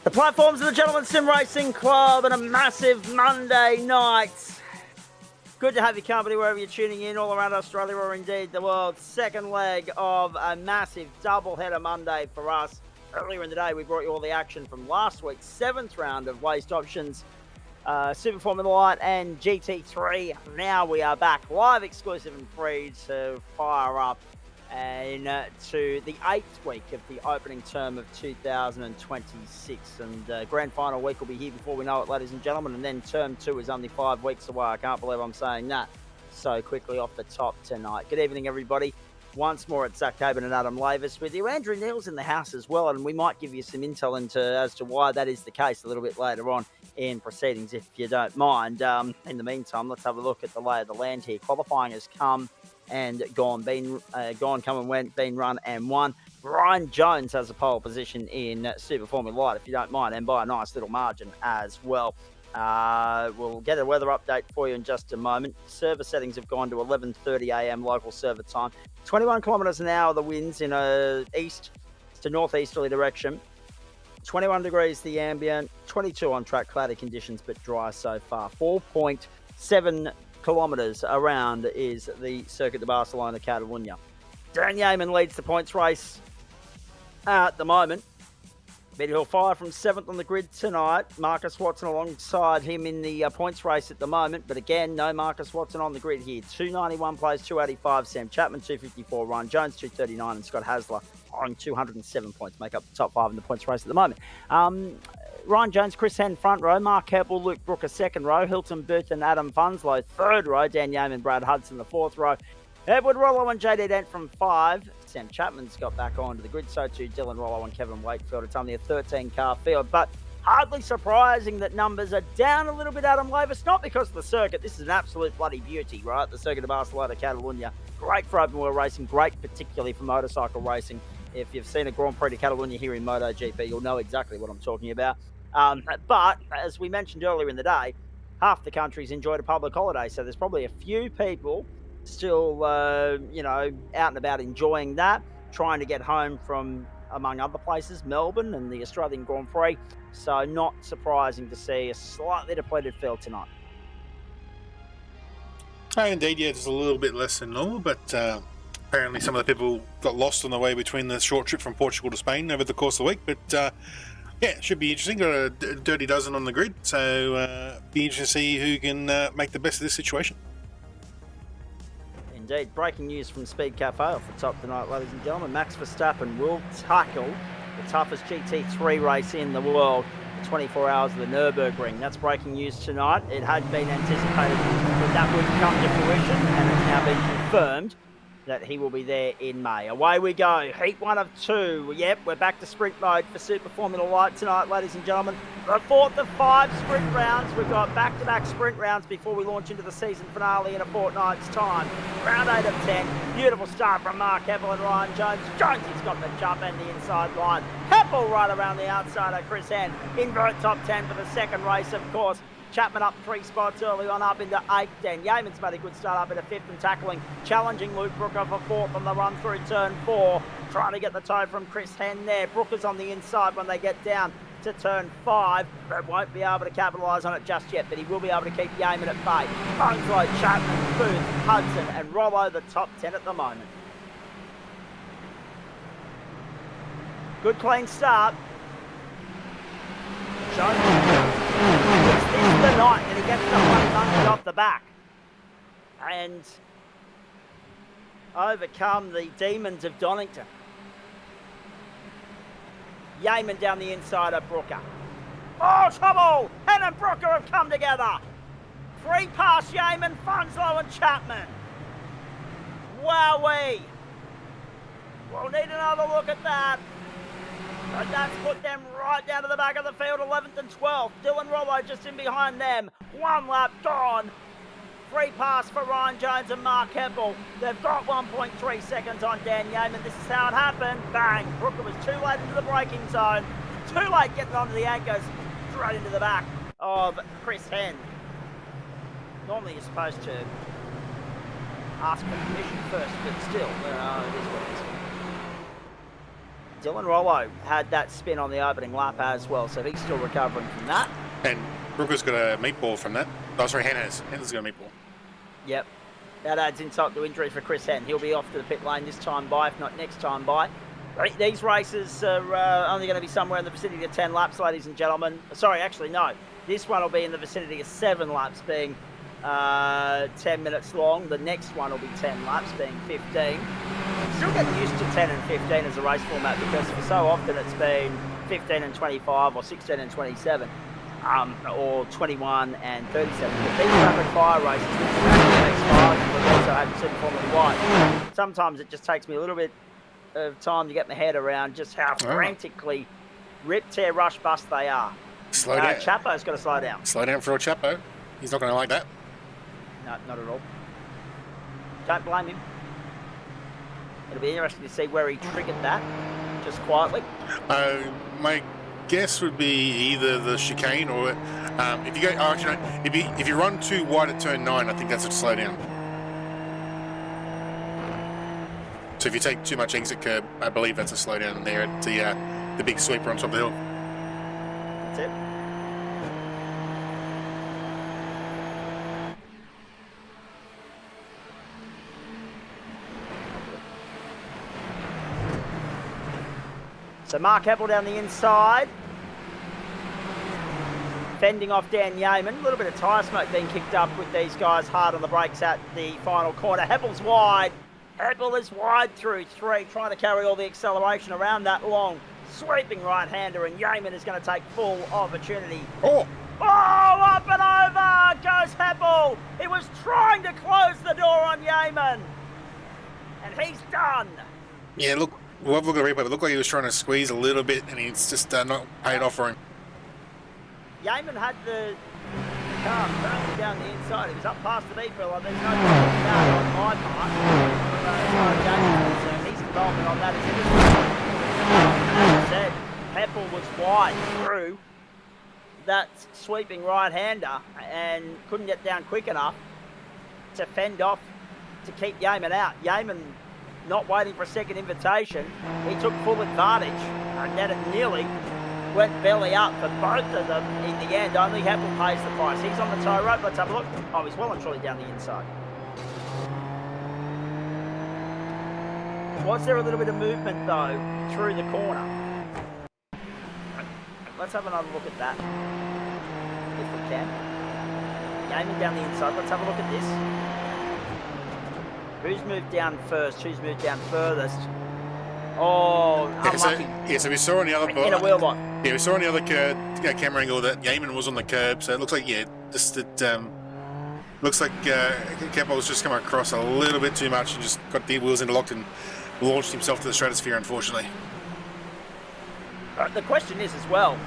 The platforms of the Gentlemen Sim Racing Club and a massive Monday night. Good to have your company wherever you're tuning in, all around Australia or indeed the world. Second leg of a massive doubleheader Monday for us. Earlier in the day, we brought you all the action from last week's 7th round of Waste Options, Super Formula Light and GT3. Now we are back live, exclusive and free to fire up and to the 8th week of the opening term of 2026. And grand final week will be here before we know it, ladies and gentlemen. And then term 2 is only 5 weeks away. I can't believe I'm saying that so quickly off the top tonight. Good evening, everybody. Once more, it's Zach Cabin and Adam Lavis with you. Andrew Neal's in the house as well, and we might give you some intel as to why that is the case a little bit later on in proceedings, if you don't mind. In the meantime, let's have a look at the lay of the land here. Qualifying has come and gone, come and went, been run and won. Ryan Jones has a pole position in Super Formula Light, if you don't mind, and by a nice little margin as well. We'll get a weather update for you in just a moment. Server settings have gone to 11:30 a.m. local server time. 21 kilometres an hour the winds in a east to northeasterly direction. 21 degrees the ambient, 22 on track, cloudy conditions but dry so far. 4.7 kilometres around is the Circuit de Barcelona, Catalunya. Dan Yeaman leads the points race at the moment. He'll fire from 7th on the grid tonight. Marcus Watson alongside him in the points race at the moment. But again, no Marcus Watson on the grid here. 291 plays, 285. Sam Chapman, 254. Ryan Jones, 239. And Scott Hasler on 207 points. Make up the top 5 in the points race at the moment. Ryan Jones, Chris Henn, front row. Mark Heppel, Luke Brooker, second row. Hilton Booth and Adam Funslow, third row. Dan Yeaman, Brad Hudson, the fourth row. Edward Rollo and JD Dent from 5. Sam Chapman's got back onto the grid, so too Dylan Rollo and Kevin Wakefield. It's only a 13-car field, but hardly surprising that numbers are down a little bit, Adam Lavis. Not because of the circuit. This is an absolute bloody beauty, right? The Circuit of Barcelona, Catalunya. Great for open wheel racing, great particularly for motorcycle racing. If you've seen a Grand Prix de Catalunya here in MotoGP, you'll know exactly what I'm talking about. But as we mentioned earlier in the day, half the country's enjoyed a public holiday, so there's probably a few people still, out and about enjoying that, trying to get home from, among other places, Melbourne and the Australian Grand Prix. So not surprising to see a slightly depleted field tonight. Oh, indeed, yeah, just a little bit less than normal, but apparently some of the people got lost on the way between the short trip from Portugal to Spain over the course of the week. But yeah, it should be interesting. Got a dirty dozen on the grid, so be interesting to see who can make the best of this situation. Indeed. Breaking news from Speed Cafe off the top tonight, ladies and gentlemen. Max Verstappen will tackle the toughest GT3 race in the world, the 24 hours of the Nürburgring. That's breaking news tonight. It had been anticipated that would come to fruition, and it's now been confirmed that he will be there in May. Away we go. Heat 1 of 2. Yep, we're back to sprint mode for Super Formula Light tonight, ladies and gentlemen. The 4th of 5 sprint rounds. We've got back-to-back sprint rounds before we launch into the season finale in a fortnight's time. Round 8 of 10. Beautiful start from Mark Heppel and Ryan Jones. Jones has got the jump and the inside line. Heppel right around the outside of Chris Henn. Invert top 10 for the second race, of course. Chapman up 3 spots early on, up into 8th. Dan Yeaman's made a good start up into 5th and tackling, challenging Luke Brooker for 4th on the run through turn 4. Trying to get the toe from Chris Henn there. Brooker's on the inside when they get down to turn 5, but won't be able to capitalise on it just yet, but he will be able to keep Yeaman at bay. Funslow, Chapman, Booth, Hudson and Rollo, the top 10 at the moment. Good clean start. This is the night that he gets the one monkey off the back and overcome the demons of Donington. Yeaman down the inside of Brooker. Oh, trouble! Henn and Brooker have come together. 3 past Yeaman, Funslow and Chapman. Wowee! We'll need another look at that. But that's put them right down to the back of the field, 11th and 12th. Dylan Rollo just in behind them. 1 lap gone. 3 pass for Ryan Jones and Mark Heppel. They've got 1.3 seconds on Dan Yeaman. This is how it happened. Bang. Brooker was too late into the braking zone. Too late getting onto the anchors. Straight into the back of Chris Henn. Normally you're supposed to ask for permission first, but still, it is what it is. Dylan Rollo had that spin on the opening lap as well, so he's still recovering from that. And Brooker's got a meatball from that. Oh, sorry, Hannah's got a meatball. Yep. That adds insult to injury for Chris Henn. He'll be off to the pit lane this time by, if not next time by. These races are only going to be somewhere in the vicinity of 10 laps, ladies and gentlemen. Sorry, actually, no. This one will be in the vicinity of 7 laps, being 10 minutes long. The next one will be 10 laps, being 15. Still getting used to 10 and 15 as a race format, because for so often it's been 15 and 25 or 16 and 27. Or 21 and 37. But these rapid fire races, we've also had Super Formula 1. Sometimes it just takes me a little bit of time to get my head around just how frantically rip, tear, rush, bust they are. Slow down. Chapo's got to slow down. Slow down for a Chapo. He's not going to like that. No, not at all. Don't blame him. It'll be interesting to see where he triggered that, just quietly. My guess would be either the chicane or if you go. Oh, actually, no, if you run too wide at turn 9, I think that's a slow down. So if you take too much exit curb, I believe that's a slow down there at the big sweeper on top of the hill. That's it. So Mark Heppel down the inside. Fending off Dan Yeaman. A little bit of tyre smoke being kicked up with these guys hard on the brakes at the final corner. Heppel's wide. Heppel is wide through 3, trying to carry all the acceleration around that long sweeping right-hander, and Yeaman is going to take full opportunity. Oh, up and over goes Heppel. He was trying to close the door on Yeaman, and he's done. Yeah, look, we'll have a look at the replay. It looked like he was trying to squeeze a little bit, and it's just not paid off for him. Yeaman had the car firmly down the inside. He was up past the B pillar. There's no problem with that on my part. So he's involvement on that is as I said, Heppel was wide through that sweeping right-hander and couldn't get down quick enough to fend off to keep Yeaman out. Yeaman not waiting for a second invitation. He took full advantage, and then it nearly went belly up for both of them in the end. Only Heppel pays the price. He's on the tow rope. Let's have a look. Oh, he's well and truly down the inside. Was there a little bit of movement, though, through the corner? Let's have another look at that, if we can. Yeaman down the inside. Let's have a look at this. Who's moved down first? Who's moved down furthest? Oh, unlucky. So we saw on the other in a wheel lot. Yeah, we saw on the other camera angle that Yeaman was on the curb, so it looks like, looks like Keppel was just coming across a little bit too much and just got the wheels interlocked and launched himself to the stratosphere, unfortunately. The question is as well,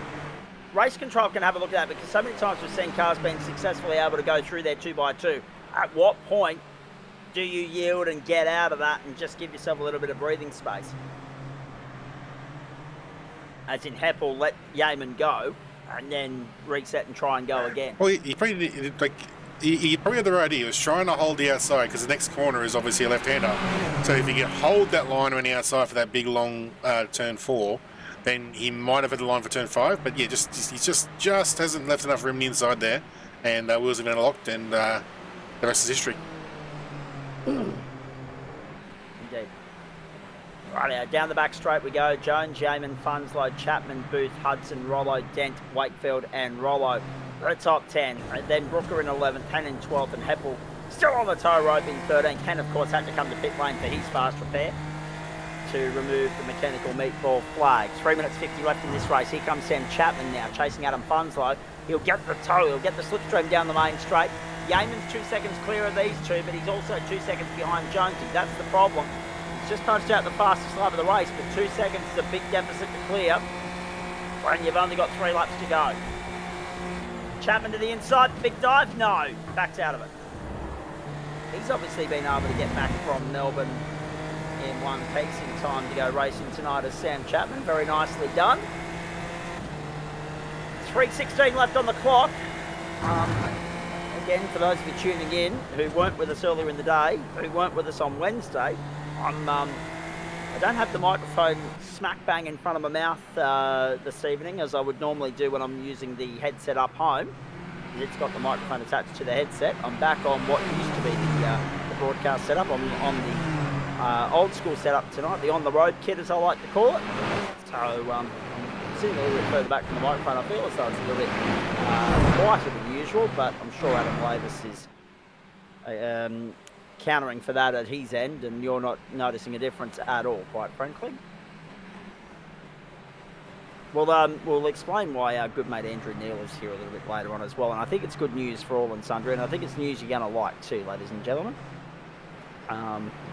race control can have a look at that, because so many times we've seen cars being successfully able to go through their 2x2. At what point do you yield and get out of that and just give yourself a little bit of breathing space? As in Heppel let Yeaman go and then reset and try and go again. Well, he probably he probably had the right idea. He was trying to hold the outside because the next corner is obviously a left-hander. So if he could hold that line on the outside for that big long turn 4, then he might have had the line for turn 5. But yeah, he just hasn't left enough room on the inside there, and wheels have been unlocked, and the rest is history. Indeed. Right, down the back straight we go. Jones, Yeaman, Funslow, Chapman, Booth, Hudson, Rollo, Dent, Wakefield and Rollo. The top 10. And then Brooker in 11th, Henn in 12th, and Heppel still on the tow rope in 13th. Henn, of course, had to come to pit lane for his fast repair to remove the mechanical meatball flag. 3 minutes 50 left in this race. Here comes Sam Chapman now, chasing Adam Funslow. He'll get the tow, he'll get the slipstream down the main straight. Yeaman's 2 seconds clear of these two, but he's also 2 seconds behind Jonesy. That's the problem. He's just punched out the fastest lap of the race, but 2 seconds is a big deficit to clear when you've only got 3 laps to go. Chapman to the inside, big dive? No, backs out of it. He's obviously been able to get back from Melbourne in one piece in time to go racing tonight as Sam Chapman. Very nicely done. 3:16 left on the clock. Again, for those of you tuning in who weren't with us earlier in the day, who weren't with us on Wednesday, I'm I don't have the microphone smack bang in front of my mouth this evening, as I would normally do when I'm using the headset up home. It's got the microphone attached to the headset. I'm back on what used to be the broadcast setup. I'm on the old school setup tonight, the on-the-road kit, as I like to call it. So I'm sitting a little bit further back from the microphone. I feel as though it's a little bit quieter than usual, but I'm sure Adam Lavis is countering for that at his end, and you're not noticing a difference at all, quite frankly. Well, we'll explain why our good mate Andrew Neil is here a little bit later on as well, and I think it's good news for all and sundry, and I think it's news you're going to like too, ladies and gentlemen,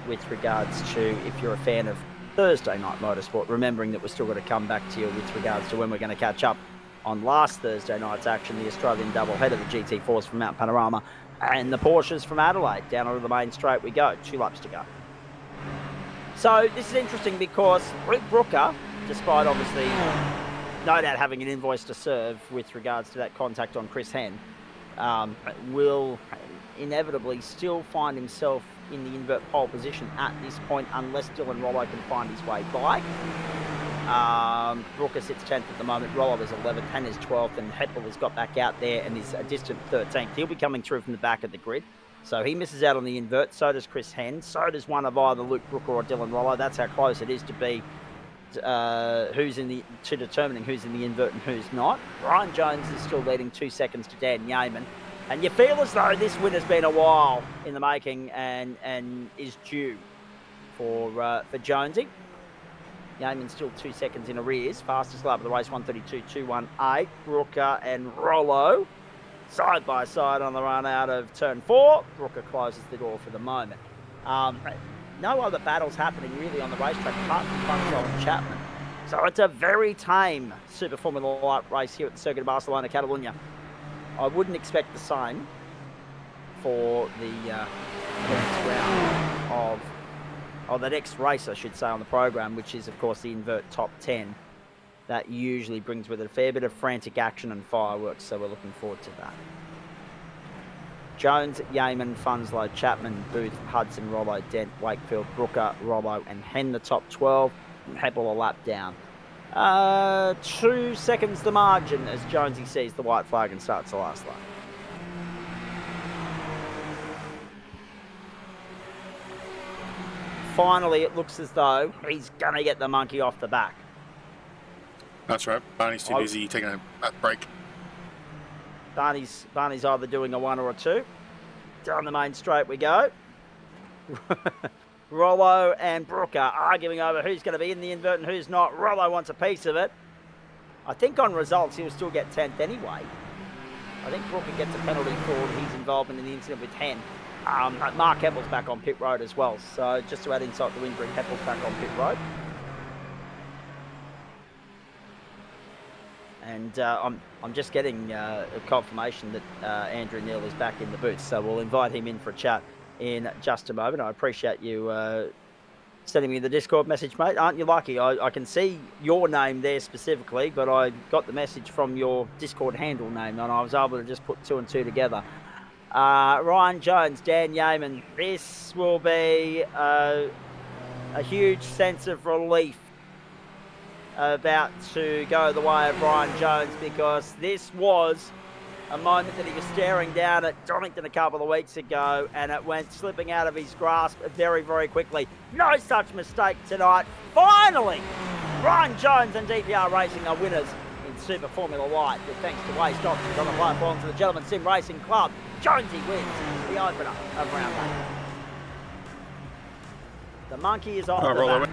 with regards to if you're a fan of Thursday night motorsport, remembering that we're still going to come back to you with regards to when we're going to catch up on last Thursday night's action, the Australian doubleheader, the GT4s from Mount Panorama and the Porsches from Adelaide. Down onto the main straight we go, 2 laps to go. So this is interesting because Rick Brooker, despite obviously no doubt having an invoice to serve with regards to that contact on Chris Henn, will inevitably still find himself in the invert pole position at this point unless Dylan Rollo can find his way by. Brooker sits 10th at the moment, Rollo is 11th, Henn is 12th, and Heppel has got back out there and is a distant 13th. He'll be coming through from the back of the grid, so he misses out on the invert. So does Chris Henn, so does one of either Luke Brooker or Dylan Rollo. That's how close it is to be to determining who's in the invert and who's not. Ryan Jones is still leading 2 seconds to Dan Yeaman, and you feel as though this win has been a while in the making and is due for Jonesy. Yeaman still 2 seconds in arrears. Fastest lap of the race, 1:32.218. Brooker and Rollo side by side on the run out of turn 4. Brooker closes the door for the moment. No other battles happening really on the racetrack apart from Funchal and Chapman. So it's a very tame Super Formula Light race here at the Circuit of Barcelona, Catalunya. I wouldn't expect the same for the next round of the next race, I should say, on the program, which is, of course, the invert top 10. That usually brings with it a fair bit of frantic action and fireworks, so we're looking forward to that. Jones, Yeaman, Funslow, Chapman, Booth, Hudson, Rollo, Dent, Wakefield, Brooker, Rollo, and Henn the top 12, and Heppel a lap down. 2 seconds the margin as Jonesy sees the white flag and starts the last lap. Finally, it looks as though he's going to get the monkey off the back. That's right. Barney's too busy taking a break. Barney's either doing a 1 or a 2. Down the main straight we go. Rollo and Brooker arguing over who's going to be in the invert and who's not. Rollo wants a piece of it. I think on results he'll still get 10th anyway. I think Brooker gets a penalty for his involvement in the incident with Henn. Mark Heppel's back on pit road as well. So just to add insult to injury, Heppel's back on pit road. And I'm just getting a confirmation that Andrew Neil is back in the booth. So we'll invite him in for a chat in just a moment. I appreciate you sending me the Discord message, mate. Aren't you lucky? I can see your name there specifically, but I got the message from your Discord handle name, and I was able to just put 2 and 2 together. Ryan Jones, Dan Yeaman. This will be a huge sense of relief about to go the way of Ryan Jones, because this was a moment that he was staring down at Donington a couple of weeks ago, and it went slipping out of his grasp very, very quickly. No such mistake tonight. Finally, Ryan Jones and DPR Racing are winners in Super Formula Light, with thanks to waste options on the platforms of the Gentleman Sim Racing Club. Jonesy wins the opener of round 8. The monkey is off the back.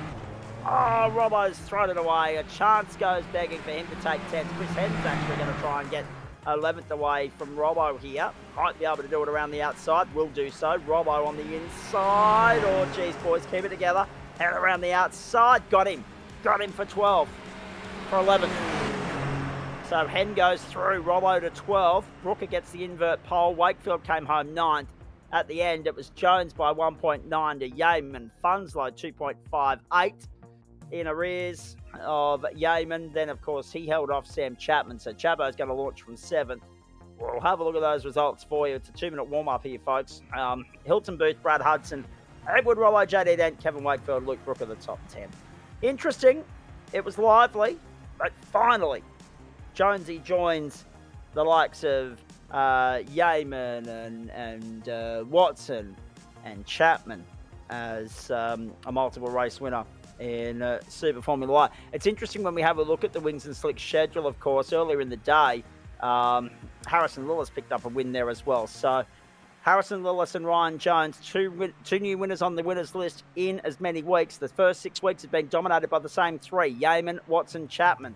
Oh, Robbo's thrown it away. A chance goes begging for him to take 10th. Chris Henn's actually going to try and get 11th away from Robbo here. Might be able to do it around the outside. Will do so. Robbo on the inside. Oh, geez, boys, keep it together. And around the outside. Got him. Got him for 12th. For 11th. So Henn goes through. Robbo to 12th. Brooker gets the invert pole. Wakefield came home 9th. At the end, it was Jones by 1.9 to Yeaman. Funslow 2.58. In arrears of Yeaman. Then, of course, he held off Sam Chapman. So Chabo's going to launch from 7th. We'll have a look at those results for you. It's a 2-minute warm-up here, folks. Hilton Booth, Brad Hudson, Edward Rollo, JD Dent, Kevin Wakefield, Luke Brooker, the top 10. Interesting. It was lively, but finally, Jonesy joins the likes of Yeaman and Watson and Chapman as a multiple race winner in Super Formula Y. It's interesting when we have a look at the wins and slicks schedule, of course, earlier in the day, Harrison Lillis picked up a win there as well. So Harrison Lillis and Ryan Jones, two new winners on the winners list in as many weeks. The first 6 weeks have been dominated by the same three, Yeaman, Watson, Chapman.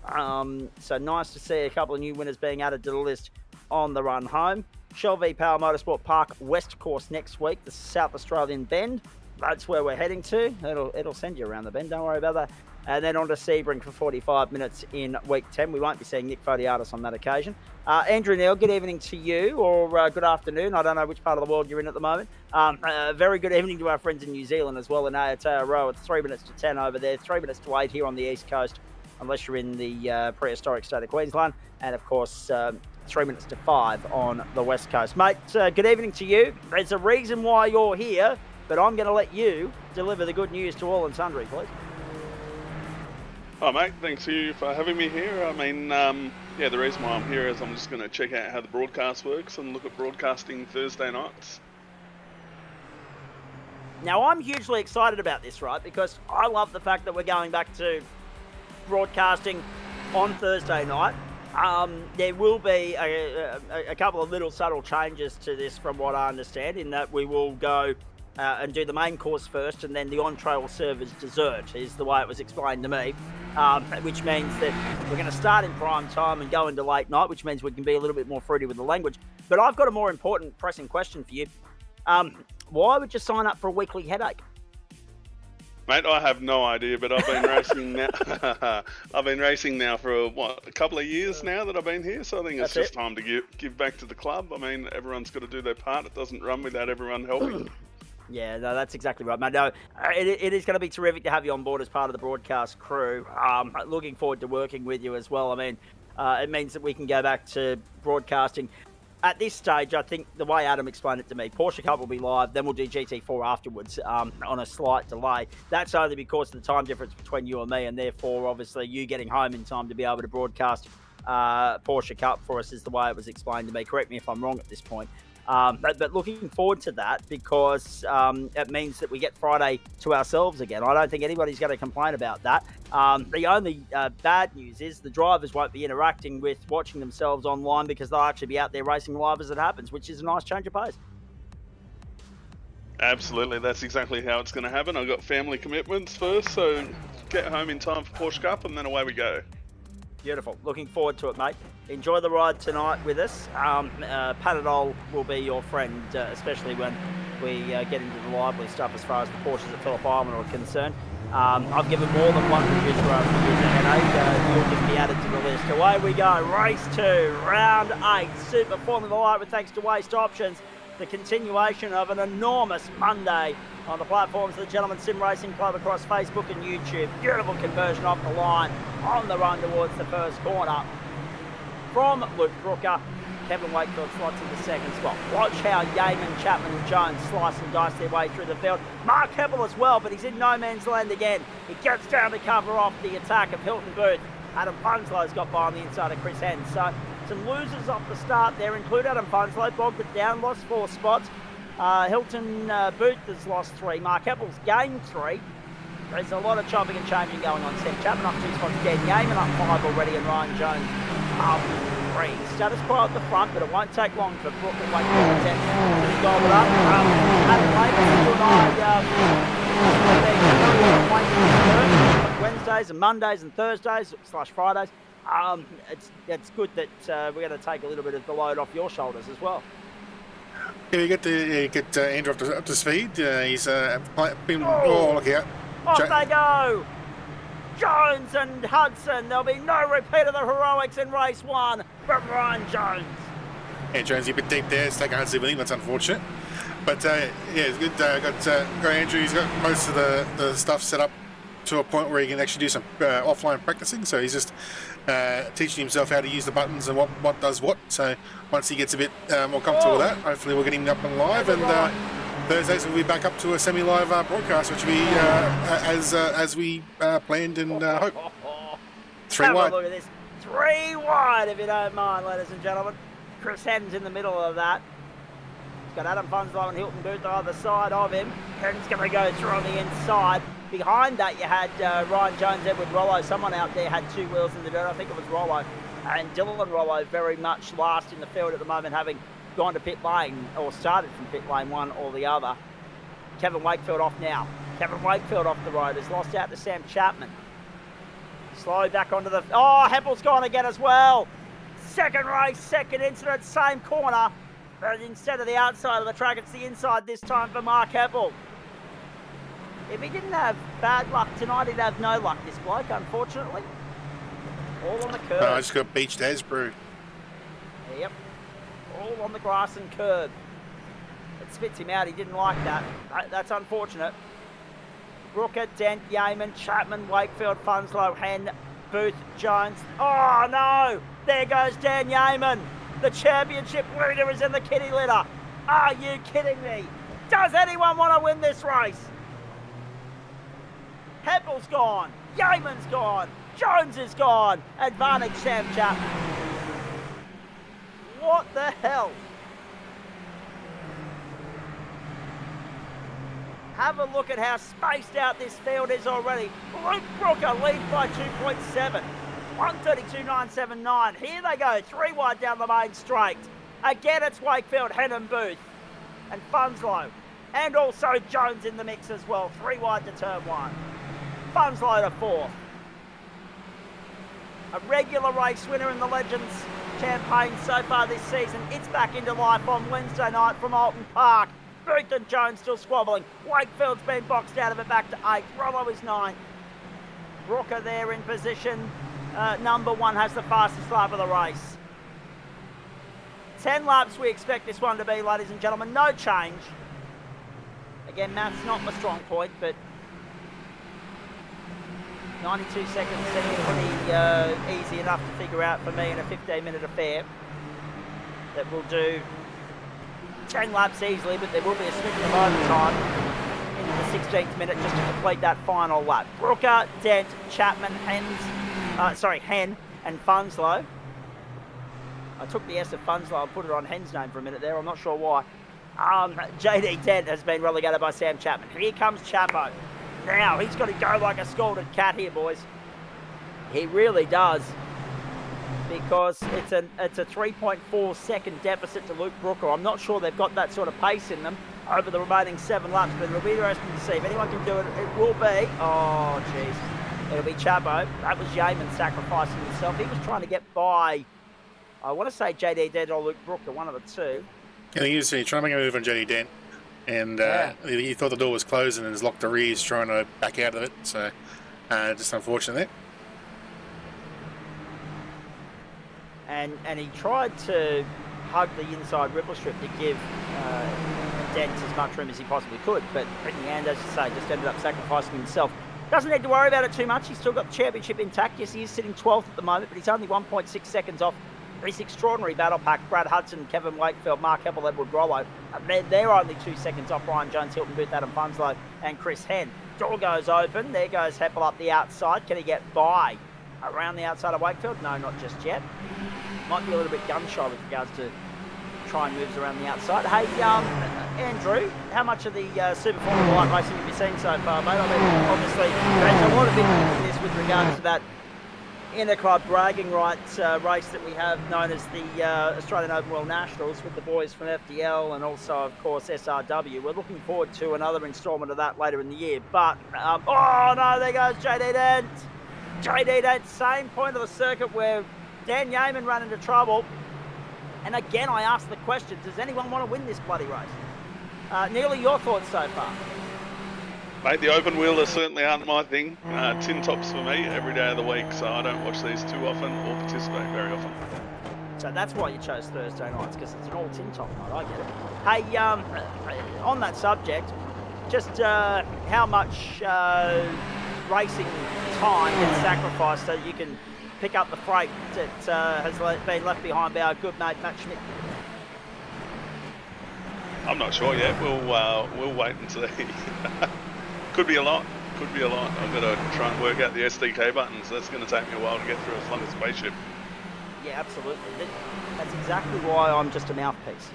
So nice to see a couple of new winners being added to the list on the run home. Shell v Power Motorsport Park West Course next week, the South Australian Bend. That's where we're heading to. It'll send you around the bend, don't worry about that. And then on to Sebring for 45 minutes in week 10. We won't be seeing Nick Fodiatis on that occasion. Andrew Neal, good evening to you, or good afternoon. I don't know which part of the world you're in at the moment. Very good evening to our friends in New Zealand as well in Aotearoa. It's 3 minutes to 10 over there, 3 minutes to 8 here on the East Coast, unless you're in the prehistoric state of Queensland. And of course, 3 minutes to 5 on the West Coast. Mate, good evening to you. There's a reason why you're here, but I'm going to let you deliver the good news to all and sundry, please. Oh, mate, thanks you for having me here. I mean, yeah, the reason why I'm here is I'm just going to check out how the broadcast works and look at broadcasting Thursday nights. Now, I'm hugely excited about this, right, because I love the fact that we're going back to broadcasting on Thursday night. There will be a couple of little subtle changes to this from what I understand, in that we will go and do the main course first, and then the entree will serve as dessert, is the way it was explained to me, which means that we're going to start in prime time and go into late night, which means we can be a little bit more fruity with the language. But I've got a more important pressing question for you. Why would you sign up for a weekly headache? Mate, I have no idea, but I've been racing now. I've been racing now for a couple of years now that I've been here. So I think it's just time to give back to the club. I mean, everyone's got to do their part. It doesn't run without everyone helping. Yeah, no, that's exactly right, mate. No, it is going to be terrific to have you on board as part of the broadcast crew. Looking forward to working with you as well. I mean, it means that we can go back to broadcasting. At this stage, I think the way Adam explained it to me, Porsche Cup will be live, then we'll do GT4 afterwards on a slight delay. That's only because of the time difference between you and me, and therefore, obviously, you getting home in time to be able to broadcast Porsche Cup for us is the way it was explained to me. Correct me if I'm wrong at this point. But looking forward to that, because it means that we get Friday to ourselves again. I don't think anybody's going to complain about that. The only bad news is the drivers won't be interacting with watching themselves online, because they'll actually be out there racing live as it happens, which is a nice change of pace. Absolutely, that's exactly how it's going to happen. I've got family commitments first, so get home in time for Porsche Cup, and then away we go. Beautiful. Looking forward to it, mate. Enjoy the ride tonight with us. Panadol will be your friend, especially when we get into the lively stuff as far as the Porsches at Phillip Island are concerned. I've given more than one producer over the years a headache. You'll just be added to the list. Away we go. Race 2, round 8. Super Formula Light with thanks to Waste Options. The continuation of an enormous Monday on the platforms of the Gentleman Sim Racing Club across Facebook and YouTube. Beautiful conversion off the line on the run towards the first corner from Luke Brooker. Kevin Wakefield slots in the second spot. Watch how Yeaman, Chapman and Jones slice and dice their way through the field. Mark Heppel as well, but he's in no man's land again. He gets down to cover off the attack of Hilton Booth. Adam Funslow's got by on the inside of Chris Henn. So some losers off the start there include Adam Funslow, bogged it down, lost 4 spots. Hilton Booth has lost 3. Mark Heppel's gained 3. There's a lot of chopping and changing going on. Sam Chapman up 2 spots again. Yeaman up 5 already, and Ryan Jones up 3. Status quo at the front, but it won't take long for Brooke and Wakefield to gobble it up. Adam Labour, you and I Wednesdays and Mondays and Thursdays / Fridays. It's good that we're going to take a little bit of the load off your shoulders as well. Yeah, you get Andrew up to speed. He's been look out. Off they go! Jones and Hudson. There'll be no repeat of the heroics in race 1 from Ryan Jones. Yeah, Jones, a bit deep there. It's taken hard to see with him. That's unfortunate. But yeah, it's good. Got Andrew. He's got most of the stuff set up to a point where he can actually do some offline practicing. So he's just teaching himself how to use the buttons and what does what. So once he gets a bit more comfortable with that, hopefully we'll get him up and live. And Thursdays we'll be back up to a semi-live broadcast, which will be as we planned and hope. 3 Have wide. a look at this. 3 wide, if you don't mind, ladies and gentlemen. Chris Hen's in the middle of that. He's got Adam Funslow and Hilton Booth either side of him. Hen's going to go through on the inside. Behind that, you had Ryan Jones, Edward Rollo. Someone out there had 2 wheels in the dirt. I think it was Rollo. And Dylan Rollo very much last in the field at the moment, having gone to pit lane, or started from pit lane, one or the other. Kevin Wakefield off now. Kevin Wakefield off the road. Has lost out to Sam Chapman. Slow back onto the... Oh, Heppel's gone again as well. Second race, second incident, same corner. But instead of the outside of the track, it's the inside this time for Mark Heppel. If he didn't have bad luck tonight, he'd have no luck, this bloke, unfortunately. All on the curb. I just got beached Asbrew. Yep. All on the grass and curb. It spits him out. He didn't like that. That's unfortunate. Brooker, Dent, Yeaman, Chapman, Wakefield, Funslow, Hen, Booth, Jones. Oh, no! There goes Dan Yeaman. The championship leader is in the kitty litter. Are you kidding me? Does anyone want to win this race? Heppel's gone. Yeaman's gone. Jones is gone. Advantage Sam Chapman. What the hell? Have a look at how spaced out this field is already. Luke Brooker leads by 2.7. 132.979. Here they go, 3 wide down the main straight. Again, it's Wakefield, Hen and Booth, and Funslow. And also Jones in the mix as well. 3 wide to turn 1. Funslow to 4th. A regular race winner in the Legends campaign so far this season. It's back into life on Wednesday night from Alton Park. Booth and Jones still squabbling. Wakefield's been boxed out of it back to 8th. Rollo is 9th. Brooker there in position. Number 1 has the fastest lap of the race. 10 laps we expect this one to be, ladies and gentlemen. No change. Again, math's not my strong point, but 92 seconds seems pretty easy enough to figure out for me in a 15-minute affair. That will do 10 laps easily, but there will be a smidgen of overtime into the 16th minute just to complete that final lap. Brooker, Dent, Chapman, Hen, and Funslow. I took the S of Funslow and put it on Hen's name for a minute there. I'm not sure why. JD Dent has been relegated by Sam Chapman. Here comes Chapo. Now, he's got to go like a scalded cat here, boys. He really does. Because it's a 3.4 second deficit to Luke Brooker. I'm not sure they've got that sort of pace in them over the remaining 7 laps, but it'll be interesting to see. If anyone can do it, it will be... Oh, jeez. It'll be Chabo. That was Yeaman sacrificing himself. He was trying to get by, I want to say JD Dent or Luke Brooker, one of the two. Yeah, he was trying to make a move on JD Dent, and he thought the door was closed and has locked the rears trying to back out of it. So, just unfortunate there. And he tried to hug the inside ripple strip to give Dent as much room as he possibly could, but in the end, as you say, just ended up sacrificing himself. Doesn't need to worry about it too much. He's still got the championship intact. Yes, he is sitting 12th at the moment, but he's only 1.6 seconds off this extraordinary battle pack. Brad Hudson, Kevin Wakefield, Mark Heppel, Edward Rollo. They're only 2 seconds off Ryan Jones, Hilton Booth, Adam Funslow, and Chris Hen. Door goes open. There goes Heppel up the outside. Can he get by around the outside of Wakefield? No, not just yet. Might be a little bit gun-shy with regards to trying moves around the outside. Hey, Andrew, how much of the Super Formula Light racing have you seen so far, mate? I mean, obviously, there's a lot of interest in this with regards to that inter-club bragging rights race that we have known as the Australian Open World Nationals with the boys from FDL and also, of course, SRW. We're looking forward to another instalment of that later in the year. But, oh, no, there goes JD Dent. JD Dent, same point of the circuit where Dan Yeaman ran into trouble. And again, I ask the question, does anyone want to win this bloody race? Nearly, your thoughts so far? Mate, the open wheelers certainly aren't my thing. Tin tops for me every day of the week, so I don't watch these too often or participate very often. So that's why you chose Thursday nights, because it's an all tin top night, I get it. Hey, on that subject, just how much racing time gets sacrificed so that you can pick up the freight that has been left behind by our good mate Matt Schmidt? I'm not sure yet. We'll wait and see. Could be a lot. Could be a lot. I've got to try and work out the SDK buttons. That's going to take me a while to get through as long as spaceship. Yeah, absolutely. That's exactly why I'm just a mouthpiece.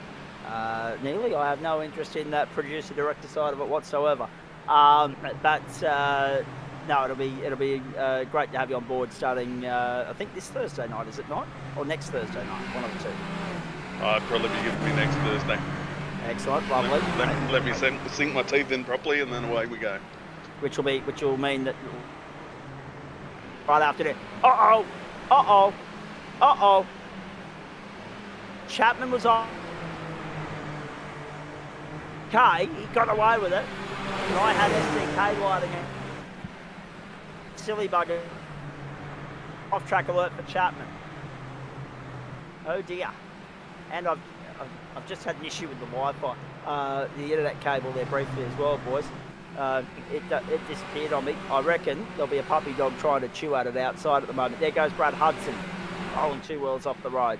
Nearly, I have no interest in that producer-director side of it whatsoever. No, it'll be great to have you on board starting. I think this Thursday night, is it not, or next Thursday night? One of the two. I'd probably be giving me next Thursday. Excellent, lovely. Let me sink my teeth in properly, and then away we go. Which will mean that right after that. Chapman was on. Okay, he got away with it. And I had SDK lighting it. Silly bugger. Off-track alert for Chapman. Oh dear. And I've just had an issue with the Wi-Fi. The internet cable there briefly as well, boys. It disappeared on me. I reckon there'll be a puppy dog trying to chew at it outside at the moment. There goes Brad Hudson, rolling 2 wheels off the road.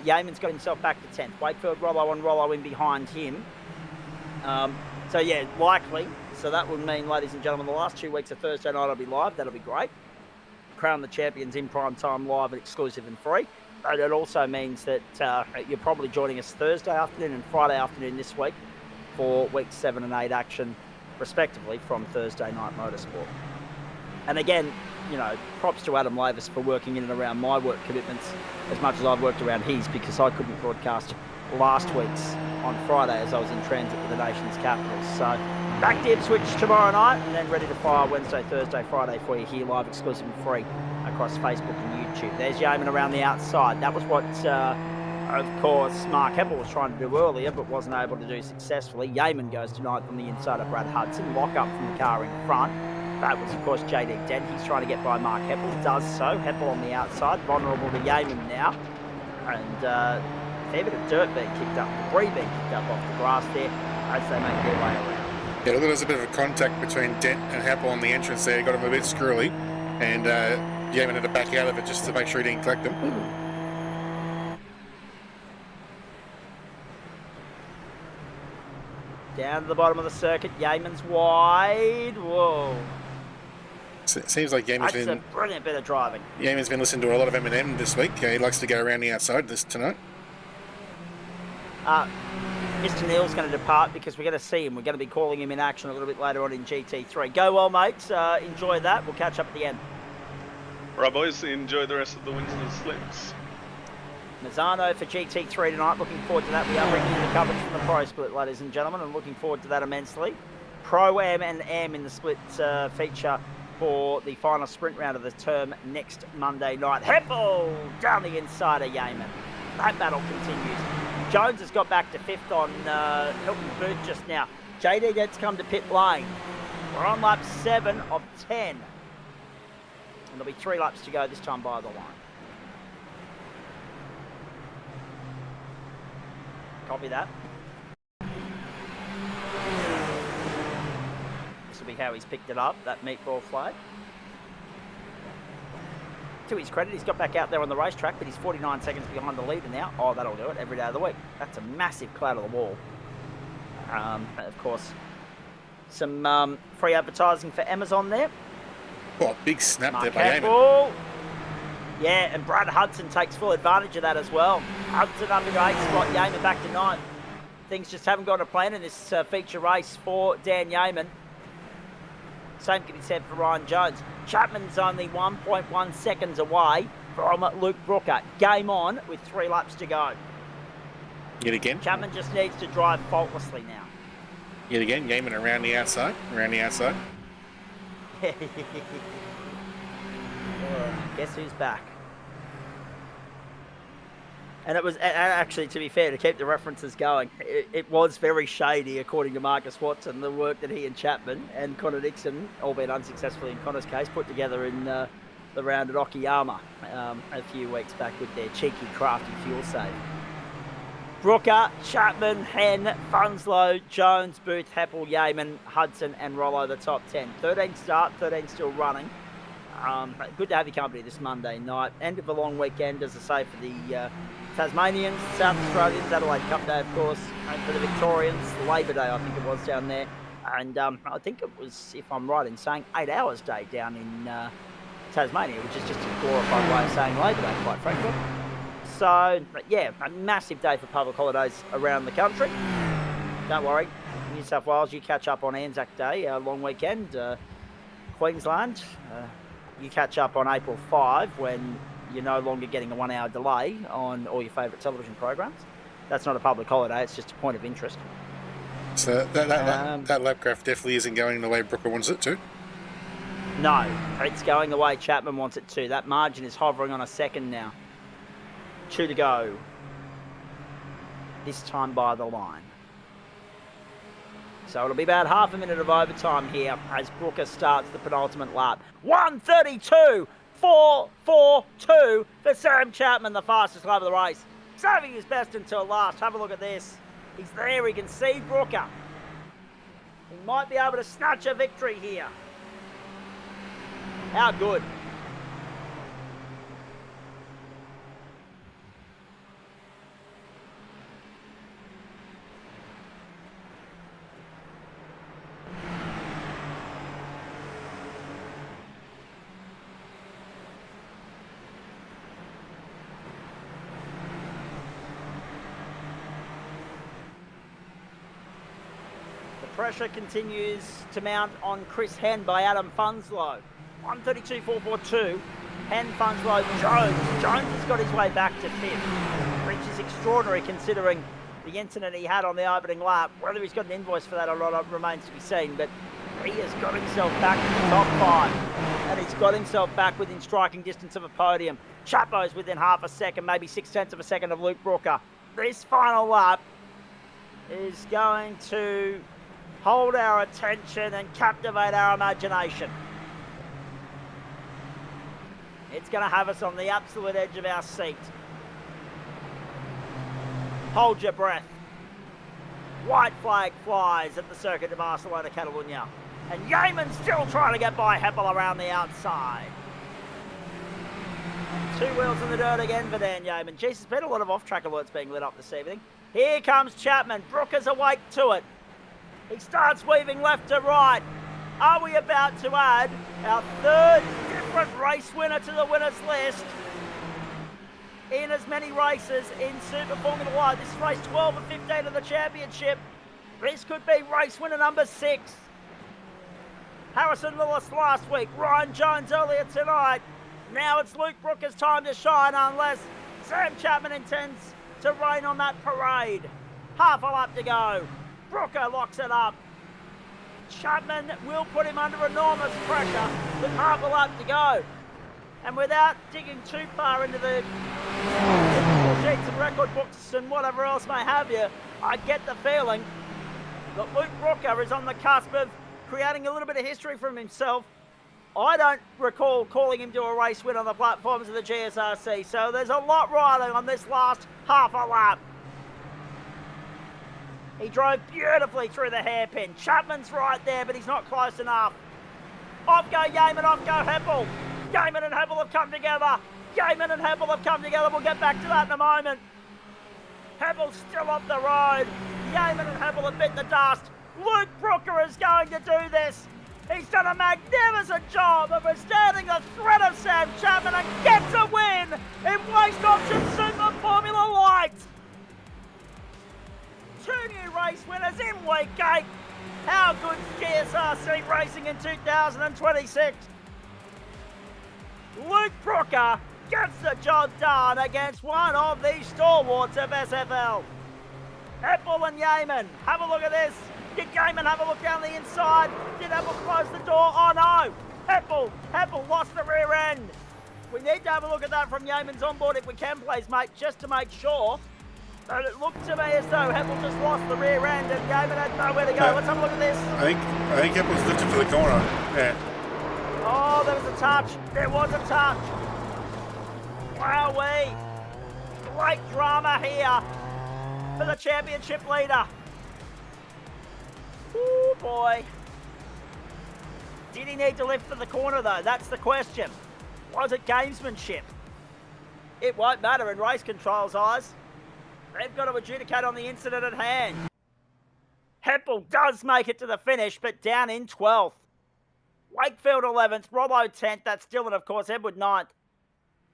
Yeaman's got himself back to 10th. Wakefield, Rollo and Rollo in behind him. So yeah, likely. So that would mean, ladies and gentlemen, the last 2 weeks of Thursday night I'll be live. That'll be great. Crown the Champions in prime time, live and exclusive and free. But it also means that you're probably joining us Thursday afternoon and Friday afternoon this week for weeks 7 and 8 action, respectively, from Thursday Night Motorsport. And again, you know, props to Adam Lavis for working in and around my work commitments as much as I've worked around his, because I couldn't broadcast last week's on Friday as I was in transit with the nation's capital. So back to Ipswich tomorrow night, and then ready to fire Wednesday, Thursday, Friday for you here live, exclusive and free across Facebook and YouTube. There's Yeaman around the outside. That was what, of course, Mark Heppel was trying to do earlier, but wasn't able to do successfully. Yeaman goes tonight from the inside of Brad Hudson. Lock up from the car in front. That was, of course, JD Dent. He's trying to get by Mark Heppel. Does so. Heppel on the outside. Vulnerable to Yeaman now. And a fair bit of dirt being kicked up, debris being kicked up off the grass there as they make their way around. Yeah, look, there's a bit of a contact between Dent and Heppel on the entrance there. Got him a bit screwy. And Yeaman had to back out of it just to make sure he didn't collect them. Down to the bottom of the circuit. Yeaman's wide. Whoa. Seems like Yeaman's That's a brilliant bit of driving. Yeaman's been listening to a lot of Eminem this week. He likes to go around the outside tonight. Mr. Neil's going to depart because we're going to see him. We're going to be calling him in action a little bit later on in GT3. Go well, mates. Enjoy that. We'll catch up at the end. All right, boys. Enjoy the rest of the wins and slips. Misano for GT3 tonight. Looking forward to that. We are bringing you the coverage from the Pro Split, ladies and gentlemen, and looking forward to that immensely. Pro-Am and Am in the split feature for the final sprint round of the term next Monday night. Heppel down the inside of Yeaman. That battle continues. Jones has got back to 5th on Hilton Booth just now. JD Dent's come to pit lane. We're on lap 7 of 10. And there'll be 3 laps to go this time by the line. Copy that. This will be how he's picked it up, that meatball flag. To his credit, he's got back out there on the racetrack, but he's 49 seconds behind the leader now. Oh, that'll do it every day of the week. That's a massive cloud of the wall. Of course, some free advertising for Amazon there. Oh, big snap Mark there by Yeaman. Yeah, and Brad Hudson takes full advantage of that as well. Hudson under 8th spot, Yeaman back to 9th. Things just haven't gone to plan in this feature race for Dan Yeaman. Same can be said for Ryan Jones. Chapman's only 1.1 seconds away from Luke Brooker. Game on with 3 laps to go. Yet again. Chapman just needs to drive faultlessly now. Yet again, Yeaman around the outside. Guess who's back? And it was actually, to be fair, to keep the references going, it was very shady, according to Marcus Watson, the work that he and Chapman and Connor Dixon, albeit unsuccessfully in Connor's case, put together in the round at Okayama a few weeks back with their cheeky, crafty fuel save. Brooker, Chapman, Hen, Funslow, Jones, Booth, Heppel, Yeaman, Hudson and Rollo, the top 10. 13 start, 13 still running. Good to have your company this Monday night. End of a long weekend, as I say, for Tasmanians, South Australians, Adelaide Cup Day, of course, and for the Victorians, Labor Day, I think it was down there. And I think it was, if I'm right in saying, 8 hours day down in Tasmania, which is just a glorified way of saying Labor Day, quite frankly. So, yeah, a massive day for public holidays around the country. Don't worry, New South Wales, you catch up on Anzac Day, a long weekend. Queensland, you catch up on April 5 when you're no longer getting a 1 hour delay on all your favourite television programs. That's not a public holiday, it's just a point of interest. So that lap graph definitely isn't going the way Brooker wants it to. No, it's going the way Chapman wants it to. That margin is hovering on a second now. 2 to go. This time by the line. So it'll be about half a minute of overtime here as Brooker starts the penultimate lap. 1:32.442 for Sam Chapman, the fastest lap of the race. Saving his best until last. Have a look at this. He's there, he can see Brooker. He might be able to snatch a victory here. How good. Pressure continues to mount on Chris Henn by Adam Funslow. 1:32.442. Henn, Funslow, Jones. Jones has got his way back to 5th, which is extraordinary considering the incident he had on the opening lap. Whether he's got an invoice for that or not remains to be seen, but he has got himself back to the top 5, and he's got himself back within striking distance of a podium. Chapo's within half a second, maybe 0.6 of a second of Luke Brooker. This final lap is going to hold our attention and captivate our imagination. It's going to have us on the absolute edge of our seat. Hold your breath. White flag flies at the Circuit de Barcelona, Catalunya. And Yeaman's still trying to get by Heppel around the outside. 2 wheels in the dirt again for Dan Yeaman. Jeez, there's been a lot of off-track alerts being lit up this evening. Here comes Chapman. Brooker's awake to it. He starts weaving left to right. Are we about to add our 3rd different race winner to the winners list in as many races in Super Formula One? This is race 12 and 15 of the championship. This could be race winner number 6. Harrison Lewis last week, Ryan Jones earlier tonight. Now it's Luke Brooker's time to shine unless Sam Chapman intends to rain on that parade. Half a lap to go. Brooker locks it up. Chapman will put him under enormous pressure with half a lap to go. And without digging too far into the sheets and record books and whatever else may have you, I get the feeling that Luke Brooker is on the cusp of creating a little bit of history for himself. I don't recall calling him to a race win on the platforms of the GSRC, so there's a lot riding on this last half a lap. He drove beautifully through the hairpin. Chapman's right there, but he's not close enough. Off go Yeaman, off go Heppel. Yeaman and Heppel have come together. Yeaman and Heppel have come together. We'll get back to that in a moment. Heppel's still off the road. Yeaman and Heppel have bit the dust. Luke Brooker is going to do this. He's done a magnificent job of withstanding the threat of Sam Chapman and gets a win in Waste Option Super Formula Light. 2 new race winners in week 8. How good's GSRC racing in 2026? Luke Brooker gets the job done against one of the stalwarts of SFL. Heppel and Yeaman, have a look at this. Did Yeaman have a look down the inside? Did Heppel close the door? Oh no! Heppel lost the rear end. We need to have a look at that from Yeaman's onboard if we can, please, mate, just to make sure. But it looked to me as though Heppel just lost the rear end and Yeaman had nowhere to go. Let's have a look at this. I think Heppel's lifted for the corner. Yeah. Oh, there was a touch. There was a touch. Wowee. Great drama here for the championship leader. Oh boy. Did he need to lift for the corner though? That's the question. Was it gamesmanship? it won't matter in race control's eyes. They've got to adjudicate on the incident at hand. Heppel does make it to the finish, but down in 12th. Wakefield 11th, Robbo 10th, that's Dylan, of course, Edward 9th.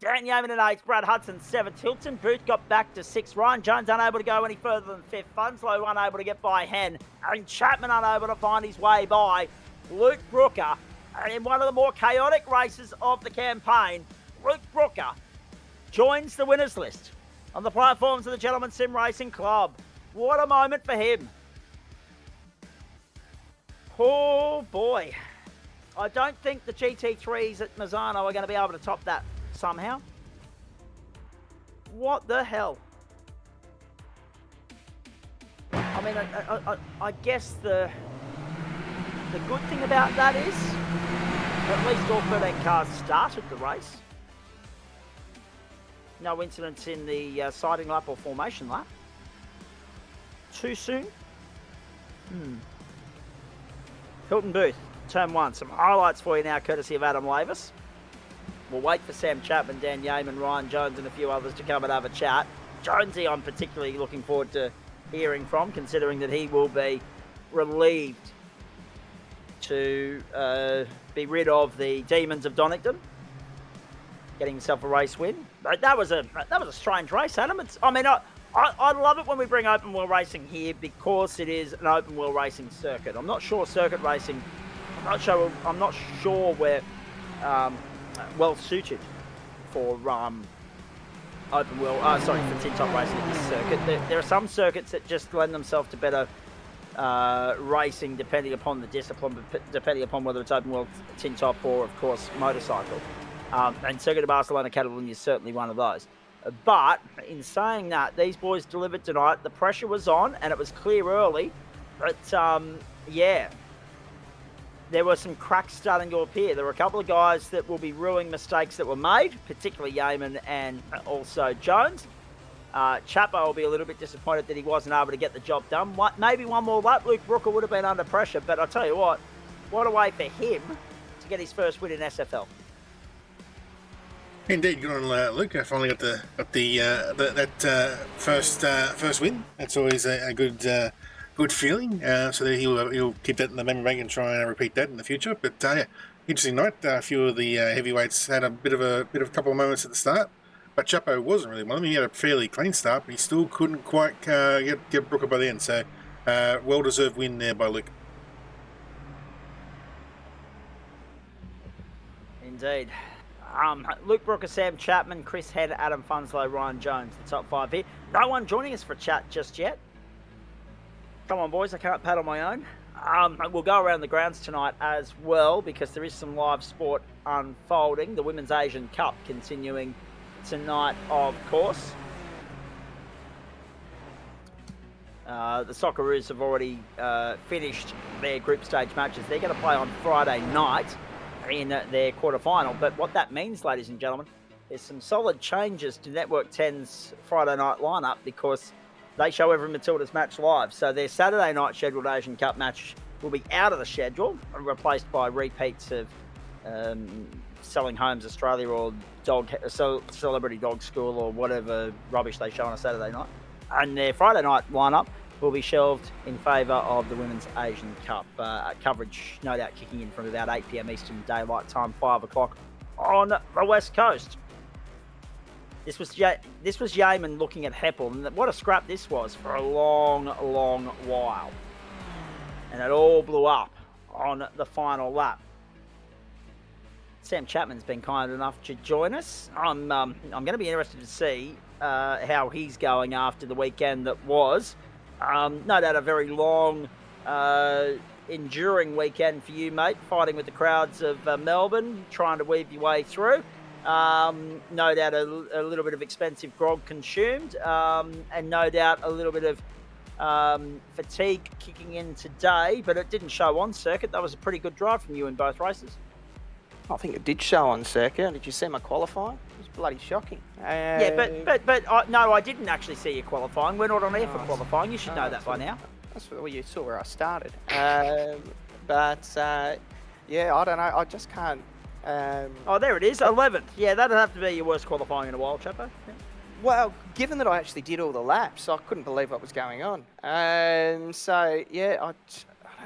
Dan Yeaman in 8th, Brad Hudson 7th, Hilton Booth got back to 6th, Ryan Jones unable to go any further than 5th, Funslow unable to get by Hen, and Chapman unable to find his way by Luke Brooker. And in one of the more chaotic races of the campaign, Luke Brooker joins the winners list on the platforms of the Gentleman Sim Racing Club. What a moment for him. Oh boy. I don't think the GT3s at Misano are going to be able to top that somehow. What the hell? I mean, I guess the good thing about that is at least all 13 cars started the race. No incidents in the sighting lap or formation lap. Too soon? Hilton Booth, turn 1. Some highlights for you now, courtesy of Adam Lavis. We'll wait for Sam Chapman, Dan Yeaman, Ryan Jones and a few others to come and have a chat. Jonesy I'm particularly looking forward to hearing from, considering that he will be relieved to be rid of the demons of Donington, getting himself a race win. But that was a strange race, Adam. I love it when we bring open wheel racing here because it is an open wheel racing circuit. I'm not sure circuit racing. I'm not sure we're well suited for open wheel. For tin top racing in this circuit. There are some circuits that just lend themselves to better racing depending upon the discipline, depending upon whether it's open wheel, tin top, or of course motorcycle. And Circuit of Barcelona, Catalunya is certainly one of those. But in saying that, these boys delivered tonight. The pressure was on, and it was clear early. But yeah, there were some cracks starting to appear. There were a couple of guys that will be ruining mistakes that were made, particularly Yeaman and also Jones. Chapo will be a little bit disappointed that he wasn't able to get the job done. Maybe one more lap, Luke Brooker would have been under pressure. But I'll tell you what a way for him to get his first win in SFL. Indeed, good on Luke. I finally got that first win. That's always a good feeling. So that he'll keep that in the memory bank and try and repeat that in the future. But yeah, interesting night. A few of the heavyweights had a bit of a couple of moments at the start, but Chapo wasn't really one of them. He had a fairly clean start, but he still couldn't quite get Brooker by the end. So well deserved win there by Luke. Indeed. Luke Brooker, Sam Chapman, Chris Head, Adam Funslow, Ryan Jones, the top 5 here. No one joining us for a chat just yet. Come on, boys, I can't paddle my own. We'll go around the grounds tonight as well because there is some live sport unfolding. The Women's Asian Cup continuing tonight, of course. The Socceroos have already finished their group stage matches. They're going to play on Friday night in their quarterfinal. But what that means, ladies and gentlemen, is some solid changes to Network 10's Friday night lineup because they show every Matilda's match live. So their Saturday night scheduled Asian Cup match will be out of the schedule and replaced by repeats of Selling Homes Australia or Celebrity Dog School or whatever rubbish they show on a Saturday night. And their Friday night lineup will be shelved in favour of the Women's Asian Cup. Coverage no doubt kicking in from about 8 p.m. Eastern Daylight Time, 5 o'clock on the West Coast. This was Yeaman looking at Heppel, and what a scrap this was for a long, long while. And it all blew up on the final lap. Sam Chapman's been kind enough to join us. I'm going to be interested to see how he's going after the weekend that was. No doubt a very long, enduring weekend for you, mate, fighting with the crowds of Melbourne, trying to weave your way through. No doubt a little bit of expensive grog consumed, and no doubt a little bit of fatigue kicking in today, but it didn't show on circuit. That was a pretty good drive from you in both races. I think it did show on circuit. Did you see my qualifying? It was bloody shocking. Yeah, but no, I didn't actually see you qualifying. We're not on air for qualifying. You should know that by now. That's where you saw where I started. Yeah, I don't know. I just can't Oh, there it is, 11th. Yeah, that'd have to be your worst qualifying in a while, Chapo. Yeah. Well, given that I actually did all the laps, I couldn't believe what was going on. So yeah, I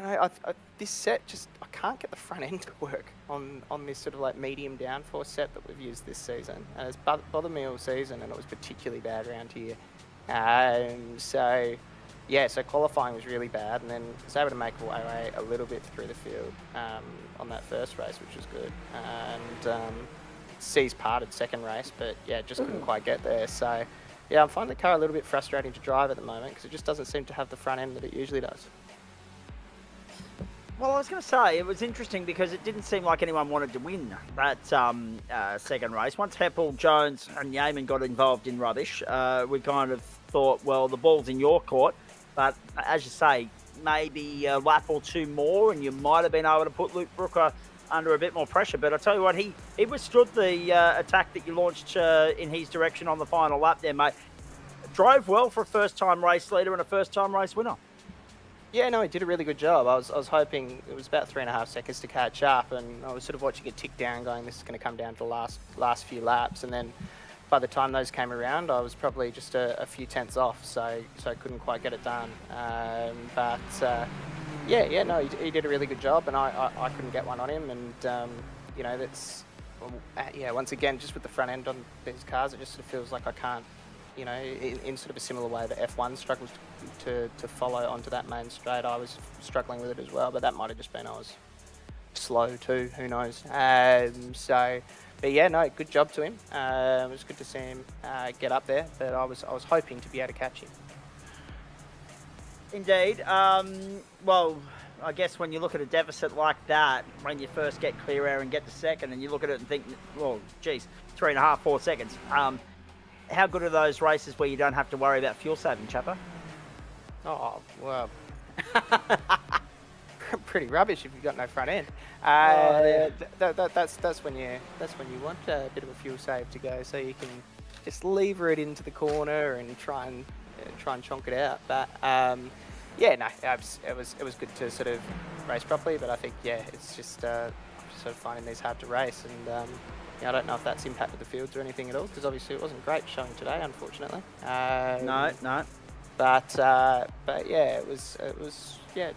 don't know. This set I can't get the front end to work on this sort of like medium downforce set that we've used this season, and it's bothered me all season, and it was particularly bad around here. So yeah, so qualifying was really bad, and then I was able to make my way a little bit through the field on that first race, which was good. And C's parted second race, but yeah, just couldn't quite get there. So yeah, I'm finding the car a little bit frustrating to drive at the moment because it just doesn't seem to have the front end that it usually does. Well, I was going to say, it was interesting because it didn't seem like anyone wanted to win that second race. Once Heppel, Jones and Yeaman got involved in rubbish, we kind of thought, well, the ball's in your court. But as you say, maybe a lap or two more and you might have been able to put Luke Brooker under a bit more pressure. But I tell you what, he withstood the attack that you launched in his direction on the final lap there, mate. Drove well for a first-time race leader and a first-time race winner. Yeah, no, he did a really good job. I was hoping it was about 3.5 seconds to catch up, and I was sort of watching it tick down, going, this is going to come down to the last few laps. And then by the time those came around, I was probably just a few tenths off, so I couldn't quite get it done. Yeah, no, he did a really good job, and I couldn't get one on him. And you know, that's once again, just with the front end on these cars, it just sort of feels like I can't. You know, in sort of a similar way that F1 struggles to follow onto that main straight, I was struggling with it as well, but that might have just been I was slow too, who knows. But yeah, no, good job to him. It was good to see him get up there, but I was hoping to be able to catch him. Indeed. Well, I guess when you look at a deficit like that, when you first get clear air and get to second, and you look at it and think, well, geez, 3.5, 4 seconds. How good are those races where you don't have to worry about fuel saving, Chapper? Oh, well, pretty rubbish if you've got no front end. That's when you want a bit of a fuel save to go, so you can just lever it into the corner and try and chonk it out. But yeah, no, it was good to sort of race properly. But I think it's just sort of finding these hard to race, and I don't know if that's impacted the fields or anything at all, because obviously it wasn't great showing today, unfortunately. No. But yeah, it was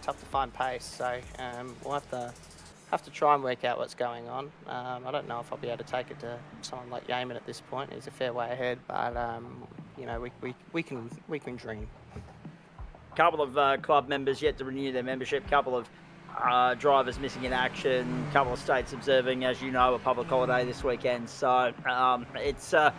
tough to find pace. So we'll have to try and work out what's going on. I don't know if I'll be able to take it to someone like Yeaman at this point. He's a fair way ahead, but we can dream. Couple of club members yet to renew their membership. Couple of drivers missing in action, a couple of states observing, as you know, a public holiday this weekend. So it's a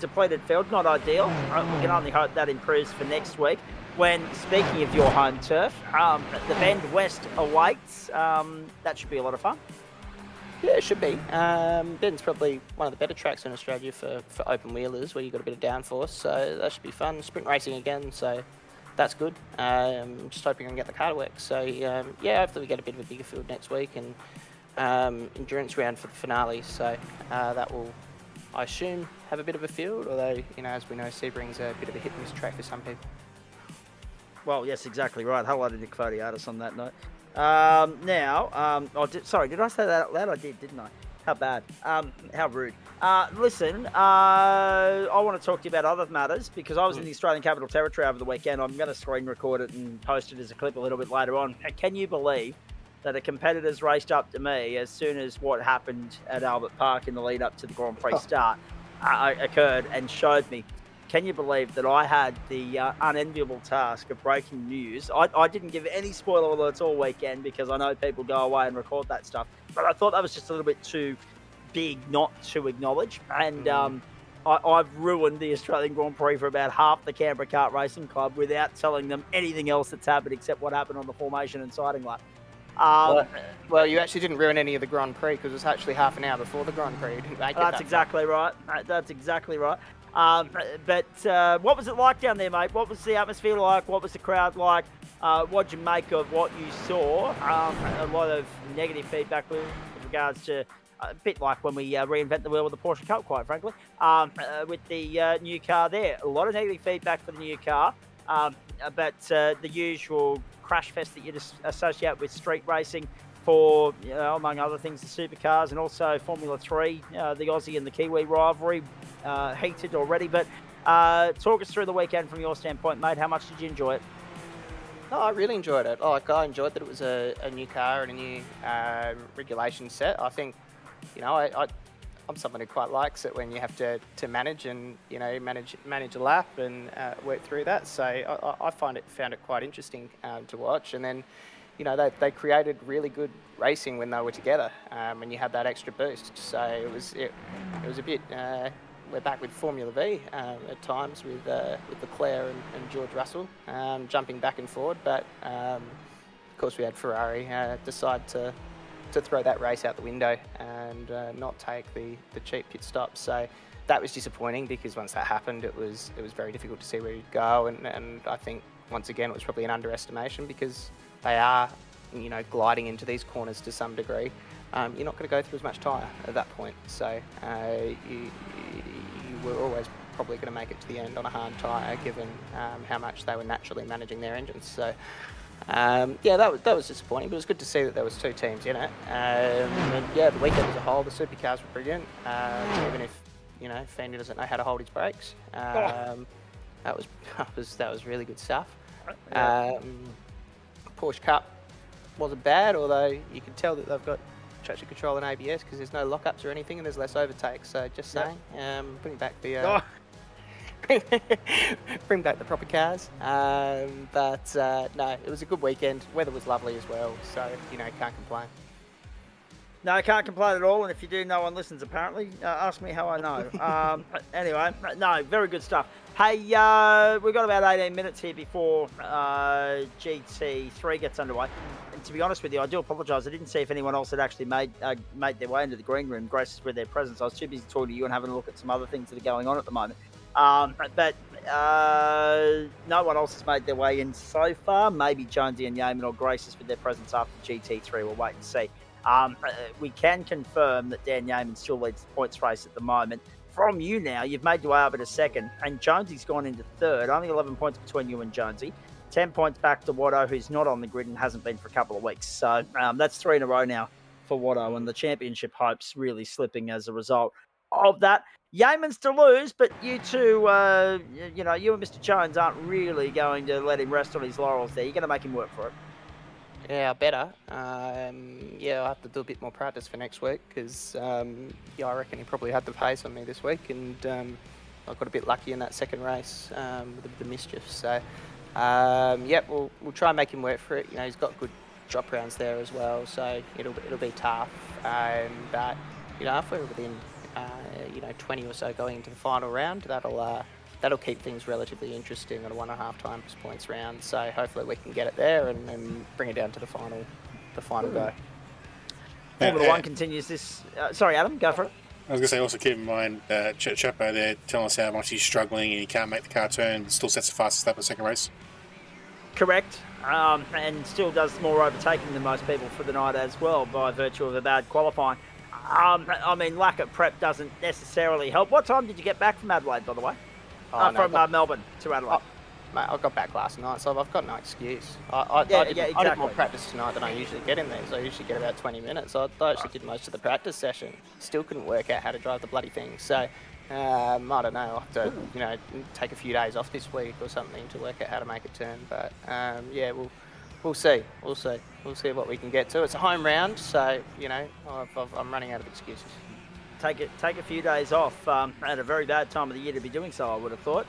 depleted field, not ideal. We can only hope that improves for next week, when, speaking of your home turf, the Bend West awaits. That should be a lot of fun. Yeah, it should be. Bend's probably one of the better tracks in Australia for open wheelers, where you've got a bit of downforce, so that should be fun. Sprint racing again, so that's good. Just hoping I can get the car to work. So hopefully we get a bit of a bigger field next week, and endurance round for the finale. So that will, I assume, have a bit of a field. Although, as we know, Sebring's a bit of a hit and miss track for some people. Well, yes, exactly right. Hello to Nick Fodiatis on that note. Did I say that out loud? I did, didn't I? How bad? How rude. Listen, I want to talk to you about other matters, because I was in the Australian Capital Territory over the weekend. I'm going to screen record it and post it as a clip a little bit later on. Can you believe that a competitor's raced up to me as soon as what happened at Albert Park in the lead up to the Grand Prix start occurred, and showed me? Can you believe that I had the unenviable task of breaking news? I didn't give any spoiler alerts all weekend, because I know people go away and record that stuff. But I thought that was just a little bit too big not to acknowledge. And I've ruined the Australian Grand Prix for about half the Canberra Kart Racing Club without telling them anything else that's happened except what happened on the formation and sighting lap. Well, you actually didn't ruin any of the Grand Prix, because it was actually half an hour before the Grand Prix. You didn't make it. That's exactly right. That's exactly right. But what was it like down there, mate? What was the atmosphere like? What was the crowd like? What'd you make of what you saw? A lot of negative feedback with regards to a bit like when we reinvent the wheel with the Porsche Cup, quite frankly, with the new car there. A lot of negative feedback for the new car, but the usual crash fest that you just associate with street racing. for, among other things, the supercars and also Formula 3, the Aussie and the Kiwi rivalry, heated already. But talk us through the weekend from your standpoint, mate. How much did you enjoy it? Oh, I really enjoyed it. I enjoyed that it was a new car and a new regulation set. I think, I'm someone who quite likes it when you have to manage and manage a lap and work through that. So I found it quite interesting to watch. And then, they created really good racing when they were together. When you had that extra boost. So it was a bit. We're back with Formula V at times with Leclerc and George Russell jumping back and forward. But of course, we had Ferrari decide to throw that race out the window and not take the cheap pit stop. So that was disappointing because once that happened, it was very difficult to see where you'd go. And I think once again it was probably an underestimation because they are gliding into these corners to some degree. You're not going to go through as much tyre at that point. So you were always probably going to make it to the end on a hard tyre given how much they were naturally managing their engines. So that was disappointing, but it was good to see that there was two teams in it. And the weekend as a whole, the supercars were brilliant. Even if Fendi doesn't know how to hold his brakes, that was really good stuff. Porsche Cup wasn't bad, although you can tell that they've got traction control and ABS because there's no lockups or anything and there's less overtakes. So just saying, bring back the. Bring back the proper cars. But no, it was a good weekend. Weather was lovely as well, so can't complain. No, I can't complain at all. And if you do, no one listens apparently. Ask me how I know. Anyway, no, very good stuff. Hey, we've got about 18 minutes here before GT3 gets underway. And to be honest with you, I do apologise. I didn't see if anyone else had actually made their way into the green room, graced us with their presence. I was too busy talking to you and having a look at some other things that are going on at the moment. But no one else has made their way in so far. Maybe Jonesy and Yeaman will grace us with their presence after GT3. We'll wait and see. We can confirm that Dan Yeaman still leads the points race at the moment. From you now, you've made your way up to second, and Jonesy's gone into third. Only 11 points between you and Jonesy. 10 points back to Watto, who's not on the grid and hasn't been for a couple of weeks. So that's 3 in a row now for Watto, and the championship hopes really slipping as a result of that. Yeaman's to lose, but you two, you and Mr. Jones aren't really going to let him rest on his laurels there. You're going to make him work for it. Yeah, better. I'll have to do a bit more practice for next week because, I reckon he probably had the pace on me this week, and I got a bit lucky in that second race with the mischief. So, we'll try and make him work for it. He's got good drop rounds there as well, so it'll be tough. But if we're within 20 or so going into the final round, that'll keep things relatively interesting on a 1.5 times points round. So hopefully we can get it there and bring it down to the final go. Formula 1 continues this. Sorry, Adam, go for it. I was going to say, also keep in mind, Chapo there telling us how much he's struggling and he can't make the car turn, but still sets the fastest lap of the second race. Correct, and still does more overtaking than most people for the night as well by virtue of a bad qualifying. Lack of prep doesn't necessarily help. What time did you get back from Adelaide, by the way? Melbourne to Adelaide. Mate, I got back last night, so I've got no excuse. I did more practice tonight than I usually get in these. I usually get about 20 minutes. I actually did most of the practice session. Still couldn't work out how to drive the bloody thing. So, I don't know. I'll have to, take a few days off this week or something to work out how to make a turn. But, we'll see. We'll see what we can get to. It's a home round, so, I'm running out of excuses. Take a few days off at a very bad time of the year to be doing so, I would have thought.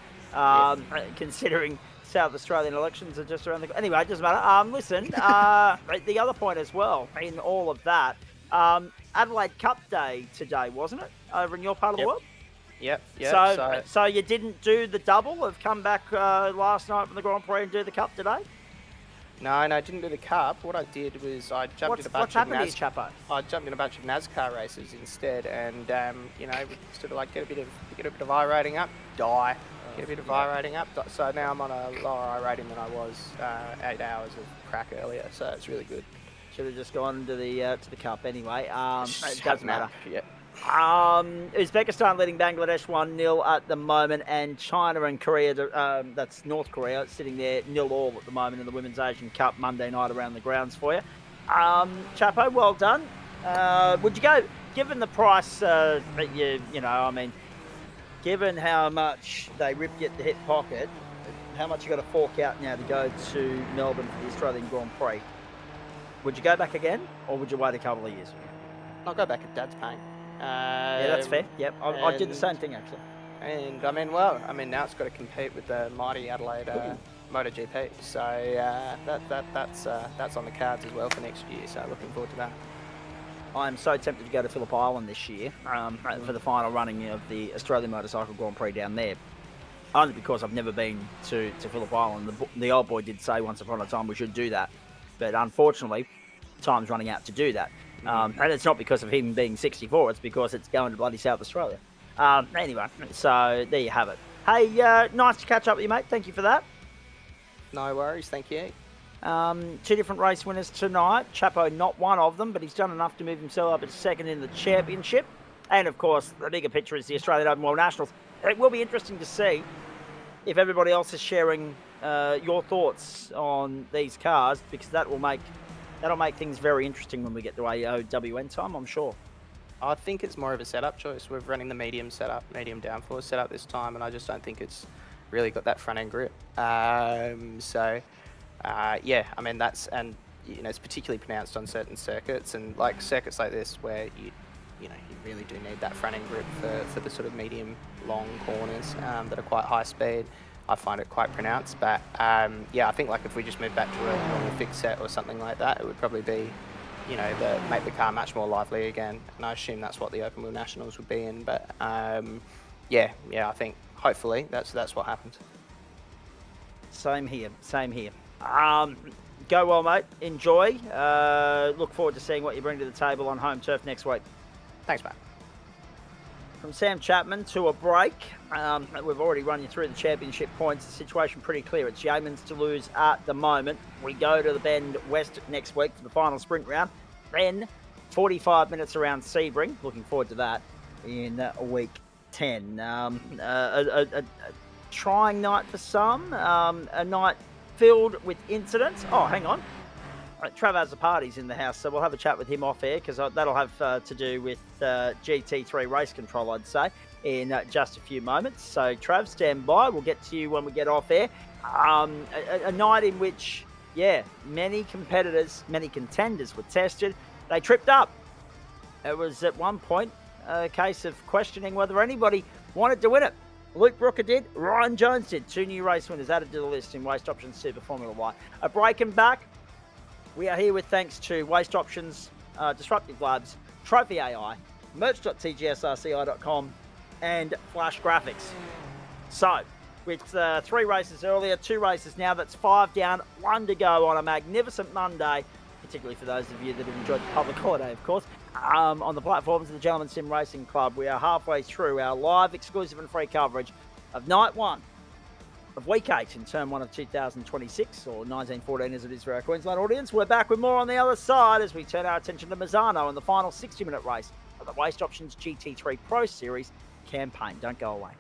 Considering South Australian elections are just around the... Anyway, it doesn't matter. Listen, the other point as well, in all of that, Adelaide Cup Day today, wasn't it? Over in your part of the world? Yep. So you didn't do the double of come back last night from the Grand Prix and do the Cup today? No, I didn't do the Cup. What I did was I jumped in a bunch of NASCAR races instead, and sort of get a bit of I rating up, get a bit of I rating up. So now I'm on a lower I rating than I was 8 hours of crack earlier. So it's really good. Should have just gone to the Cup anyway. It doesn't matter. Yeah. Uzbekistan leading Bangladesh 1-0 at the moment, and China and Korea, that's North Korea, sitting there 0-0 at the moment in the Women's Asian Cup Monday night around the grounds for you. Chapo, well done. Would you go, given the price that given how much they ripped you at the hip pocket, how much you got to fork out now to go to Melbourne for the Australian Grand Prix? Would you go back again, or would you wait a couple of years? I'll go back if Dad's paying. Yeah, that's fair. Yep, I did the same thing actually. And now it's got to compete with the mighty Adelaide MotoGP. So that's on the cards as well for next year. So looking forward to that. I'm so tempted to go to Phillip Island this year for the final running of the Australian Motorcycle Grand Prix down there. Only because I've never been to Phillip Island. The old boy did say once upon a time we should do that. But unfortunately, time's running out to do that. And it's not because of him being 64, it's because it's going to bloody South Australia. Anyway, so there you have it. Hey, nice to catch up with you, mate. Thank you for that. No worries, thank you. 2 different race winners tonight. Chapo, not one of them, but he's done enough to move himself up to second in the championship. And of course, the bigger picture is the Australian Open World Nationals. It will be interesting to see if everybody else is sharing your thoughts on these cars, because that'll make things very interesting when we get to AOWN time, I'm sure. I think it's more of a setup choice. We're running the medium downforce setup this time, and I just don't think it's really got that front end grip. It's particularly pronounced on certain circuits, and like circuits like this where you really do need that front end grip for the sort of medium long corners that are quite high speed. I find it quite pronounced, but I think like if we just move back to a normal fixed set or something like that, it would probably be, make the car much more lively again. And I assume that's what the Open Wheel Nationals would be in. But I think hopefully that's what happens. Same here. Go well, mate. Enjoy. Look forward to seeing what you bring to the table on home turf next week. Thanks, mate. From Sam Chapman to a break. We've already run you through the championship points. The situation pretty clear. It's Yeamans to lose at the moment. We go to the Bend West next week for the final sprint round. Then 45 minutes around Sebring. Looking forward to that in week 10. A trying night for some. A night filled with incidents. Oh, hang on. Trav has the parties in the house, so we'll have a chat with him off air, because that'll have to do with GT3 race control, I'd say, in just a few moments. So Trav, stand by. We'll get to you when we get off air. A night in which, many contenders were tested. They tripped up. It was at one point a case of questioning whether anybody wanted to win it. Luke Brooker did. Ryan Jones did. 2 new race winners added to the list in Waste Options Super Formula Y. A break and back. We are here with thanks to Waste Options, Disruptive Labs, Trophy AI, merch.tgsrci.com, and Flash Graphics. So, with 3 races earlier, 2 races now, that's 5 down, 1 to go on a magnificent Monday, particularly for those of you that have enjoyed the public holiday, of course, on the platforms of the Gentleman Sim Racing Club. We are halfway through our live, exclusive and free coverage of Night 1 of Week 8 in Term 1 of 2026, or 1914 as it is for our Queensland audience. We're back with more on the other side as we turn our attention to Misano in the final 60-minute race of the Waste Options GT3 Pro Series campaign. Don't go away.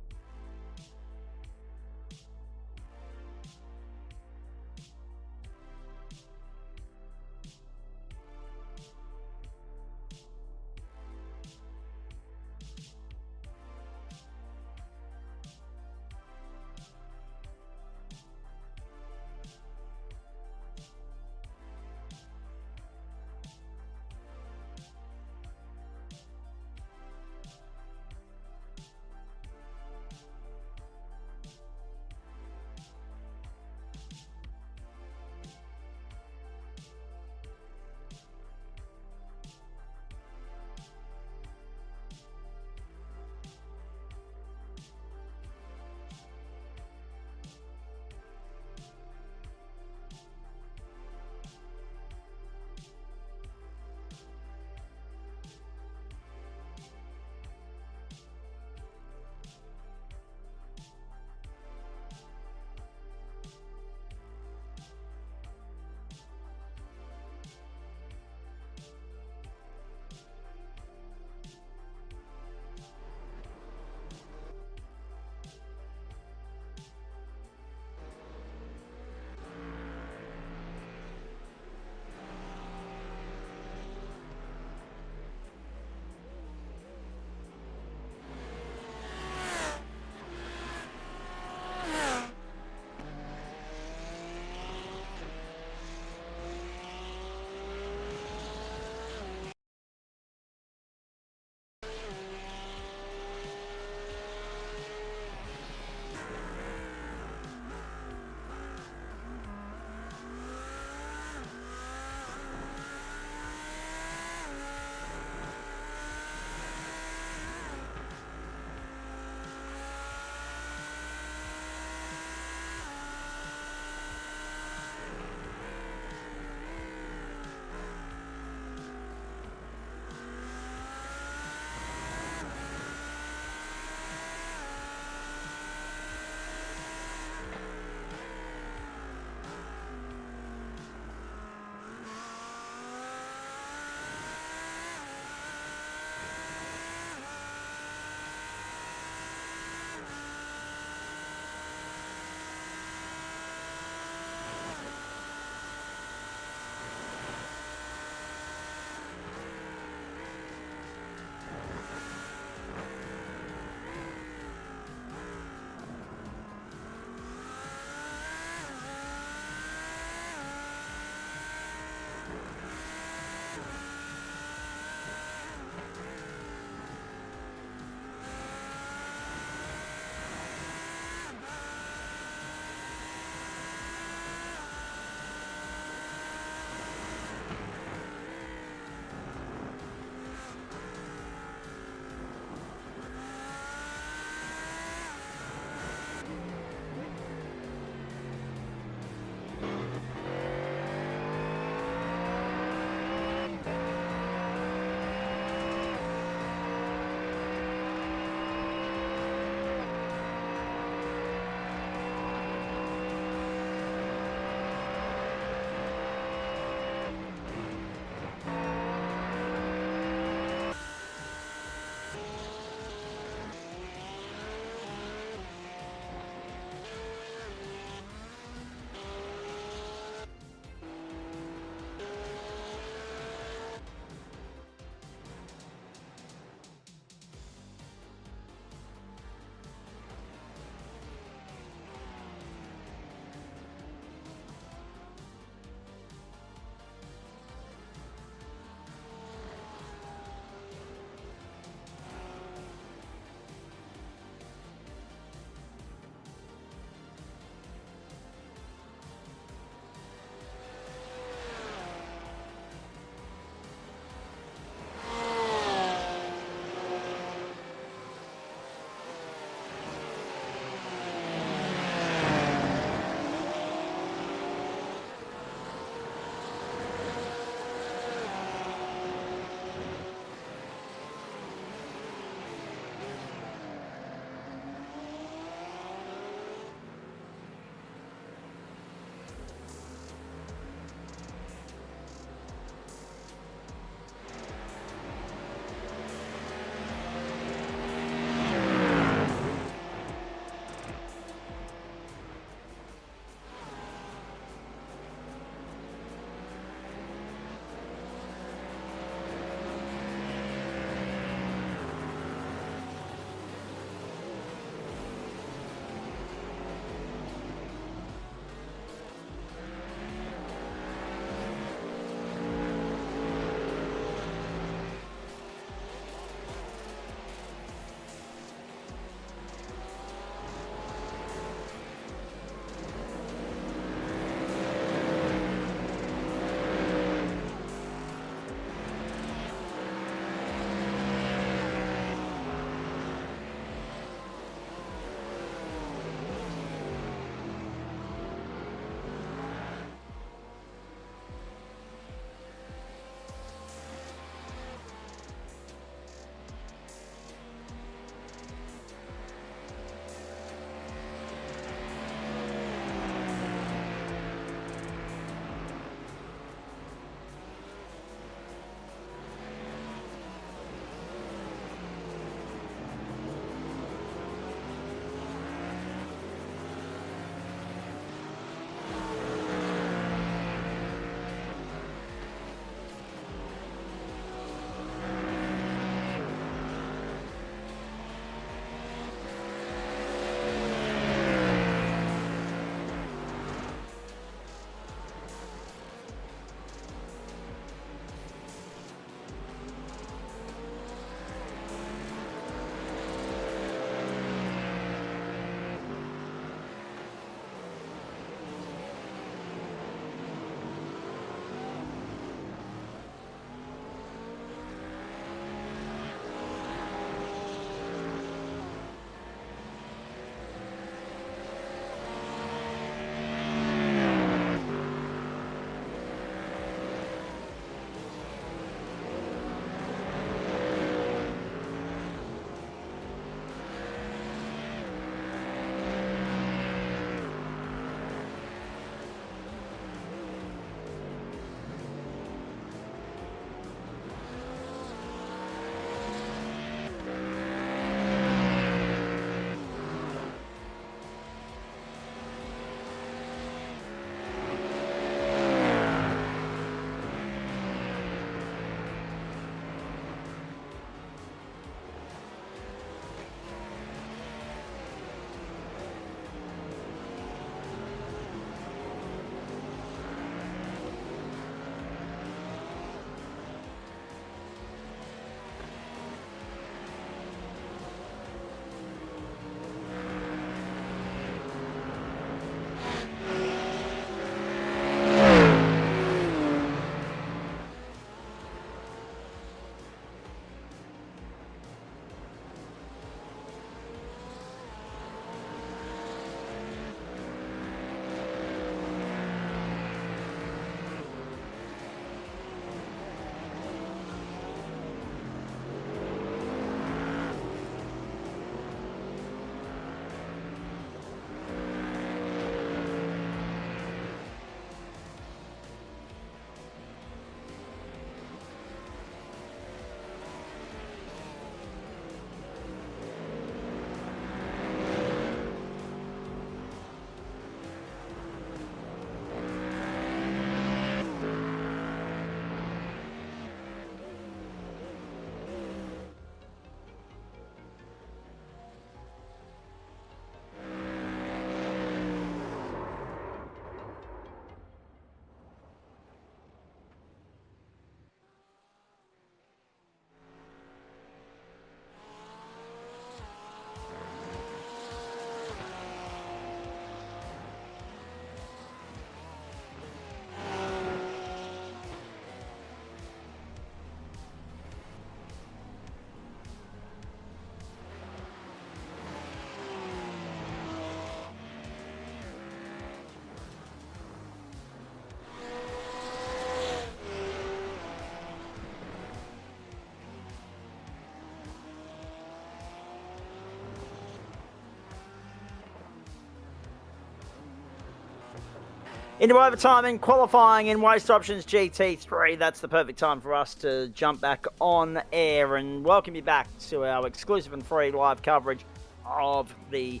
Into overtime and qualifying in Waste Options GT3. That's the perfect time for us to jump back on air and welcome you back to our exclusive and free live coverage of the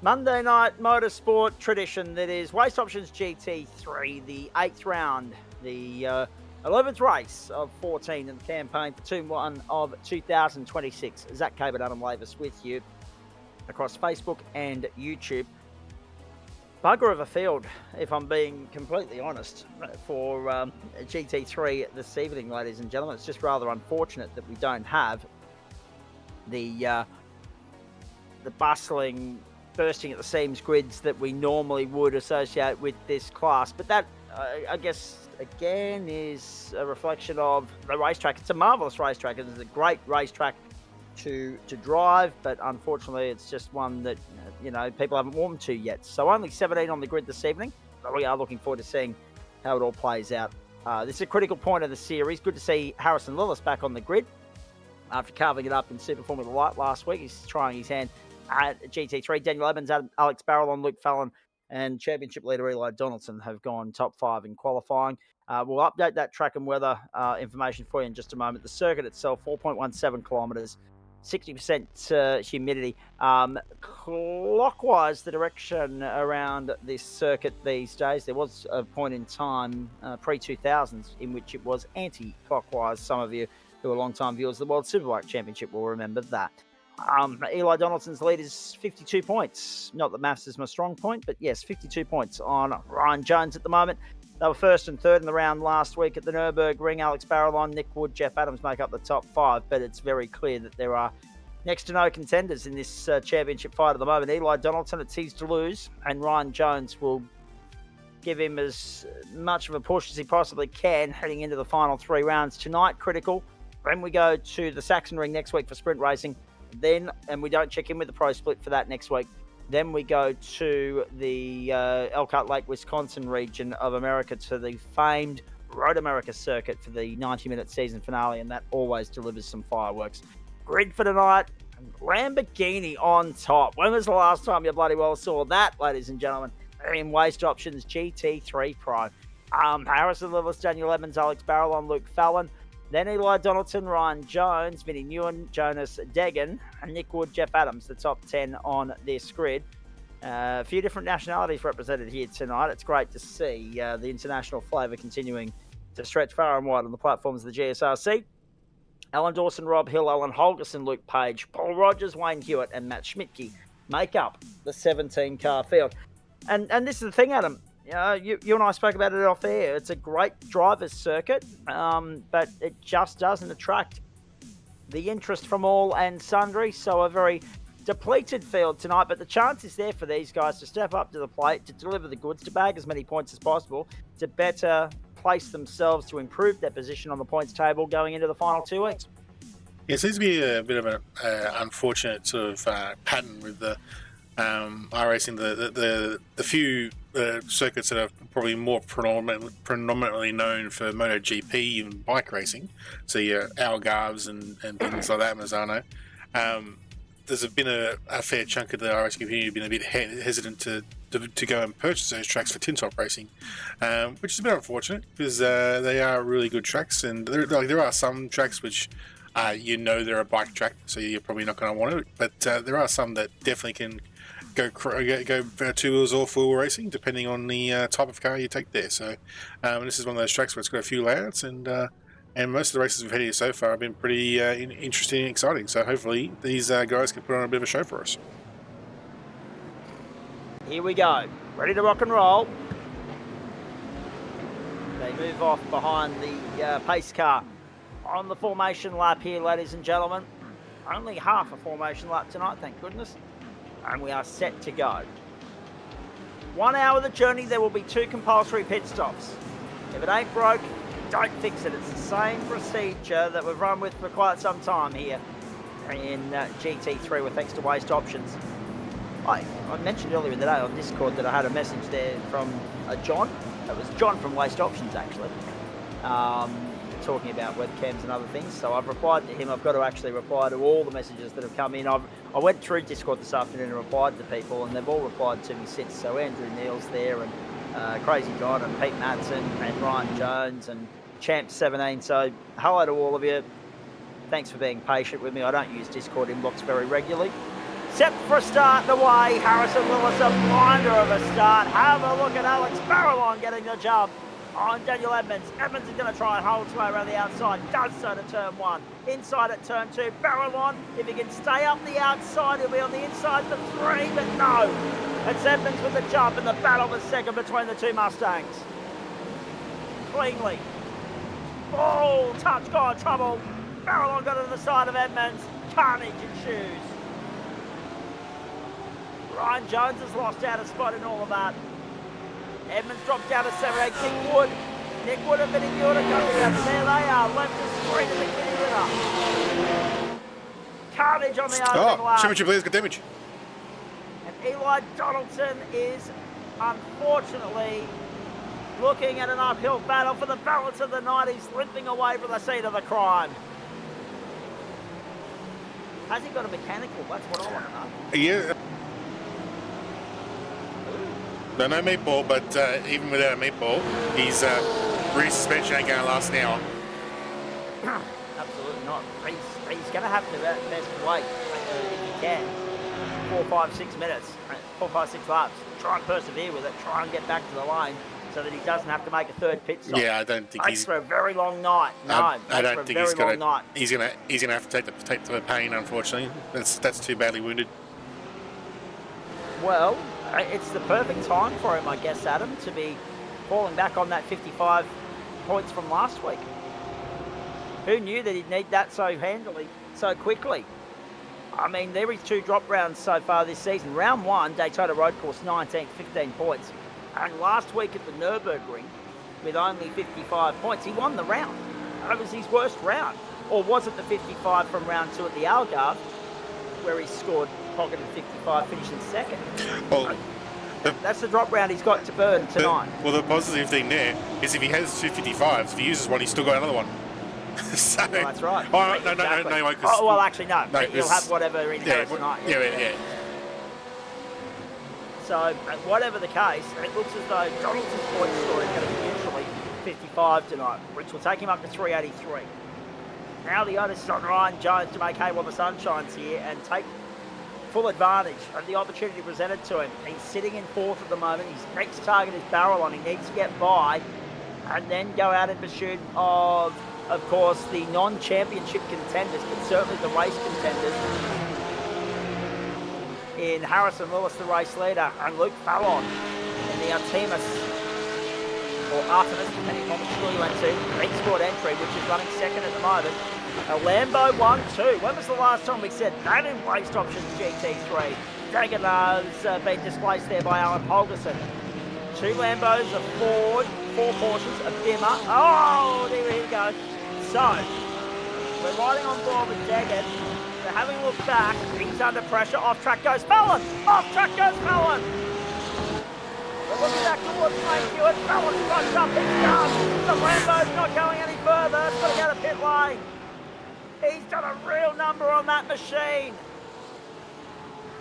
Monday night motorsport tradition that is Waste Options GT3, the 8th round, the 11th race of 14 in the campaign for 2-1 of 2026. Zach Cabot, Adam Lavis with you across Facebook and YouTube. Bugger of a field, if I'm being completely honest, for GT3 this evening, ladies and gentlemen. It's just rather unfortunate that we don't have the bustling, bursting at the seams grids that we normally would associate with this class. But that, I guess, again, is a reflection of the racetrack. It's a marvellous racetrack. It's a great racetrack to drive, but unfortunately it's just one that people haven't warmed to yet. So only 17 on the grid this evening, but we are looking forward to seeing how it all plays out. This is a critical point of the series. Good to see Harrison Lillis back on the grid after carving it up in Super Formula Light last week. He's trying his hand at GT3. Daniel Evans, Alex Barrelon, Luke Fallon, and championship leader Eli Donaldson have gone top 5 in qualifying. We'll update that track and weather information for you in just a moment. The circuit itself, 4.17 kilometres, 60% humidity. Clockwise, the direction around this circuit these days, there was a point in time pre-2000s in which it was anti-clockwise. Some of you who are long-time viewers of the World Superbike Championship will remember that. Eli Donaldson's lead is 52 points. Not that maths is my strong point, but yes, 52 points on Ryan Jones at the moment. They were first and third in the round last week at the Nürburgring. Alex Barrelon, Nick Wood, Jeff Adams make up the top 5, but it's very clear that there are next to no contenders in this championship fight at the moment. Eli Donaldson, it's his to lose, and Ryan Jones will give him as much of a push as he possibly can heading into the final 3 rounds. Tonight, critical. Then we go to the Saxon Ring next week for sprint racing. Then, and we don't check in with the pro split for that next week. Then we go to the Elkhart Lake, Wisconsin region of America to the famed Road America circuit for the 90-minute season finale, and that always delivers some fireworks. Grid for tonight, Lamborghini on top. When was the last time you bloody well saw that, ladies and gentlemen? In Waste Options GT3 Pro. Harrison Lillis, Daniel Evans, Alex Barrelon, Luke Fallon. Then Eli Donaldson, Ryan Jones, Vinnie Nguyen, Jonas Deggan, and Nick Wood, Jeff Adams, the top 10 on this grid. A few different nationalities represented here tonight. It's great to see the international flavour continuing to stretch far and wide on the platforms of the GSRC. Alan Dawson, Rob Hill, Alan Holgerson, Luke Page, Paul Rogers, Wayne Hewitt, and Matt Schmidtke make up the 17-car field. And this is the thing, Adam. You and I spoke about it off air. It's a great driver's circuit, but it just doesn't attract the interest from all and sundry. So a very depleted field tonight, but the chance is there for these guys to step up to the plate, to deliver the goods, to bag as many points as possible, to better place themselves, to improve their position on the points table going into the final 2 weeks. Yeah, it seems to be a bit of an unfortunate sort of pattern with the iRacing, the few circuits that are probably more predominantly known for MotoGP and bike racing, so your Algarves and things like that, Misano. There's been a fair chunk of the iRacing community been a bit hesitant to go and purchase those tracks for tin top racing, which is a bit unfortunate because they are really good tracks, and there are some tracks which they're a bike track, so you're probably not going to want it, but there are some that definitely can go 2 wheels or 4 wheel racing depending on the type of car you take there. So this is one of those tracks where it's got a few layouts, and most of the races we've had here so far have been pretty interesting and exciting. So hopefully these guys can put on a bit of a show for us. Here we go, ready to rock and roll. They move off behind the pace car on the formation lap here, ladies and gentlemen. Only half a formation lap tonight, thank goodness. And we are set to go. 1 hour of the journey, there will be 2 compulsory pit stops. If it ain't broke, don't fix it. It's the same procedure that we've run with for quite some time here in GT3 with thanks to Waste Options. I mentioned earlier in the day on Discord that I had a message there from John. That was John from Waste Options, actually. Talking about webcams and other things, so I've replied to him. I've got to actually reply to all the messages that have come in. I went through Discord this afternoon and replied to people, and they've all replied to me since. So Andrew Neal's there, and Crazy John and Pete Madsen and Ryan Jones and Champ 17. So hello to all of you. Thanks for being patient with me. I don't use Discord inbox very regularly. Set for a start the way. Harrison Lewis, a blinder of a start. Have a look at Alex Barrelon getting the jump on Daniel Edmonds. Edmonds is going to try and hold his way around the outside. Does so to turn 1. Inside at turn 2. Barrelon, if he can stay up the outside, he'll be on the inside for 3, but no. It's Edmonds with the jump and the battle for second between the two Mustangs. Cleanly. Oh, touch, got trouble. Barrelon got to the side of Edmonds. Carnage ensues. Ryan Jones has lost out a spot in all of that. Edmonds drops down to 7-8. Nick Wood. Nick Wood and Vinny Muir coming out. There they are. Left to screen of the clear winner. Carnage on the opening lap. Championship players got damage. And Eli Donaldson is unfortunately looking at an uphill battle for the balance of the night. He's limping away from the scene of the crime. Has he got a mechanical? That's what I want to know. Yeah. No meatball, but even without a meatball, his rear suspension ain't going to last an hour. Absolutely not. He's going to have to best wait if he can. 4, 5, 6 minutes, 4, 5, 6 laps. Try and persevere with it. Try and get back to the lane so that he doesn't have to make a third pit stop. Yeah, I don't think he's for a very long night. No, I don't think he's going to. He's going to have to take the pain. Unfortunately, that's too badly wounded. Well, it's the perfect time for him, I guess, Adam, to be falling back on that 55 points from last week. Who knew that he'd need that so handily, so quickly? I mean, there is 2 drop rounds so far this season. Round 1, Daytona Road Course, 19th, 15 points. And last week at the Nürburgring, with only 55 points, he won the round. It was his worst round. Or was it the 55 from round 2 at the Algarve, where he scored pocketed 55, finishing second? Well, that's the drop round he's got to burn tonight. Well, the positive thing there is if he has 2 55s, if he uses one, he's still got another one. So, well, that's right. Oh, exactly. no. Oh, well, actually, no. He'll have whatever he has tonight. Yeah. So, whatever the case, it looks as though Donaldson's point score is going to be usually 55 tonight, which will take him up to 383. Now the onus is on Ryan Jones to make hay while the sun shines here and take full advantage of the opportunity presented to him. He's sitting in 4th at the moment. His next target is Barrelon. He needs to get by and then go out in pursuit of course, the non-championship contenders, but certainly the race contenders in Harrison Lewis, the race leader, and Luke Fallon in the Artemis, or Artemis, depending on which school you went to, Export entry, which is running second at the moment. A Lambo 1-2. When was the last time we said that in waste options GT3? Dagan has been displaced there by Alan Holgerson. 2 Lambos, a Ford, 4 Porsches, a Bimmer. Oh, there we go. So, we're riding on board with Dagan. We're having a look back. He's under pressure. Off track goes Fallon. Off track goes Fallon. We're looking back towards Lane Hewitt. Fallon's got up. He's done. The Lambo's not going any further. It's got to go to pit lane. He's done a real number on that machine.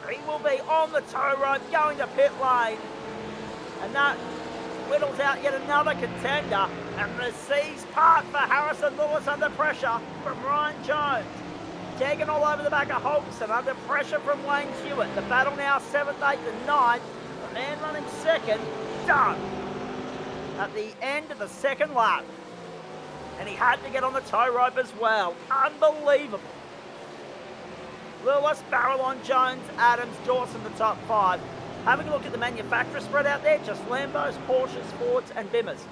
He will be on the tow rope going to pit lane. And that whittles out yet another contender. And the seas part for Harrison Lewis under pressure from Ryan Jones. Tagging all over the back of Holgerson under pressure from Wayne Hewitt. The battle now 7th, 8th and 9th. The man running second, done. At the end of the second lap. And he had to get on the tow rope as well. Unbelievable. Lewis, Barrelon, Jones, Adams, Dawson, the top 5. Having a look at the manufacturer spread out there, just Lambos, Porsches, Fords and Bimmers.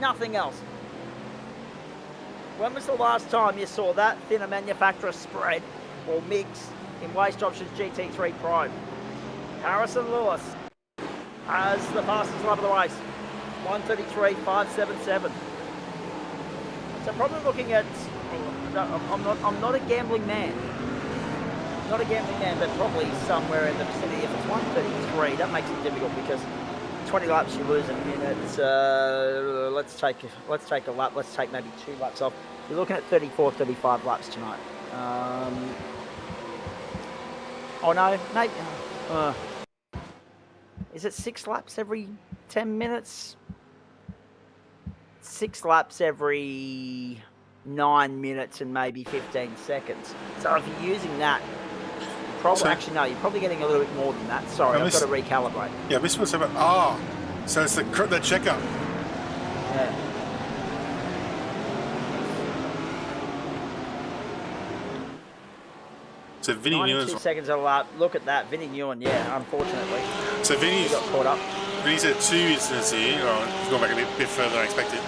Nothing else. When was the last time you saw that thinner manufacturer spread or mix in Waste Options GT3 Pro? Harrison Lewis has the fastest lap of the race. 1:33.577. So probably looking at, I'm not a gambling man. Not a gambling man, but probably somewhere in the vicinity. If it's 1:33, that makes it difficult because 20 laps you lose in a minute. Let's take a lap. Let's take maybe 2 laps off. You're looking at 34, 35 laps tonight. Oh no, mate. Is it 6 laps every 10 minutes. 6 laps every 9 minutes and maybe 15 seconds. So if you're using that, probably actually no, you're probably getting a little bit more than that. Sorry, I've got to recalibrate. Yeah, this was about so it's the checkup. Yeah. So Vinny 92 seconds a lap. Look at that, Vinny Newen. Yeah, unfortunately. So Vinny got caught up. Vinny's had 2 incidents here. Oh, he's gone back a bit further than I expected.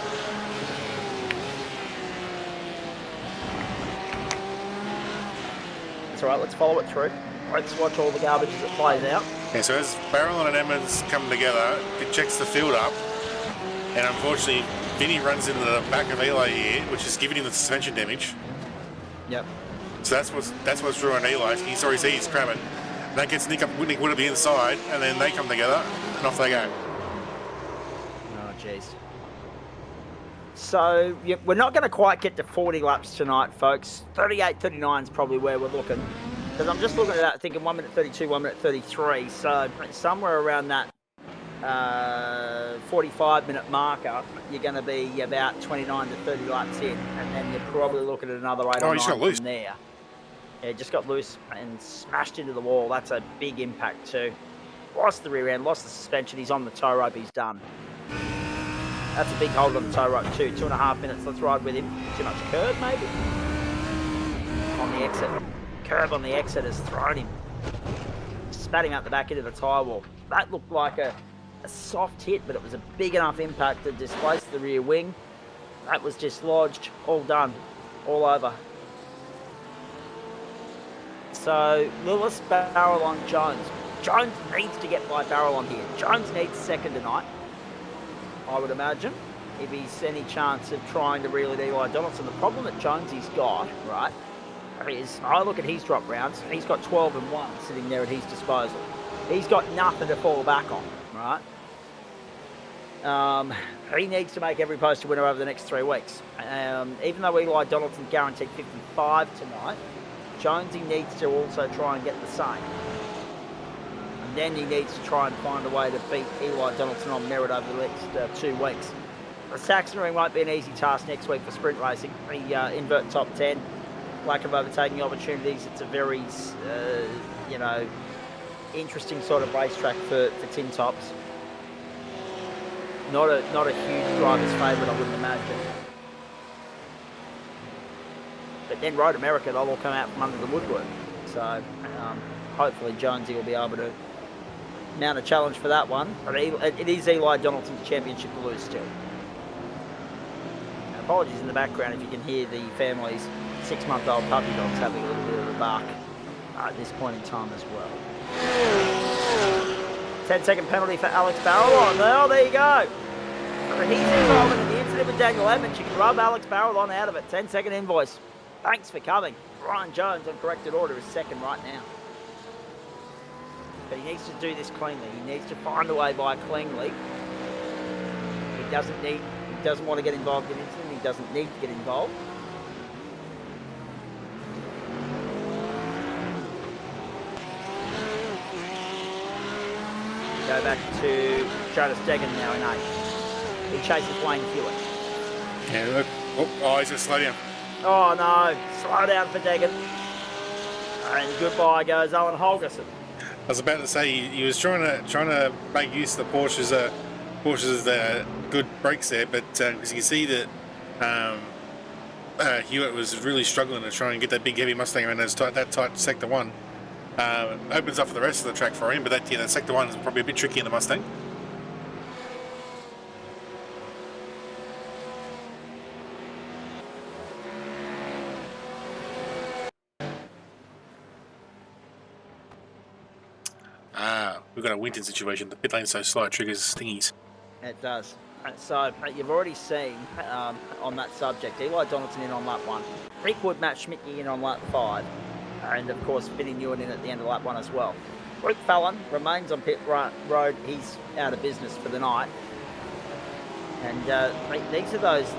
That's all right. Let's follow it through. Let's watch all the garbage as it plays out. Yeah, so as Barrelon and Emmons come together, it checks the field up, and unfortunately, Vinny runs into the back of Eli here, which is giving him the suspension damage. Yep. So that's what's drawing Eli. He sees he's crabbing. And that gets Nick Wood at the inside, and then they come together, and off they go. Oh, jeez. So, yeah, we're not going to quite get to 40 laps tonight, folks. 38, 39 is probably where we're looking. Because I'm just looking at that thinking 1 minute 32, 1 minute 33. So, somewhere around that 45-minute marker, you're going to be about 29 to 30 laps in. And then you're probably looking at another 8 or 9 from there. Yeah, just got loose and smashed into the wall. That's a big impact too. Lost the rear end, lost the suspension. He's on the tow rope. He's done. That's a big hold on the tow rope too. 2.5 minutes. Let's ride with him. Too much curb maybe? On the exit. Curb on the exit has thrown him. Spat him out the back into the tyre wall. That looked like a soft hit, but it was a big enough impact to displace the rear wing. That was just lodged. All done. All over. So, Lewis, Barrelon, Jones. Jones needs to get by Barrelon here. Jones needs second tonight, I would imagine, if he's any chance of trying to reel at Eli Donaldson. The problem that Jonesy's got, right, is I look at his drop rounds. He's got 12 and 1 sitting there at his disposal. He's got nothing to fall back on, right? He needs to make every poster winner over the next 3 weeks. Even though Eli Donaldson guaranteed 55 tonight, Jonesy needs to also try and get the same. And then he needs to try and find a way to beat Eli Donaldson on merit over the next 2 weeks. The Saxon Ring won't be an easy task next week for sprint racing. The invert top 10, lack of overtaking opportunities. It's a very, interesting sort of racetrack for tin tops. Not a huge driver's favourite, I wouldn't imagine. But then Road America, they'll all come out from under the woodwork. So hopefully Jonesy will be able to mount a challenge for that one. But it is Eli Donaldson's championship to lose still. And apologies in the background if you can hear the family's 6-month-old puppy dogs having a little bit of a bark at this point in time as well. 10-second penalty for Alex Barrelon. Oh, there you go. He's involved in the incident with Daniel Edmonds. You can rub Alex Barrelon out of it. 10-second invoice. Thanks for coming. Ryan Jones on corrected order is second right now. But he needs to do this cleanly. He needs to find a way by cleanly. He doesn't want to get involved in incident. He doesn't need to get involved. Go back to Jonas Deggan now in 8th. He chases Wayne Hewitt. Yeah, look. Oh, he's going to slow down. Oh no, slow down for Deggan. And goodbye goes Owen Holgerson. I was about to say he was trying to make use of the Porsche's good brakes there, but because you can see that Hewitt was really struggling to try and get that big heavy Mustang around that tight sector 1. Opens up for the rest of the track for him, but that sector 1 is probably a bit tricky in the Mustang. We've got a Winton situation. The pit lane's so slow, it triggers thingies. It does. So you've already seen on that subject, Eli Donaldson in on lap 1. Rick Wood, Matt Schmitke in on lap 5. And of course, Vinny Newen in at the end of lap 1 as well. Luke Fallon remains on pit road. He's out of business for the night. And these are those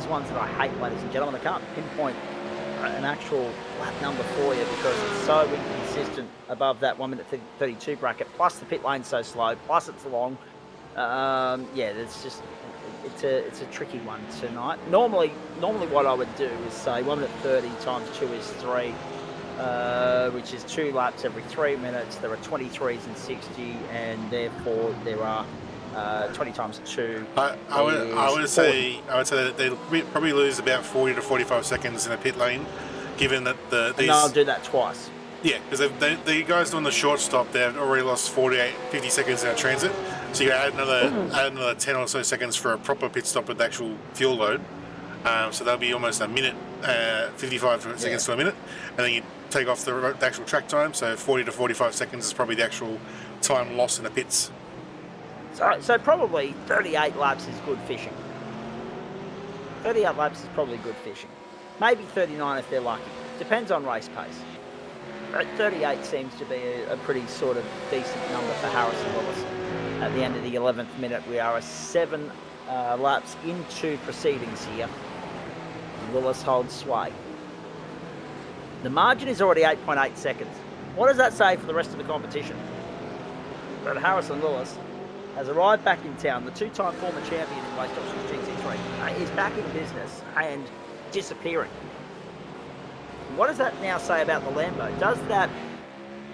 ones that I hate, ladies and gentlemen. I can't pinpoint an actual lap number for you because it's so inconsistent above that 1 minute 32 bracket. Plus the pit lane's so slow. Plus it's long. Yeah, it's a tricky one tonight. Normally what I would do is say 1 minute 30 times 2 is 3, which is 2 laps every 3 minutes. There are 23s and 60, and therefore there are 20 times 2. I would say that they'll probably lose about 40 to 45 seconds in a pit lane, given that and they'll do that twice. Yeah, because the guys doing the short stop, they've already lost 50 seconds in a transit. So you add another 10 or so seconds for a proper pit stop with the actual fuel load. So that'll be almost a minute, 55 seconds to a minute, and then you take off the actual track time. So 40 to 45 seconds is probably the actual time lost in the pits. So probably 38 laps is good fishing. 38 laps is probably good fishing. Maybe 39 if they're lucky. Depends on race pace. 38 seems to be a pretty sort of decent number for Harrison Lewis. At the end of the 11th minute, we are 7 laps into proceedings here. Lewis holds sway. The margin is already 8.8 seconds. What does that say for the rest of the competition? But Harrison Lewis has arrived back in town. The 2-time former champion in race options GT3 is back in business and disappearing. What does that now say about the Lambo? Does that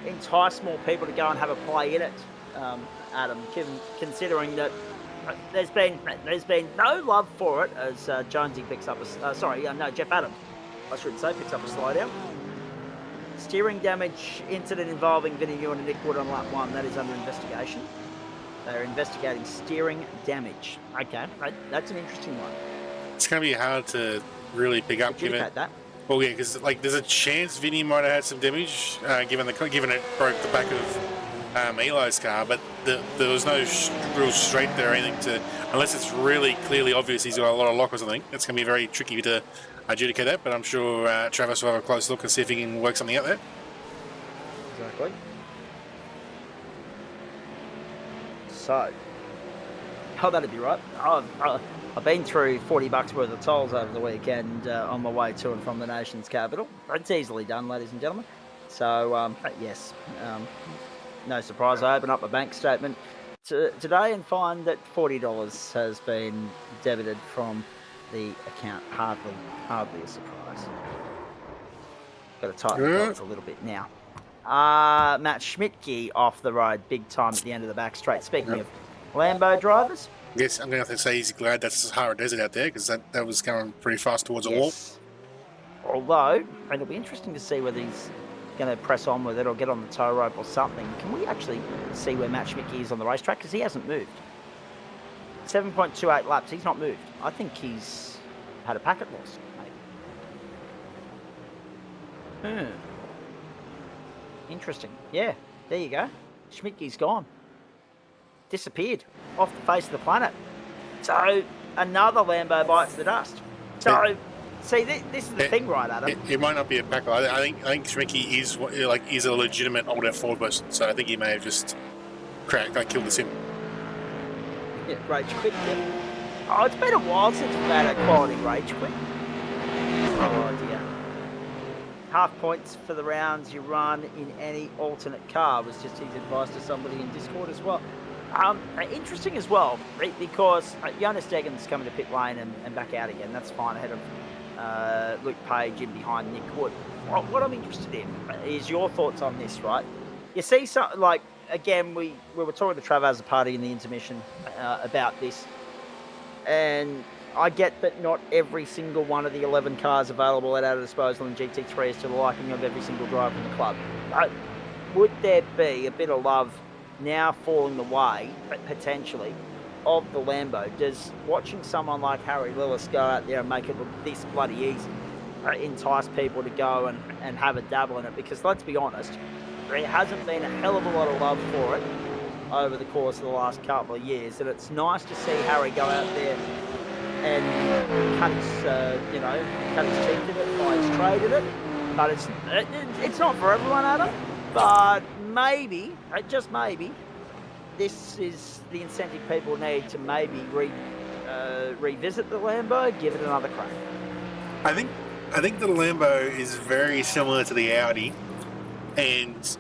entice more people to go and have a play in it, Adam? Considering that there's been no love for it as Jonesy picks up Jeff Adams, I shouldn't say, picks up a slide out. Steering damage incident involving Vinnie Ewan and Nick Wood on lap 1. That is under investigation. They're investigating steering damage. Okay, that's an interesting one. It's going to be hard to really pick up. That. Well, yeah, because there's a chance Vinny might have had some damage, given it broke the back of Eli's car, but there was no real straight there or anything unless it's really clearly obvious he's got a lot of lock or something. It's going to be very tricky to adjudicate that, but I'm sure Travis will have a close look and see if he can work something out there. Exactly. So, that'd be right. I've been through $40 worth of tolls over the weekend on my way to and from the nation's capital. It's easily done, ladies and gentlemen. So, yes, no surprise. I open up my bank statement today and find that $40 has been debited from the account. Hardly a surprise. Got to tighten the box a little bit now. Matt Schmidtke off the road big time at the end of the back straight. Speaking of Lambo drivers. Yes, I'm going to have to say he's glad that's the Sahara Desert out there, because that was going pretty fast towards a wall. Although, it'll be interesting to see whether he's going to press on with it or get on the tow rope or something. Can we actually see where Matt Schmidtke is on the racetrack? Because he hasn't moved. 7.28 laps, he's not moved. I think he's had a packet loss, maybe. Interesting. Yeah, there you go. Schmidtke's gone. Disappeared off the face of the planet. So another Lambo bites the dust. So see, this is the thing, right, Adam? It might not be a packer. I think Schmidtke is a legitimate old F4 person. So I think he may have just killed the sim. Yeah, rage quit. Yeah. Oh, it's been a while since we've had a quality rage quit. Oh dear. Half points for the rounds you run in any alternate car was just his advice to somebody in Discord as well. Interesting as well, because Jonas Degen's coming to pit lane and back out again. That's fine, ahead of Luke Page in behind Nick Wood. What I'm interested in is your thoughts on this, right? You see, again, we were talking to Trav as a party in the intermission about this, and I get that not every single one of the 11 cars available at our disposal in GT3 is to the liking of every single driver in the club. Would there be a bit of love now falling the way, potentially, of the Lambo? Does watching someone like Harry Lewis go out there and make it look this bloody easy entice people to go and have a dabble in it? Because let's be honest, there hasn't been a hell of a lot of love for it over the course of the last couple of years, and it's nice to see Harry go out there and cut his teeth in it, buy his trade in it. But it's not for everyone, Adam. But maybe, just maybe, this is the incentive people need to maybe revisit the Lambo, give it another crack. I think the Lambo is very similar to the Audi, and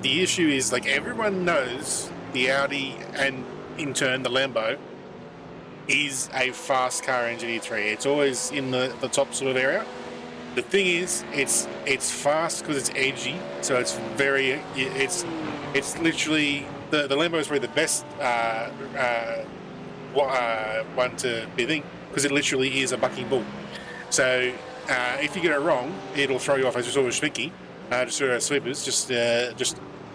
the issue is, everyone knows the Audi and in turn, the Lambo is a fast car in GT3. It's always in the top sort of area. The thing is, it's fast because it's edgy, so it's literally the Lambo is probably the best one to be thinking, because it literally is a bucking bull. So if you get it wrong, it'll throw you off as sort of Schmicky, just sort of sweepers, just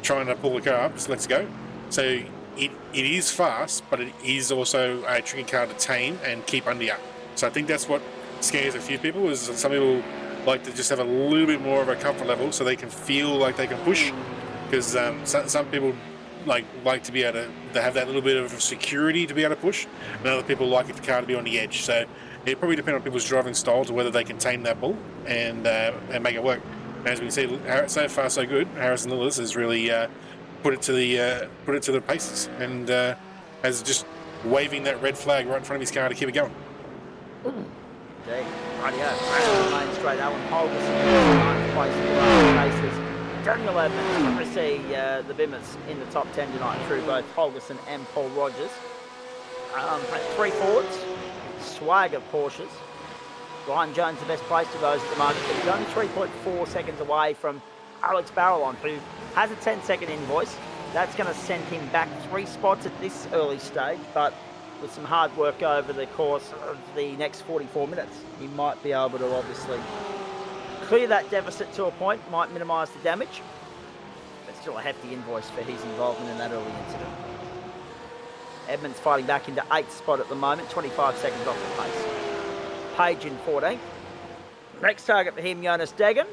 trying to pull the car up, just lets go. So it is fast, but it is also a tricky car to tame and keep under you. So I think that's what scares a few people, is some people like to just have a little bit more of a comfort level so they can feel like they can push, because some people like to be able to have that little bit of security to be able to push, and other people like the car to be on the edge. So it probably depends on people's driving style to whether they can tame that bull and make it work. And as we can see, so far so good. Harrison Lewis has really put it to the paces, and as just waving that red flag right in front of his car to keep it going. Indeed. Rightio. Main straight, Alan Holgerson, ninth place in the last races. Daniel Evans, we see the Bimmers in the top 10 tonight through both Holgerson and Paul Rogers. 3 Fords, swagger Porsches. Ryan Jones, the best placed of those at the moment, but he's only 3.4 seconds away from Alex Barallon, who has a 10-second invoice. That's going to send him back 3 spots at this early stage, but with some hard work over the course of the next 44 minutes, he might be able to obviously clear that deficit to a point, might minimise the damage, but still a hefty invoice for his involvement in that early incident. Edmonds fighting back into 8th spot at the moment, 25 seconds off the pace. Page in 14th. Next target for him, Jonas Degen.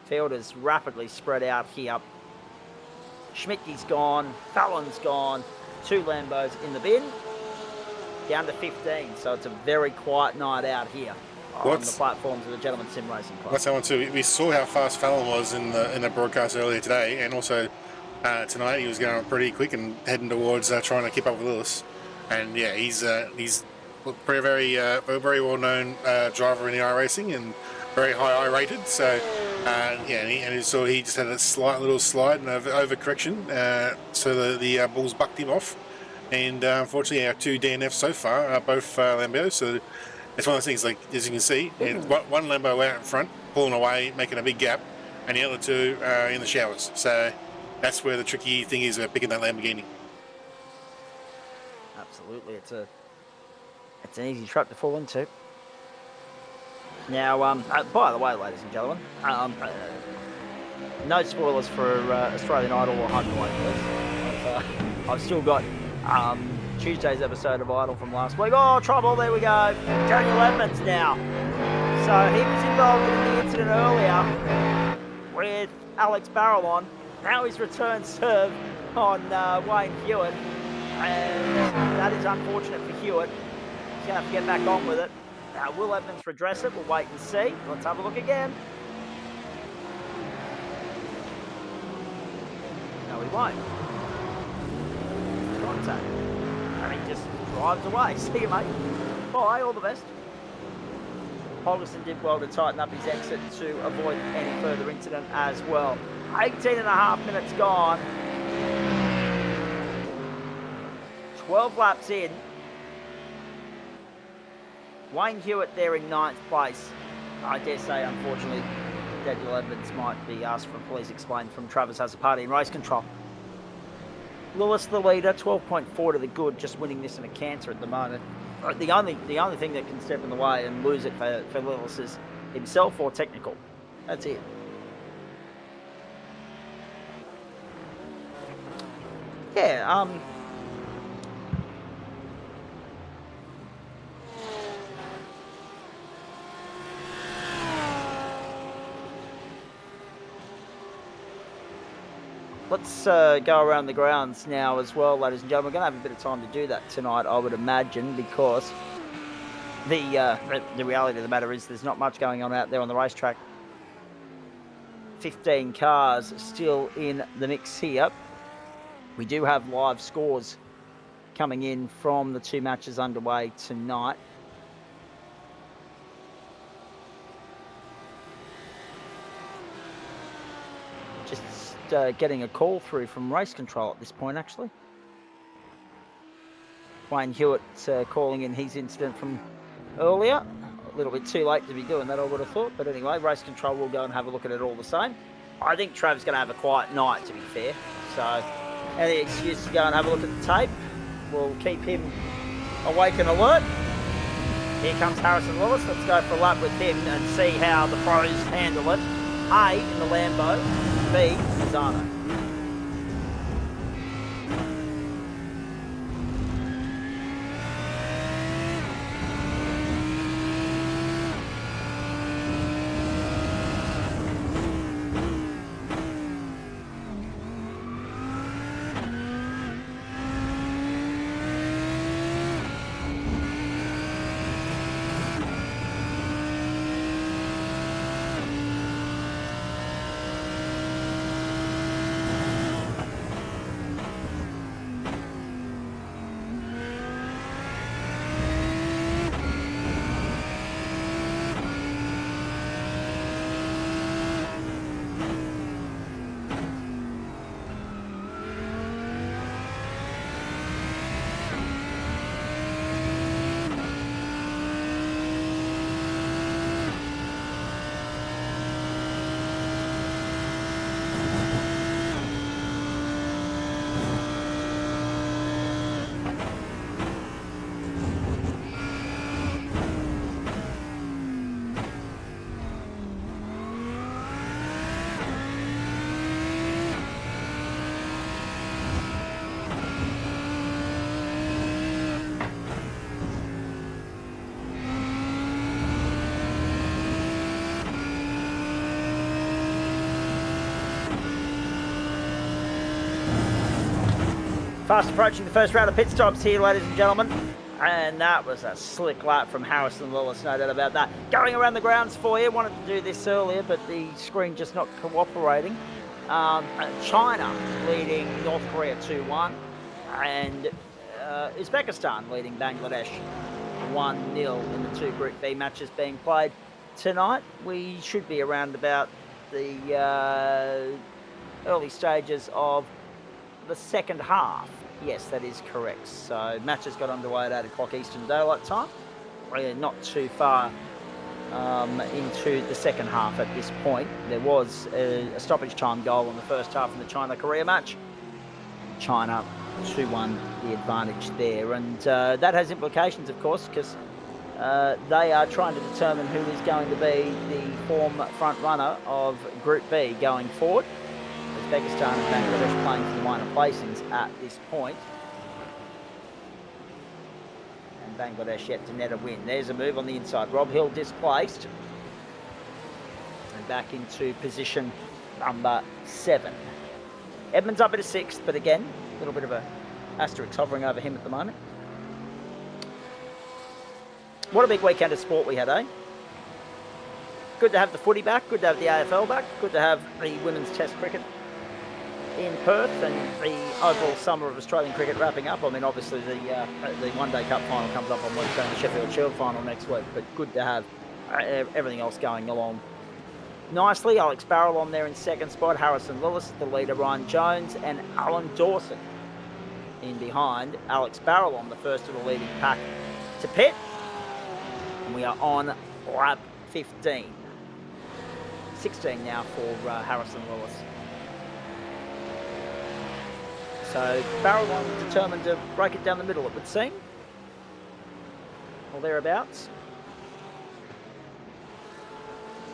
Field is rapidly spread out here. Schmidtke's gone, Fallon's gone, 2 Lambos in the bin. Down to 15, so it's a very quiet night out here on the platforms of the Gentleman Sim Racing Club. That's one too. We saw how fast Fallon was in the broadcast earlier today, and also tonight he was going pretty quick and heading towards trying to keep up with Lewis. And yeah, he's very well known driver in the iRacing and very high I-rated. So and he just had a slight little slide and over correction, so the bulls bucked him off. And unfortunately, our 2 DNFs so far are both Lambos. So it's one of those things, like as you can see, it's one Lambo out in front, pulling away, making a big gap, and the other 2 are in the showers. So that's where the tricky thing is about picking that Lamborghini. Absolutely, it's an easy trap to fall into. Now, by the way, ladies and gentlemen, no spoilers for Australian Idol or Hunterway, please. I've still got Tuesday's episode of Idol from last week. Oh, trouble, there we go. Daniel Edmonds now. So he was involved in the incident earlier with Alex Barallon. Now he's returned serve on Wayne Hewitt. And that is unfortunate for Hewitt. He's going to have to get back on with it. Now, will Edmonds redress it? We'll wait and see. Let's have a look again. No, he won't. Contact. And he just drives away. See you, mate. Bye, all the best. Holgerson did well to tighten up his exit to avoid any further incident as well. 18.5 minutes gone. 12 laps in. Wayne Hewitt there in 9th place. I dare say, unfortunately, Daniel Edmonds might be asked for a police explain from Travis has a party in race control. Lewis the leader, 12.4 to the good, just winning this in a canter at the moment. The only thing that can step in the way and lose it for Lewis is himself or technical. That's it. Yeah, let's go around the grounds now as well, ladies and gentlemen. We're going to have a bit of time to do that tonight, I would imagine, because the reality of the matter is there's not much going on out there on the racetrack. 15 cars still in the mix here. We do have live scores coming in from the 2 matches underway tonight. Just getting a call through from race control at this point, actually. Wayne Hewitt calling in his incident from earlier. A little bit too late to be doing that, I would have thought. But anyway, race control will go and have a look at it all the same. I think Trav's going to have a quiet night, to be fair. So any excuse to go and have a look at the tape will keep him awake and alert. Here comes Harrison Lewis. Let's go for a lap with him and see how the pros handle it. A in the Lambo, B Misano. Fast approaching the first round of pit stops here, ladies and gentlemen. And that was a slick lap from Harrison Lewis, no doubt about that. Going around the grounds for you. Wanted to do this earlier, but the screen just not cooperating. China leading North Korea 2-1. And Uzbekistan leading Bangladesh 1-0 in the two Group B matches being played tonight. We should be around about the early stages of the second half. Yes, that is correct. So matches got underway at 8 o'clock Eastern Daylight Time. We're not too far into the second half at this point. There was a stoppage time goal in the first half in the China-Korea match. China 2-1 the advantage there. And that has implications, of course, because they are trying to determine who is going to be the form front runner of Group B going forward. Uzbekistan and Bangladesh playing for the minor placings at this point. And Bangladesh yet to net a win. There's a move on the inside. Rob Hill displaced. And back into position number 7. Edmonds up at a 6th, but again, a little bit of a asterisk hovering over him at the moment. What a big weekend of sport we had, eh? Good to have the footy back, good to have the AFL back, good to have the women's test cricket in Perth and the overall summer of Australian cricket wrapping up. I mean, obviously the One Day Cup final comes up on Wednesday and the Sheffield Shield final next week, but good to have everything else going along nicely. Alex Barrell on there in second spot, Harrison Lewis, the leader, Ryan Jones, and Alan Dawson in behind. Alex Barrell on the first of the leading pack to pit. And we are on lap 15. 16 now for Harrison Lewis. So Barrel on determined to break it down the middle, it would seem, or thereabouts.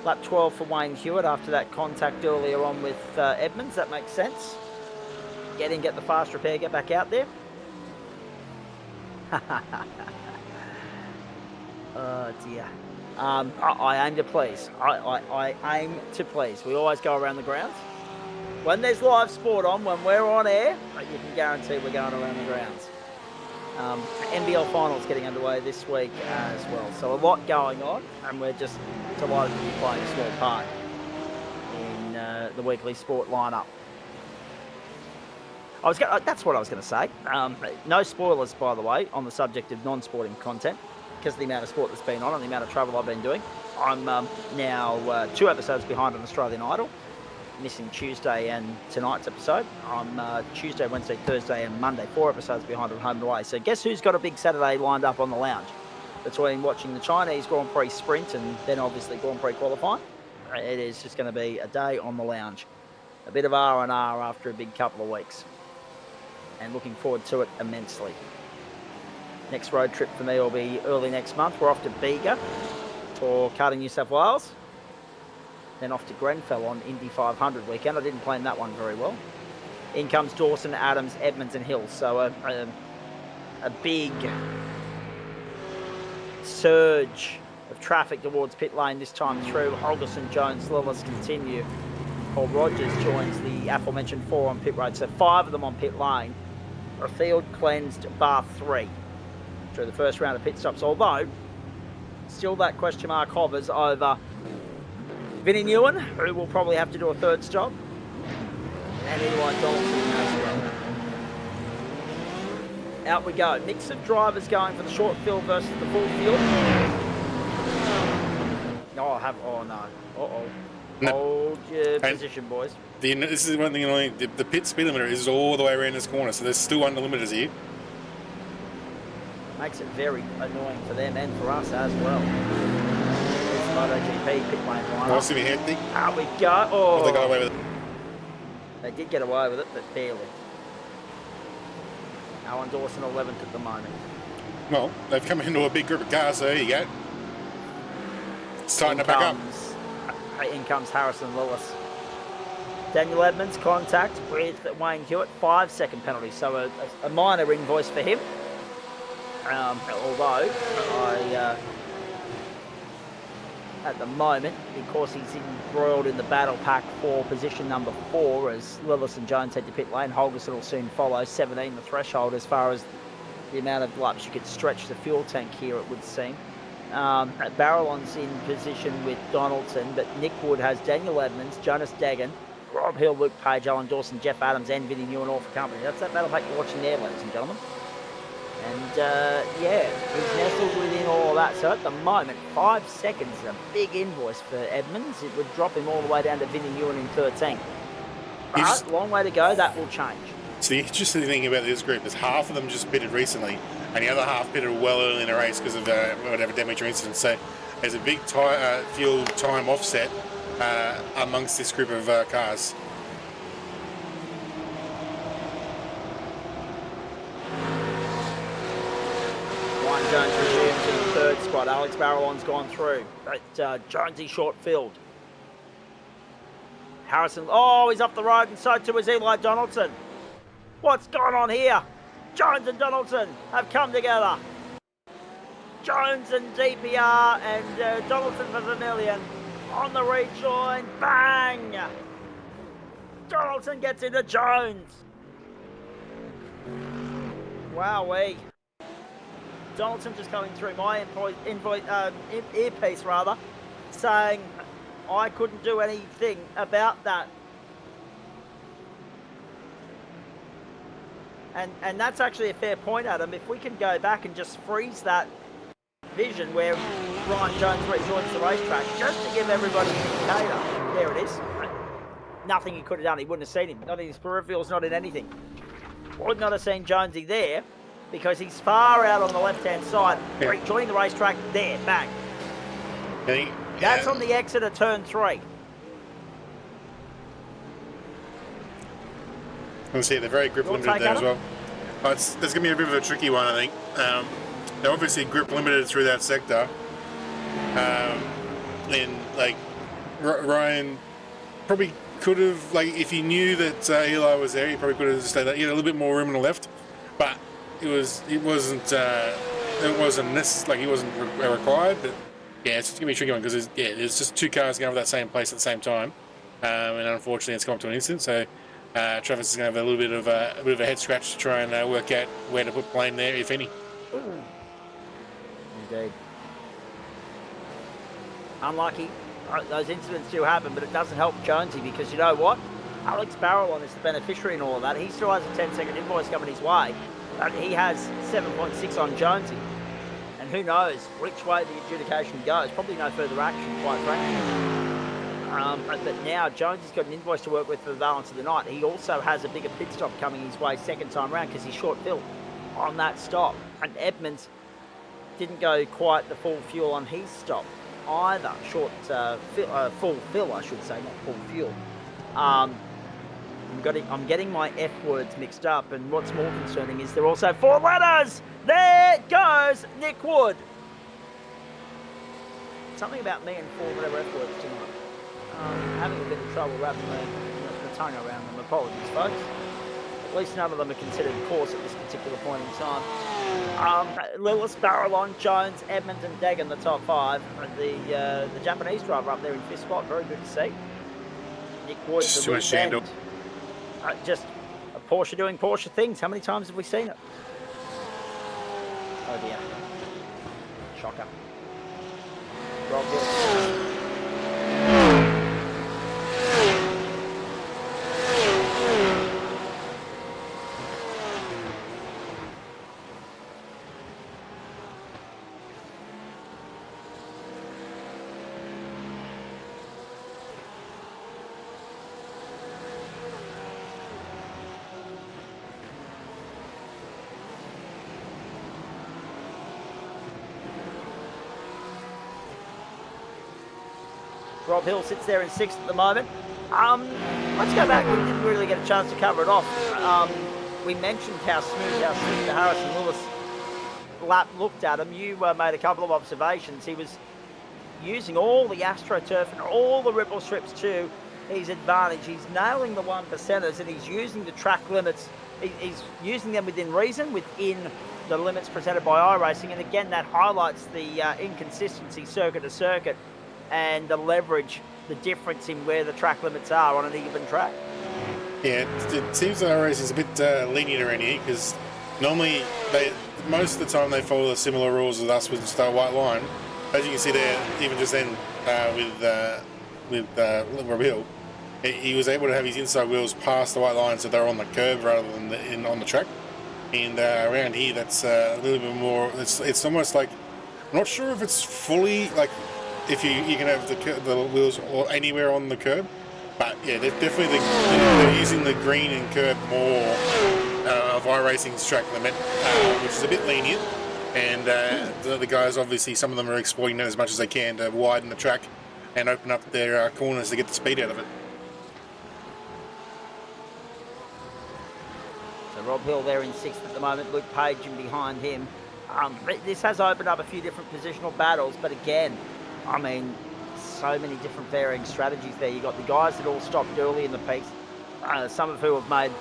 Lap 12 for Wayne Hewitt after that contact earlier on with Edmonds. That makes sense. Get in, get the fast repair, get back out there. Oh dear. I aim to please. I aim to please. We always go around the grounds. When there's live sport on, when we're on air, you can guarantee we're going around the grounds. NBL finals getting underway this week as well. So a lot going on, and we're just delighted to be playing a small part in the weekly sport lineup. That's what I was going to say. No spoilers, by the way, on the subject of non-sporting content, because of the amount of sport that's been on and the amount of travel I've been doing. I'm now 2 episodes behind on Australian Idol. missing Tuesday and tonight's episode. I'm Tuesday, Wednesday, Thursday, and Monday. 4 episodes behind on home and away. So guess who's got a big Saturday lined up on the lounge? Between watching the Chinese Grand Prix sprint and then obviously Grand Prix qualifying, it is just going to be a day on the lounge. A bit of R&R after a big couple of weeks. And looking forward to it immensely. Next road trip for me will be early next month. We're off to Bega for karting New South Wales. Then off to Grenfell on Indy 500 weekend. I didn't plan that one very well. In comes Dawson, Adams, Edmonds and Hills. So a big surge of traffic towards pit lane this time through. Holgerson, Jones, Lillis continue. Paul Rogers joins the aforementioned 4 on pit road. So 5 of them on pit lane. A field cleansed bar 3 through the first round of pit stops. Although, still that question mark hovers over Vinnie Newen, who will probably have to do a 3rd stop, and Eli Donaldson as well. Out we go. Mix of drivers going for the short field versus the full field. Oh no. Uh-oh. No. Hold your position, boys. This is one thing annoying. The pit speed limiter is all the way around this corner, so there's still underlimiters here. Makes it very annoying for them and for us as well. MotoGP pit lane line. What's in your head, Nick? Out we go. Oh, they got away with it. They did get away with it, but barely. Alan Dawson 11th at the moment. Well, they've come into a big group of cars, so there you go. It's tighten it back up. In comes Harrison Lewis. Daniel Edmonds contact with Wayne Hewitt, 5-second penalty, so a minor invoice for him. Although at the moment, because he's embroiled in the battle pack for position number 4, as Lillis and Jones head to pit lane. Holgerson will soon follow. 17 the threshold as far as the amount of laps you could stretch the fuel tank here, it would seem. Barrelon's in position with Donaldson, but Nick Wood has Daniel Edmonds, Jonas Deggan, Rob Hill, Luke Page, Alan Dawson, Jeff Adams and Vinnie Newen all for company. That's that battle pack you're watching there, ladies and gentlemen. And yeah, he's nestled within all of that. So at the moment, 5 seconds is a big invoice for Edmonds. It would drop him all the way down to Vinnie Newen in 13. But long way to go, that will change. So the interesting thing about this group is half of them just pitted recently, and the other half pitted well early in the race because of whatever damage or incident. So there's a big fuel time offset amongst this group of cars. Ryan Jones resumes in the 3rd spot. Alex Barrelon's gone through. But Jonesy short field. Harrison, oh, he's up the road, and so too is Eli Donaldson. What's going on here? Jones and Donaldson have come together. Jones and DPR and Donaldson for Vermillion on the rejoin. Bang! Donaldson gets into Jones. Wowee. Donaldson just coming through my earpiece rather, saying I couldn't do anything about that. And that's actually a fair point, Adam. If we can go back and just freeze that vision where Ryan Jones rejoins the racetrack, just to give everybody an indicator. There it is. Nothing he could have done. He wouldn't have seen him. Not in his peripherals, not in anything. Would not have seen Jonesy there because he's far out on the left-hand side. Yeah. Rejoining the racetrack, there, bang. That's on the exit of turn 3. Let's see, they're very grip limited there as well. There's going to be a bit of a tricky one, I think. They're obviously grip limited through that sector. And, like, Ryan probably could have, like, if he knew that Eli was there, he probably could have stayed there. He had a little bit more room on the left, but it wasn't necessary, like, he wasn't required. But yeah, it's going to be a tricky one because there's just 2 cars going over that same place at the same time, and unfortunately, it's come up to an incident. So Travis is going to have a little bit of a head scratch to try and work out where to put blame there, if any. Ooh. Indeed. Unlucky. Those incidents do happen, but it doesn't help Jonesy because you know what? Alex Barrelon is the beneficiary in all of that. He still has a 10-second invoice coming his way, but he has 7.6 on Jonesy. And who knows which way the adjudication goes. Probably no further action, quite frankly. But now Jones has got an invoice to work with for the balance of the night. He also has a bigger pit stop coming his way second time round because he's short fill on that stop. And Edmonds didn't go quite the full fuel on his stop either. Full fill, I should say, not full fuel. I'm getting my F words mixed up, and what's more concerning is they're also 4 letters. There goes Nick Wood. Something about me and 4-letter F words tonight. Having a bit of trouble wrapping the tongue around them. Apologies, folks. At least none of them are considered coarse at this particular point in time. Lillis, Barrelon, Jones, Edmonds and Degan, the top 5. The Japanese driver up there in 5th spot. Very good to see. Nick Wood, just a Porsche doing Porsche things. How many times have we seen it? Oh dear. Shocker. Rob Hill. Rob Hill sits there in 6th at the moment. Let's go back. We didn't really get a chance to cover it off. We mentioned how smooth the Harrison Lewis lap looked at him. You made a couple of observations. He was using all the AstroTurf and all the ripple strips to his advantage. He's nailing the 1%ers and he's using the track limits. He's using them within reason, within the limits presented by iRacing. And again, that highlights the inconsistency circuit to circuit and the leverage, the difference in where the track limits are on an even track. Yeah, it seems that iRacing is a bit lenient around here because normally most of the time they follow the similar rules as us with the start white line. As you can see there, even just then with Rob Hill, he was able to have his inside wheels past the white line so they're on the curb rather than on the track. And around here, that's a little bit more. It's almost like, I'm not sure if it's fully like. If you can have the wheels or anywhere on the curb, but yeah, they're using the green and curb more of iRacing's track limit, which is a bit lenient. And the guys, obviously, some of them are exploiting that as much as they can to widen the track and open up their corners to get the speed out of it. So Rob Hill there in 6th at the moment. Luke Page in behind him. This has opened up a few different positional battles, but again, I mean, so many different varying strategies there. You've got the guys that all stopped early in the peaks, some of who have made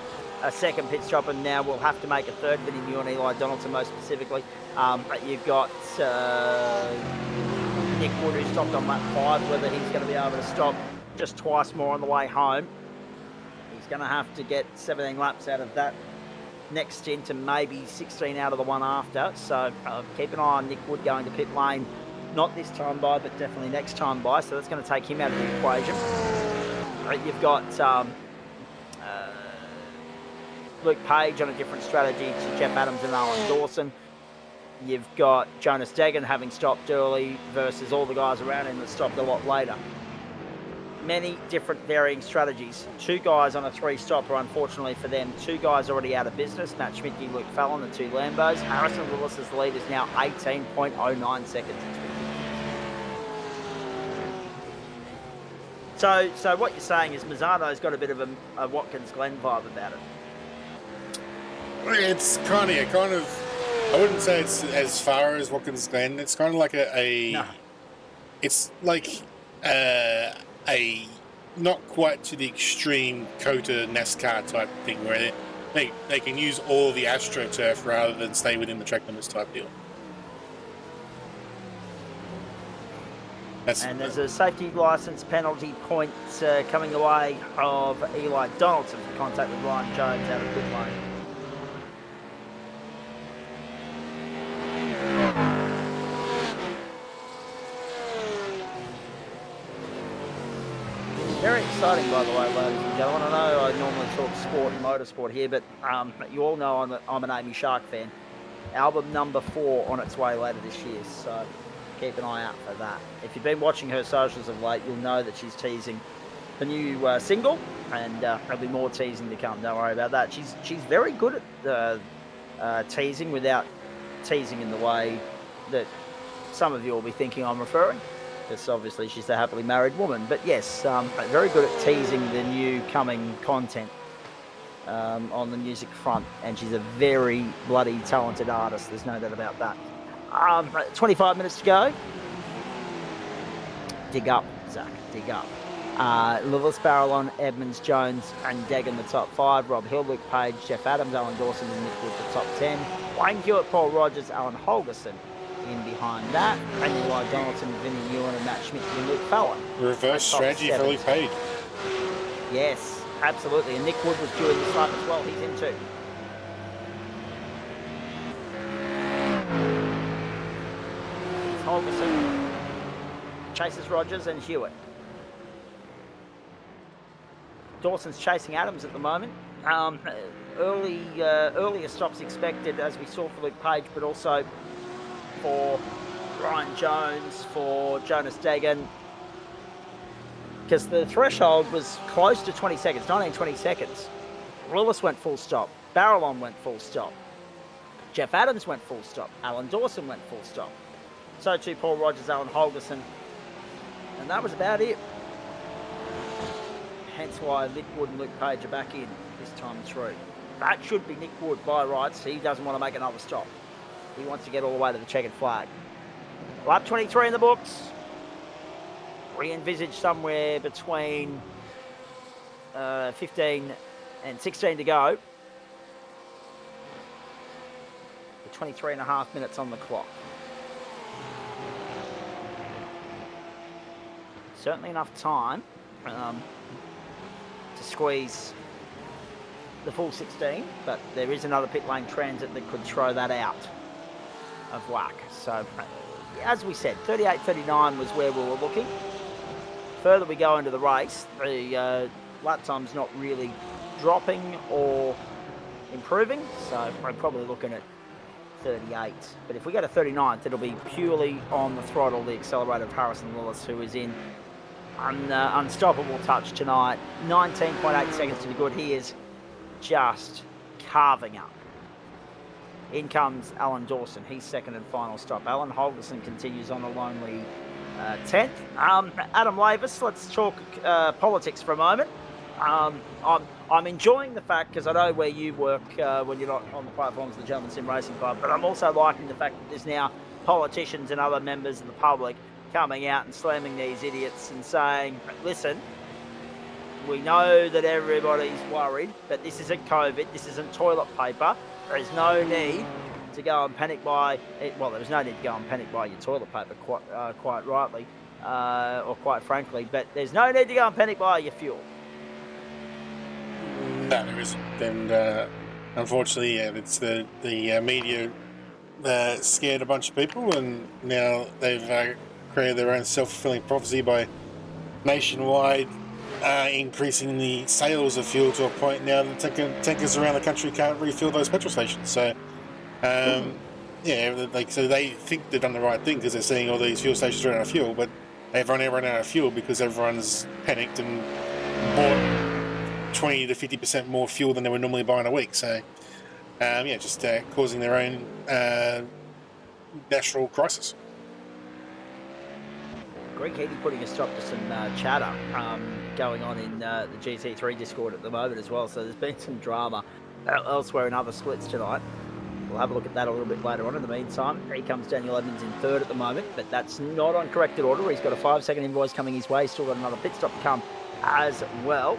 a second pit stop and now will have to make a third, but in you and Eli Donaldson most specifically. But you've got Nick Wood who stopped on lap 5, whether he's going to be able to stop just twice more on the way home. He's going to have to get 17 laps out of that next stint and maybe 16 out of the one after. So keep an eye on Nick Wood going to pit lane. Not this time by, but definitely next time by. So that's going to take him out of the equation. You've got Luke Page on a different strategy to Jeff Adams and Alan Dawson. You've got Jonas Degan having stopped early versus all the guys around him that stopped a lot later. Many different varying strategies. 2 guys on a 3-stopper, unfortunately for them. 2 guys already out of business. Matt Schmidtke, Luke Fallon, the 2 Lambos. Harrison Willis's lead is now 18.09 seconds. So what you're saying is Misano's got a bit of a Watkins Glen vibe about it. It's kind of, I wouldn't say it's as far as Watkins Glen. It's kind of like No. It's like a not quite to the extreme COTA NASCAR type thing where they can use all the AstroTurf rather than stay within the track limits type deal. And there's a safety licence penalty point coming away of Eli Donaldson for contact with Ryan Jones out of pit lane. Very exciting, by the way, ladies and gentlemen. I know I normally talk sport and motorsport here, but you all know I'm an Amy Shark fan. Album number 4 on its way later this year, so keep an eye out for that. If you've been watching her socials of late, you'll know that she's teasing the new single, and there'll be more teasing to come. Don't worry about that. She's very good at teasing without teasing in the way that some of you will be thinking I'm referring. Because obviously she's a happily married woman. But yes, very good at teasing the new coming content on the music front. And she's a very bloody talented artist. There's no doubt about that. 25 minutes to go. Dig up, Zach. Dig up. Lewis, Barrelon, Edmonds, Jones, and Deggan the top 5. Rob Hill, Luke Page, Jeff Adams, Alan Dawson, and Nick Wood the top 10. Wayne Hewitt, Paul Rogers, Alan Holgerson in behind that. And Eli Donaldson, Vinnie Ewan, and Matt Schmidt and Luke Fallon. Reverse strategy for Luke Page. Yes, absolutely. And Nick Wood was doing this lap as well. He's in too. Holgerson chases Rogers and Hewitt. Dawson's chasing Adams at the moment. Earlier stops expected, as we saw for Luke Page, but also for Ryan Jones, for Jonas Deggan, because the threshold was close to 20 seconds, 19-20 seconds. Lewis went full stop. Barrelon went full stop. Jeff Adams went full stop. Alan Dawson went full stop. So too Paul Rogers, Alan Holgerson. And that was about it. Hence why Nick Wood and Luke Page are back in this time through. That should be Nick Wood by rights. He doesn't want to make another stop. He wants to get all the way to the checkered flag. Lap 23 in the books. We envisage somewhere between 15 and 16 to go. With 23 and a half minutes on the clock. Certainly enough time to squeeze the full 16, but there is another pit lane transit that could throw that out of whack. So, as we said, 38.39 was where we were looking. Further we go into the race, the lap time's not really dropping or improving, so we're probably looking at 38. But if we go to 39th, it'll be purely on the throttle, the accelerator of Harrison Lewis, who is in unstoppable touch tonight. 19.8 seconds to the good. He is just carving up. In comes Alan Dawson. He's second and final stop. Alan Holgerson continues on a lonely 10th. Adam Lavis, let's talk politics for a moment. I'm enjoying the fact, because I know where you work when you're not on the platforms of the Gentleman Sim Racing Club, but I'm also liking the fact that there's now politicians and other members of the public coming out and slamming these idiots and saying, listen, we know that everybody's worried, but this isn't COVID, this isn't toilet paper. There's no need to go and panic buy, well, there's no need to go and panic buy your toilet paper, quite rightly, or quite frankly, but there's no need to go and panic buy your fuel. No, there isn't. And unfortunately, yeah, it's the media scared a bunch of people, and now they've created their own self-fulfilling prophecy by nationwide increasing the sales of fuel to a point now that tankers around the country can't refill those petrol stations. So, yeah, so they think they've done the right thing because they're seeing all these fuel stations run out of fuel, but they've run out of fuel because everyone's panicked and bought 20 to 50% more fuel than they would normally buy in a week. So, yeah, just causing their own national crisis. Greg Healy putting a stop to some chatter going on in the GT3 Discord at the moment as well. So there's been some drama elsewhere in other splits tonight. We'll have a look at that a little bit later on. In the meantime, here comes Daniel Edmonds in third at the moment, but that's not on corrected order. He's got a 5-second invoice coming his way. Still got another pit stop to come as well.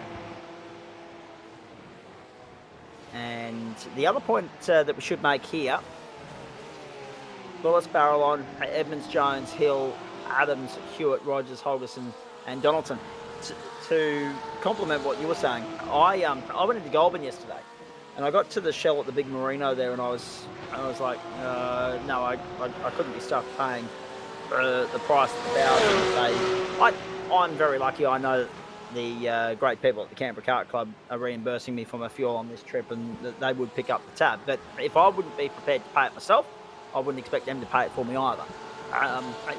And the other point that we should make here, Lewis, Barrelon, Edmonds, Jones, Hill, Adams, Hewitt, Rogers, Holgerson, and Donaldson. To complement what you were saying, I went into Goulburn yesterday, and I got to the Shell at the big Merino there, and I was like, no, I couldn't be stuffed paying the price of the barrel. I'm very lucky. I know the great people at the Canberra Kart Club are reimbursing me for my fuel on this trip, and that they would pick up the tab. But if I wouldn't be prepared to pay it myself, I wouldn't expect them to pay it for me either.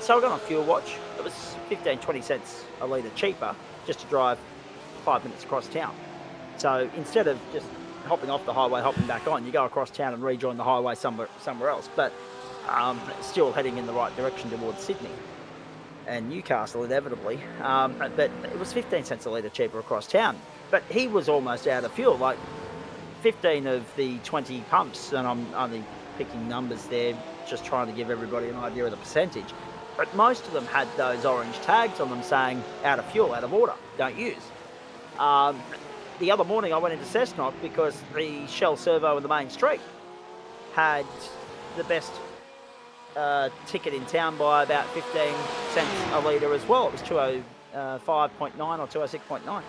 So I got on Fuel Watch. It was 15-20 cents a litre cheaper just to drive 5 minutes across town. So instead of just hopping off the highway, hopping back on, you go across town and rejoin the highway somewhere else. But still heading in the right direction towards Sydney and Newcastle inevitably. But it was 15 cents a litre cheaper across town. But he was almost out of fuel. Like 15 of the 20 pumps, and I'm only picking numbers there, just trying to give everybody an idea of the percentage. But most of them had those orange tags on them saying out of fuel, out of order, don't use. The other morning I went into Cessnock because the Shell servo in the main street had the best ticket in town by about 15 cents a litre as well. It was 205.9 or 206.9.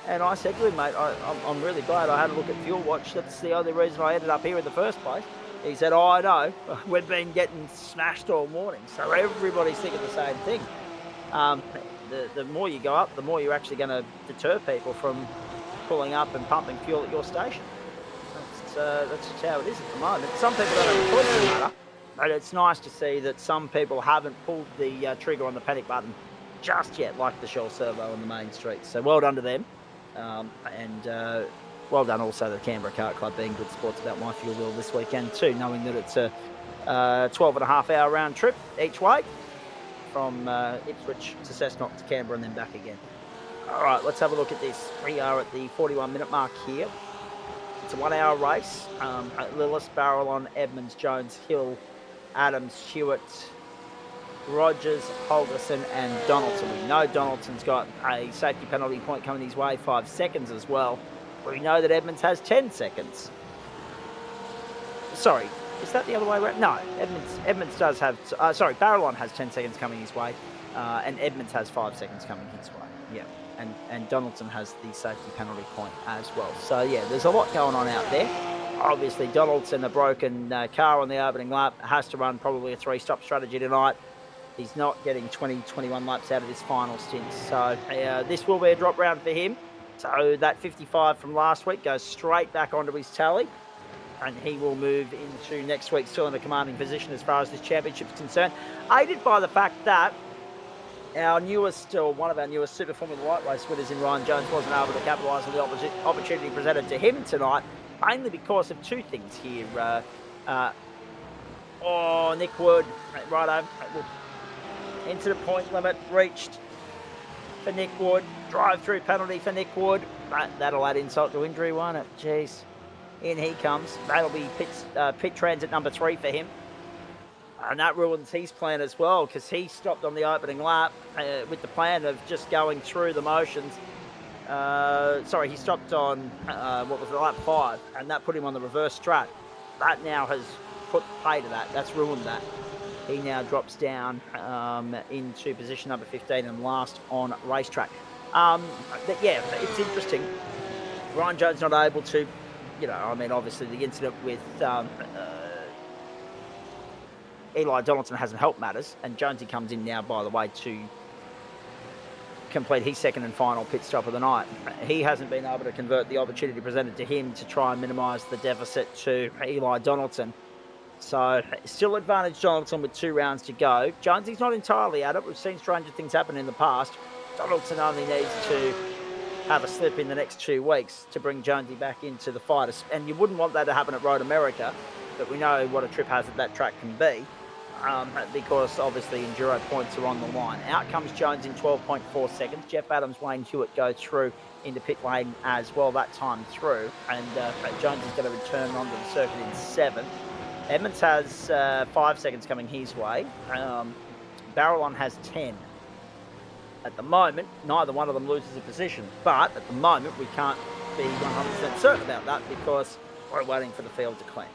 And I said to him, mate, I'm really glad I had a look at Fuel Watch. That's the only reason I ended up here in the first place. He said, oh, I know. We've been getting smashed all morning. So everybody's thinking the same thing. The more you go up, the more you're actually going to deter people from pulling up and pumping fuel at your station. That's just how it is at the moment. Some people don't have a choice in the matter, but it's nice to see that some people haven't pulled the trigger on the panic button just yet, like the Shell servo on the main street. So well done to them. And well done also the Canberra Kart Club being good sports about my fuel bill this weekend too, knowing that it's a 12.5-hour round trip each way from Ipswich to Cessnock to Canberra and then back again. All right, let's have a look at this. We are at the 41-minute mark here. It's a 1-hour race. Lillis, Barrelon, Edmonds, Jones, Hill, Adams, Hewitt, Rogers, Holgerson and Donaldson. We know Donaldson's got a safety penalty point coming his way, 5 seconds as well. We know that Edmonds has 10 seconds. Sorry, is that the other way around? No, Edmonds does have... Barrelon has 10 seconds coming his way, and Edmonds has 5 seconds coming his way. Yeah, and Donaldson has the safety penalty point as well. So, yeah, there's a lot going on out there. Obviously, Donaldson, a broken car on the opening lap, has to run probably a 3-stop strategy tonight. He's not getting 20-21 laps out of this final stint. So this will be a drop round for him. So that 55 from last week goes straight back onto his tally. And he will move into next week still in a commanding position as far as this championship is concerned. Aided by the fact that one of our newest Super Formula Light race winners in Ryan Jones wasn't able to capitalise on the opportunity presented to him tonight. Mainly because of two things here. Nick Wood, righto. Into the point limit, reached for Nick Wood. Drive-through penalty for Nick Wood. That'll add insult to injury, won't it? Jeez. In he comes. That'll be pit transit number 3 for him. And that ruins his plan as well, because he stopped on the opening lap with the plan of just going through the motions. He stopped on, lap 5, and that put him on the reverse strat. That now has put pay to that. That's ruined that. He now drops down into position number 15 and last on racetrack. But yeah, it's interesting. Ryan Jones not able to, obviously the incident with Eli Donaldson hasn't helped matters, and Jonesy comes in now, by the way, to complete his second and final pit stop of the night. He hasn't been able to convert the opportunity presented to him to try and minimise the deficit to Eli Donaldson. So, still advantage Donaldson with 2 rounds to go. Jonesy's not entirely at it. We've seen stranger things happen in the past. Donaldson only needs to have a slip in the next 2 weeks to bring Jonesy back into the fight. And you wouldn't want that to happen at Road America, but we know what a trip hazard that track can be, because obviously enduro points are on the line. Out comes Jones in 12.4 seconds. Jeff Adams, Wayne Hewitt go through into pit lane as well that time through. And Jones is going to return onto the circuit in 7th. Edmonds has 5 seconds coming his way. Barrelon has 10. At the moment, neither one of them loses a position. But at the moment, we can't be 100% certain about that because we're waiting for the field to cleanse.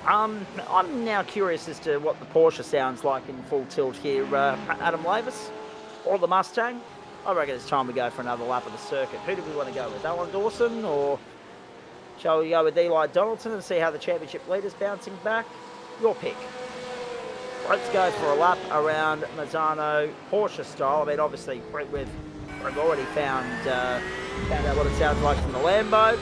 I'm now curious as to what the Porsche sounds like in full tilt here. Adam Lavis or the Mustang? I reckon it's time we go for another lap of the circuit. Who do we want to go with? Alan Dawson, or shall we go with Eli Donaldson and see how the championship leader's bouncing back? Your pick. Let's go for a lap around Misano Porsche style. I mean, obviously, we've We've already found out what it sounds like from the Lambo.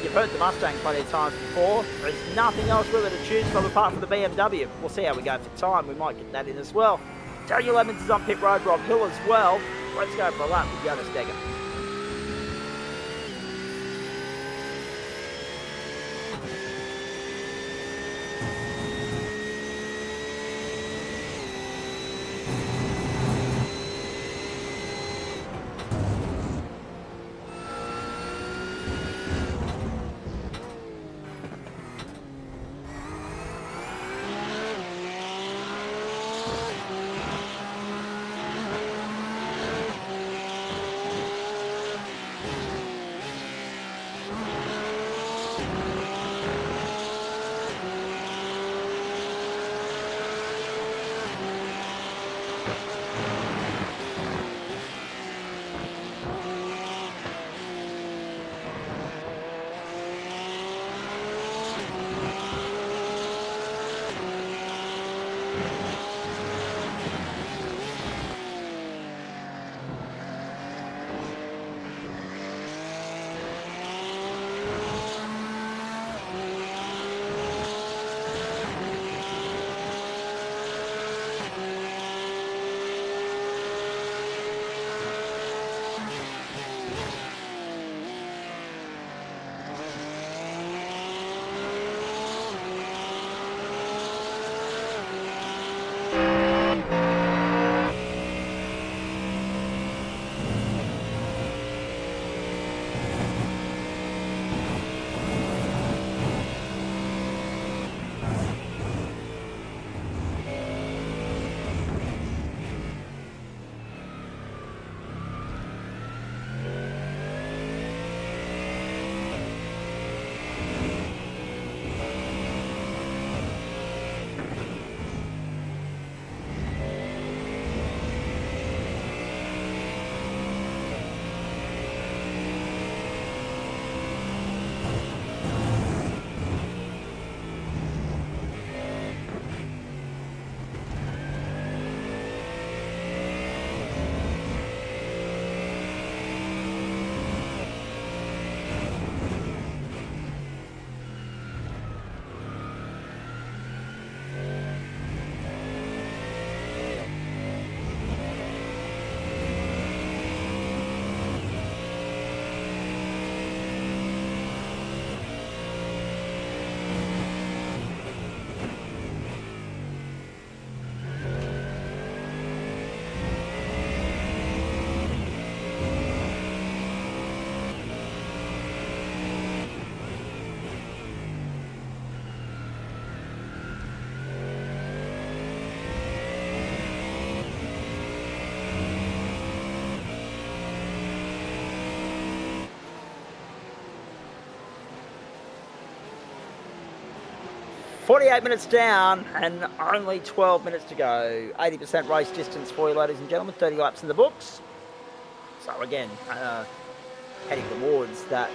You've heard the Mustang plenty of times before. There's nothing else really to choose from apart from the BMW. We'll see how we go for time. We might get that in as well. Tony Lemons is on pit road, Rob Hill as well. Let's go for a lap with Jonas Degger. .48 minutes down and only 12 minutes to go. 80% race distance for you, ladies and gentlemen. 30 laps in the books. So again, heading towards that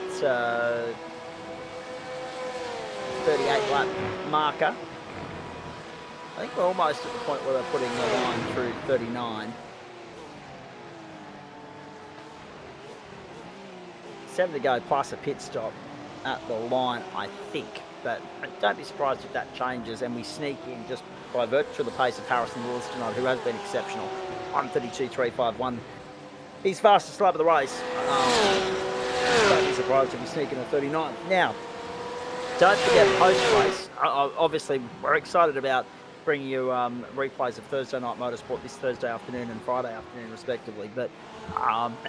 38 lap marker. I think we're almost at the point where they're putting the line through 39. 7 to go plus a pit stop at the line, I think. But don't be surprised if that changes and we sneak in just by virtue of the pace of Harrison Lewis tonight, who has been exceptional. 1:32.351. He's fastest lap of the race. Don't be surprised if we sneak in a 39. Now, don't forget post-race. Obviously, we're excited about bringing you replays of Thursday Night Motorsport this Thursday afternoon and Friday afternoon, respectively. But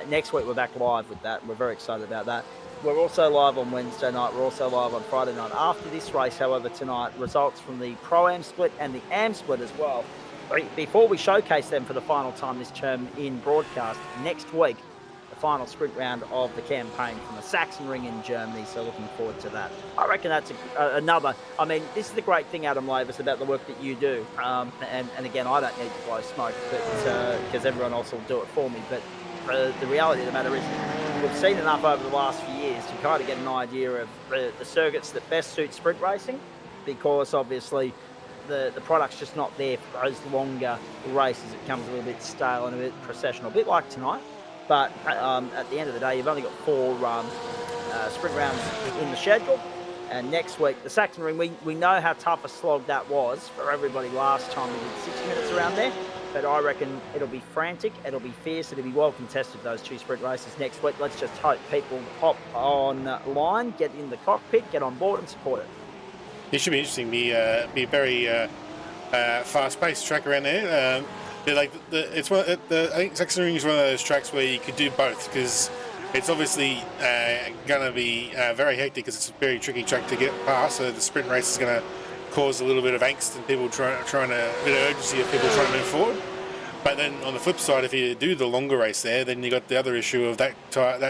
next week, we're back live with that. We're very excited about that. We're also live on Wednesday night. We're also live on Friday night. After this race, however, tonight, results from the Pro-Am split and the Am split as well. Before we showcase them for the final time this term in broadcast, next week, the final sprint round of the campaign from the Sachsenring in Germany. So looking forward to that. I reckon that's another. I mean, this is the great thing, Adam Lavis, about the work that you do. And again, I don't need to blow smoke, but because everyone else will do it for me. But the reality of the matter is, we've seen enough over the last few years to kind of get an idea of the circuits that best suit sprint racing, because obviously the product's just not there for those longer races. It becomes a little bit stale and a bit processional, a bit like tonight. But at the end of the day, you've only got 4 sprint rounds in the schedule. And next week, the Saxon Ring, we know how tough a slog that was for everybody last time. We did 60 minutes around there. But I reckon it'll be frantic, it'll be fierce, it'll be well contested, those 2 sprint races next week. Let's just hope people hop online, get in the cockpit, get on board and support it. It should be interesting. Be a very fast-paced track around there. I think Saxon Ring is one of those tracks where you could do both, because it's obviously going to be very hectic, because it's a very tricky track to get past. So the sprint race is going to cause a little bit of angst and people trying to, a bit of urgency of people trying to move forward. But then on the flip side, if you do the longer race there, then you got the other issue of that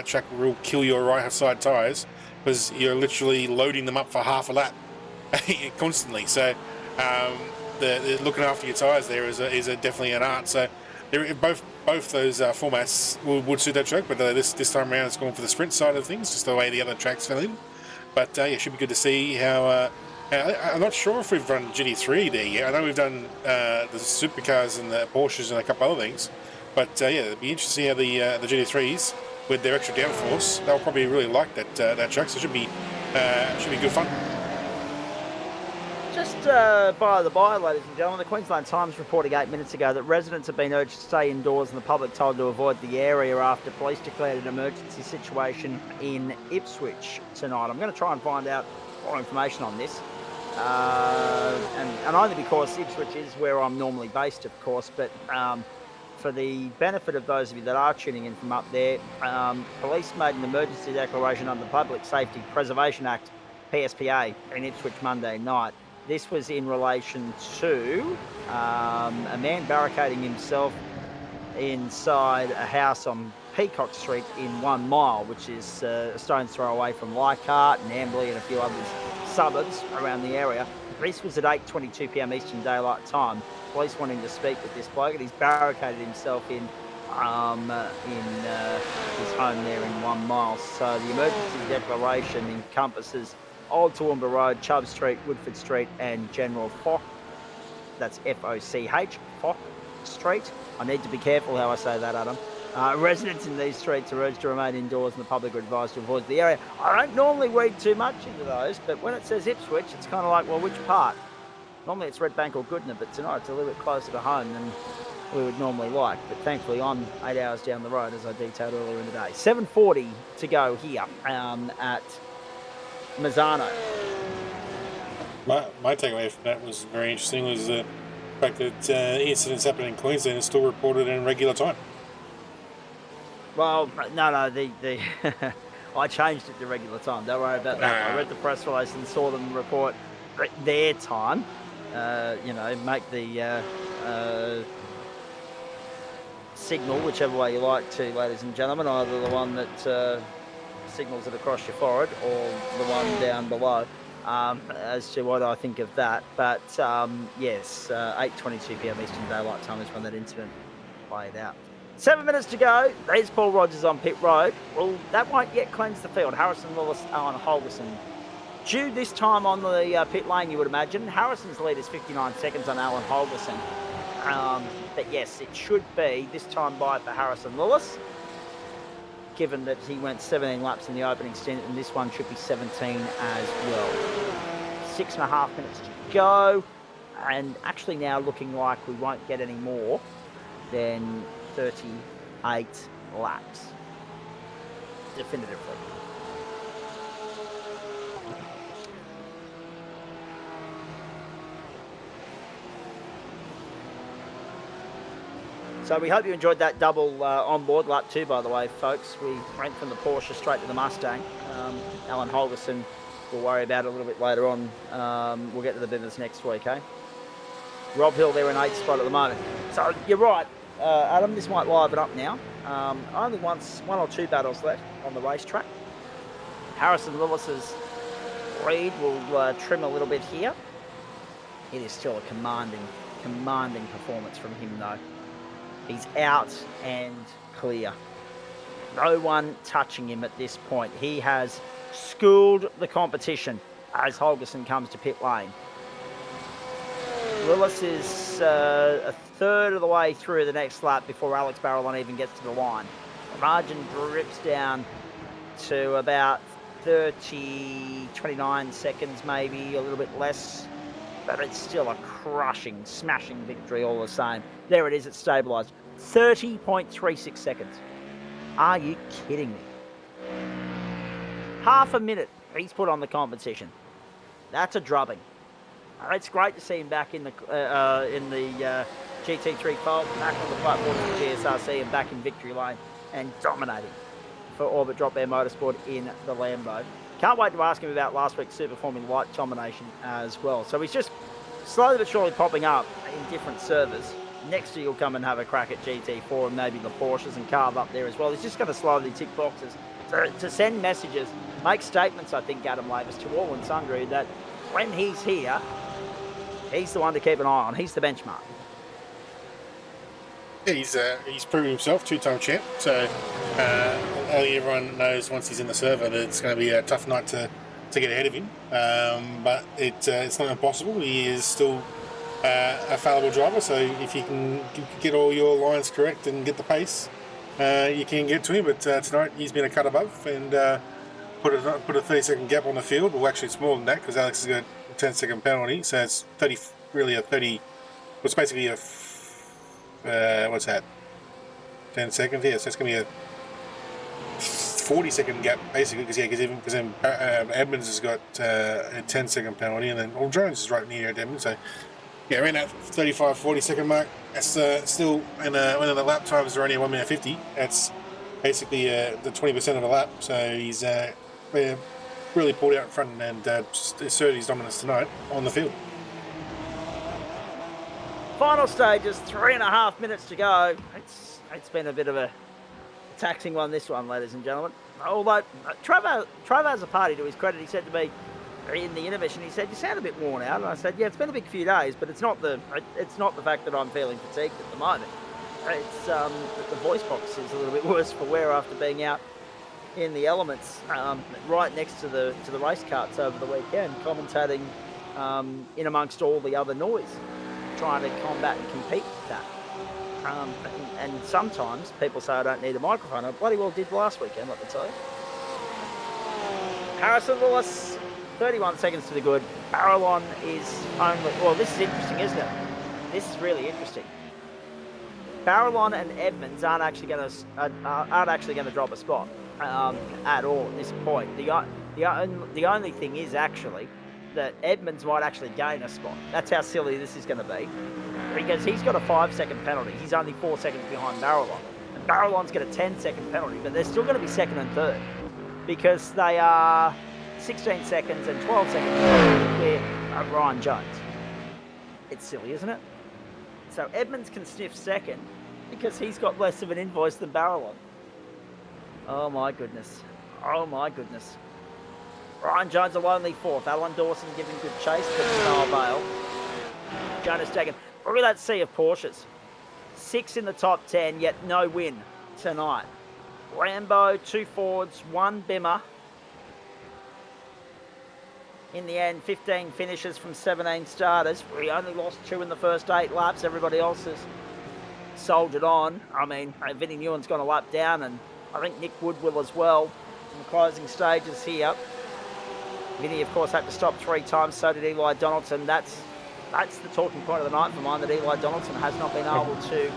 track will kill your right side tyres, because you're literally loading them up for half a lap constantly. So the looking after your tyres there is definitely an art. So both those formats would suit that track, but this time around it's going for the sprint side of things, just the way the other tracks fell in. But yeah, it should be good to see how. I'm not sure if we've run GT3 there yet. I know we've done the supercars and the Porsches and a couple other things, but yeah, it'd be interesting to see how the GT3s with their extra downforce, they'll probably really like that track. So it should be good fun. Just by the by, ladies and gentlemen, the Queensland Times reporting 8 minutes ago that residents have been urged to stay indoors and the public told to avoid the area after police declared an emergency situation in Ipswich tonight. I'm going to try and find out more information on this. And only because Ipswich is where I'm normally based, of course, but for the benefit of those of you that are tuning in from up there, police made an emergency declaration under the Public Safety Preservation Act, PSPA, in Ipswich Monday night. This was in relation to a man barricading himself inside a house on Peacock Street in 1 Mile, which is a stone's throw away from Leichhardt and Amberley and a few other suburbs around the area. This was at 8:22 p.m. Eastern Daylight Time. Police wanting to speak with this bloke, and he's barricaded himself in his home there in 1 Mile. So the emergency declaration encompasses Old Toowoomba Road, Chubb Street, Woodford Street and General Foch. That's F-O-C-H, Foch Street. I need to be careful how I say that, Adam. Residents in these streets are urged to remain indoors and the public are advised to avoid the area. I don't normally read too much into those, but when it says Ipswich, it's kind of like, well, which part? Normally it's Redbank or Goodna, but tonight it's a little bit closer to home than we would normally like. But thankfully I'm 8 hours down the road, as I detailed earlier in the day. 7:40 to go here at Misano. My takeaway from that was very interesting, was the fact that incidents happening in Queensland are still reported in regular time. Well, no, the I changed it to regular time. Don't worry about that. I read the press release and saw them report their time. Make the signal whichever way you like to, ladies and gentlemen. Either the one that signals it across your forehead or the one down below. As to what I think of that. But yes, 8:22 p.m. Eastern Daylight Time is when that incident played out. 7 minutes to go. There's Paul Rogers on pit road. Well, that won't yet cleanse the field. Harrison Lewis, Alan Holgerson. Due this time on the pit lane, you would imagine. Harrison's lead is 59 seconds on Alan Holgerson. But yes, it should be this time by for Harrison Lewis, given that he went 17 laps in the opening stint, and this one should be 17 as well. 6.5 minutes to go, and actually now looking like we won't get any more than 38 laps, definitively. So we hope you enjoyed that double onboard lap 2, by the way, folks. We went from the Porsche straight to the Mustang. Alan Holgerson, we'll worry about it a little bit later on. We'll get to the business next week, eh? Rob Hill there in 8th spot at the moment. So you're right, Adam, this might liven up now. Only one or two battles left on the racetrack. Harrison Lewis's lead will trim a little bit here. It is still a commanding performance from him, though. He's out and clear. No one touching him at this point. He has schooled the competition as Holgerson comes to pit lane. Lewis is a third of the way through the next lap before Alex Barrelon even gets to the line. Margin drips down to about 29 seconds, maybe a little bit less. But it's still a crushing, smashing victory all the same. There it is, it's stabilised. 30.36 seconds. Are you kidding me? Half a minute he's put on the competition. That's a drubbing. It's great to see him back in the GT3 fault, back on the platform of the GSRC and back in victory lane and dominating for Orbit Drop Air Motorsport in the Lambo. Can't wait to ask him about last week's Super Formula Light domination as well. So he's just slowly but surely popping up in different servers. Next year he'll come and have a crack at GT4 and maybe the Porsches and carve up there as well. He's just going to slowly tick boxes to send messages, make statements, I think, Adam Lavis, to all and sundry that when he's here, he's the one to keep an eye on. He's the benchmark. Yeah, he's proven himself, two-time champ. So everyone knows once he's in the server that it's going to be a tough night to get ahead of him. But it's not impossible. He is still a fallible driver. So if you can get all your lines correct and get the pace, you can get to him. But tonight he's been a cut above and put a 30-second gap on the field. Well, actually it's more than that because Alex has got a 10-second penalty. So it's really a 30. It's basically a what's that? 10 seconds. Yeah, so it's going to be a 40-second gap basically because then Edmonds has got a 10-second penalty and then Jones is right near Edmonds. So yeah, around that 35-40-second mark. That's still when the lap times are only 1 minute 50. That's basically the 20% of the lap. So he's really pulled out in front and just asserted his dominance tonight on the field. Final stages, 3.5 minutes to go. It's been a bit of a taxing one, this one, ladies and gentlemen. Although Trav has a party to his credit. He said to me in the intermission, he said, "You sound a bit worn out." And I said, "Yeah, it's been a big few days, but it's not the fact that I'm feeling fatigued at the moment. It's that the voice box is a little bit worse for wear after being out in the elements, right next to the race carts over the weekend, commentating in amongst all the other noise, trying to combat and compete with that. And sometimes people say I don't need a microphone. I bloody well did last weekend, let me tell you. Harrison Lewis, 31 seconds to the good. Barcelona is only... Well, this is interesting, isn't it? This is really interesting. Barcelona and Edmonds aren't actually going to drop a spot at all at this point. The only thing is actually that Edmonds might actually gain a spot. That's how silly this is going to be. Because he's got a 5-second penalty. He's only 4 seconds behind Barcelona. And Barcelona's got a 10-second penalty, but they're still going to be second and third. Because they are 16 seconds and 12 seconds to clear Ryan Jones. It's silly, isn't it? So Edmonds can sniff second because he's got less of an invoice than Barcelona. Oh my goodness. Oh my goodness. Ryan Jones are only fourth. Alan Dawson giving good chase, but no avail. Jonas Daggan. Look at that sea of Porsches. 6 in the top 10, yet no win tonight. Lambo, 2 Fords, 1 Bimmer. In the end, 15 finishes from 17 starters. We only lost 2 in the first 8 laps. Everybody else has soldiered on. I mean, Vinnie Newen's gone a lap down, and I think Nick Wood will as well in the closing stages here. Vinnie, of course, had to stop 3 times. So did Eli Donaldson. That's the talking point of the night for mine, that Eli Donaldson has not been able to...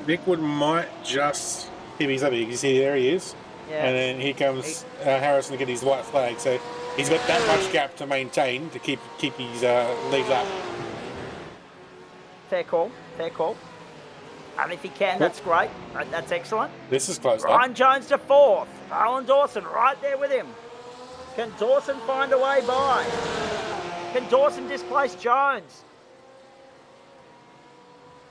Nick Wood might just... He's up here. You see, there he is. Yeah. And then here comes Harrison to get his white flag. So he's got that much gap to maintain to keep his lead lap. Fair call. And if he can, that's great. That's excellent. This is close. Ryan Jones to 4th. Alan Dawson right there with him. Can Dawson find a way by? Can Dawson displace Jones?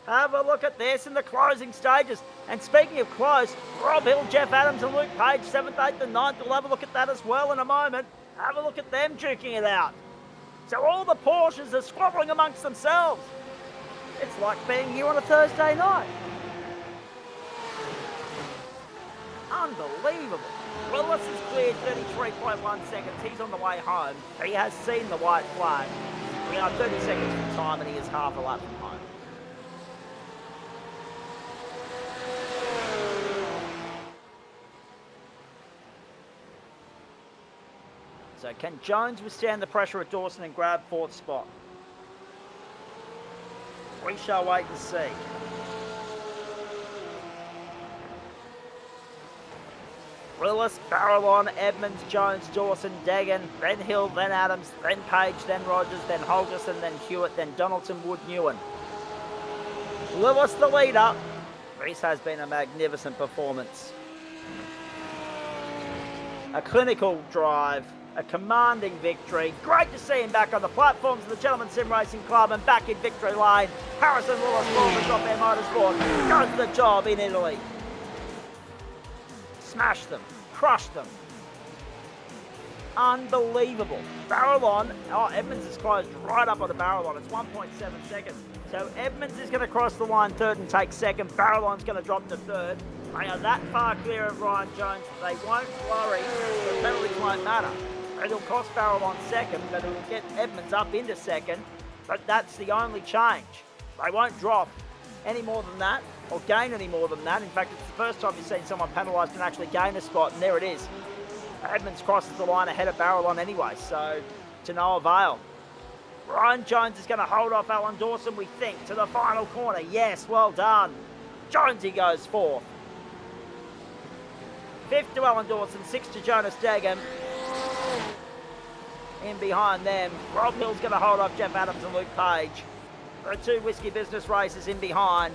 Have a look at this in the closing stages. And speaking of close, Rob Hill, Jeff Adams and Luke Page, 7th, 8th and 9th. We'll have a look at that as well in a moment. Have a look at them duking it out. So all the Porsches are squabbling amongst themselves. It's like being here on a Thursday night. Unbelievable. Willis is cleared 33.1 seconds. He's on the way home. He has seen the white flag. We are 30 seconds from time and he is half a lap from home. So can Jones withstand the pressure of Dawson and grab fourth spot? We shall wait and see. Willis, Barrelon, Edmonds, Jones, Dawson, Deggan, then Hill, then Adams, then Page, then Rogers, then Holgerson, then Hewitt, then Donaldson, Wood, Newen. Lewis the leader. This has been a magnificent performance. A clinical drive, a commanding victory. Great to see him back on the platforms of the Gentleman Sim Racing Club and back in victory lane. Harrison Willis, Walters of their Motorsport, does the job in Italy. Smashed them, crushed them. Unbelievable. Barrelon, Edmonds is closed right up on the Barrelon. It's 1.7 seconds. So Edmonds is going to cross the line third and take second. Barrelon's going to drop to third. They are that far clear of Ryan Jones that they won't worry. The penalties won't matter. It'll cost Barrelon second, but it'll get Edmonds up into second. But that's the only change. They won't drop any more than that or gain any more than that. In fact, it's the first time you've seen someone penalised and actually gain a spot, and there it is. Edmonds crosses the line ahead of Barrelon anyway, so to no avail. Ryan Jones is going to hold off Alan Dawson, we think, to the final corner. Yes, well done. Jonesy goes fourth. Fifth to Alan Dawson, sixth to Jonas Deggan. In behind them, Rob Hill's going to hold off Jeff Adams and Luke Page. There are two Whiskey Business races in behind.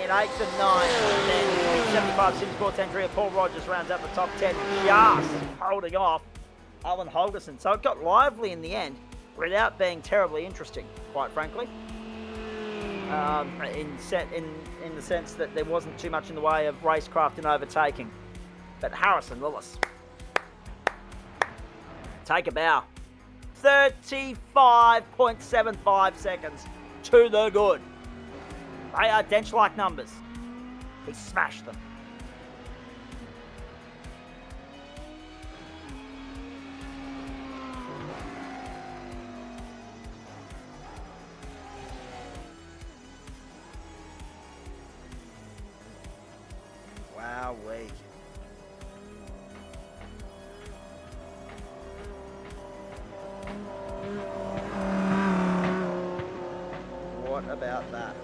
In 8th and 9th, and then 75 Sim Sports entry of Paul Rogers rounds out the top 10, just holding off Alan Holgerson. So it got lively in the end without being terribly interesting, quite frankly. In the sense that there wasn't too much in the way of racecraft and overtaking. But Harrison Willis, take a bow. 35.75 seconds to the good. They are Dench-like numbers. He smashed them. Wowee. What about that?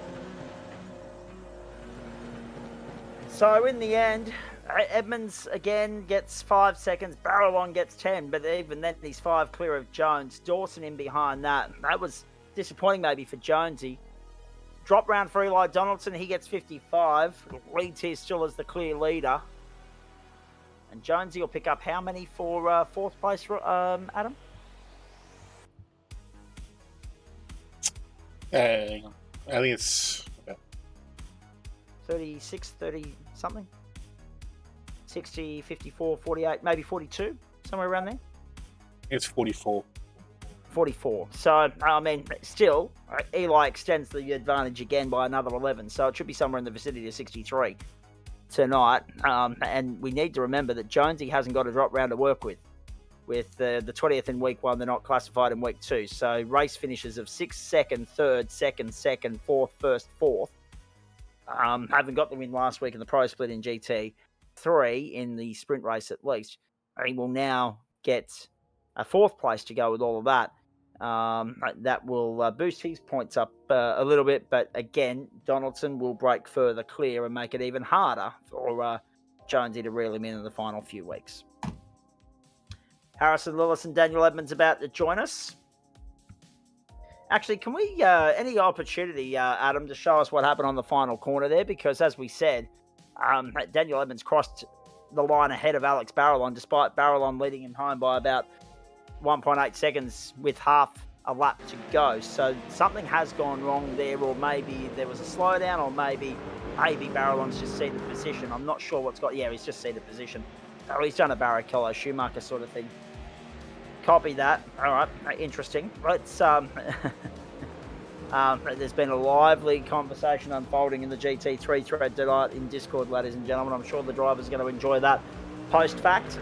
So in the end, Edmonds again gets 5 seconds, Barrelon gets 10, but even then he's 5 clear of Jones. Dawson in behind that. That was disappointing maybe for Jonesy. Drop round for Eli Donaldson, he gets 55. Leads here still as the clear leader. And Jonesy will pick up how many for fourth place, Adam? I think it's 36, 30 something? 60, 54, 48, maybe 42, somewhere around there? It's 44. 44. So, I mean, still, Eli extends the advantage again by another 11. So it should be somewhere in the vicinity of 63 tonight. And we need to remember that Jonesy hasn't got a drop round to work with. With the 20th in week 1, they're not classified in week 2. So race finishes of 6th, 2nd, 3rd, 2nd, 4th, 1st, 4th. Haven't got the win last week in the Pro Split in GT3 in the sprint race at least. He will now get a 4th place to go with all of that. That will boost his points up a little bit, but again, Donaldson will break further clear and make it even harder for Jonesy to reel him in the final few weeks. Harrison Lillis and Daniel Edmonds about to join us. Actually, can we, any opportunity, Adam, to show us what happened on the final corner there? Because as we said, Daniel Edmonds crossed the line ahead of Alex Barrelon, despite Barrelon leading him home by about 1.8 seconds with half a lap to go. So something has gone wrong there, or maybe there was a slowdown, or maybe Barrelon's just seen the position. I'm not sure what's got... Yeah, he's just seen the position. Oh, he's done a Barrichello Schumacher sort of thing. Copy that. All right, interesting. Let's... there's been a lively conversation unfolding in the GT3 thread tonight in Discord, ladies and gentlemen. I'm sure the drivers are going to enjoy that post-fact.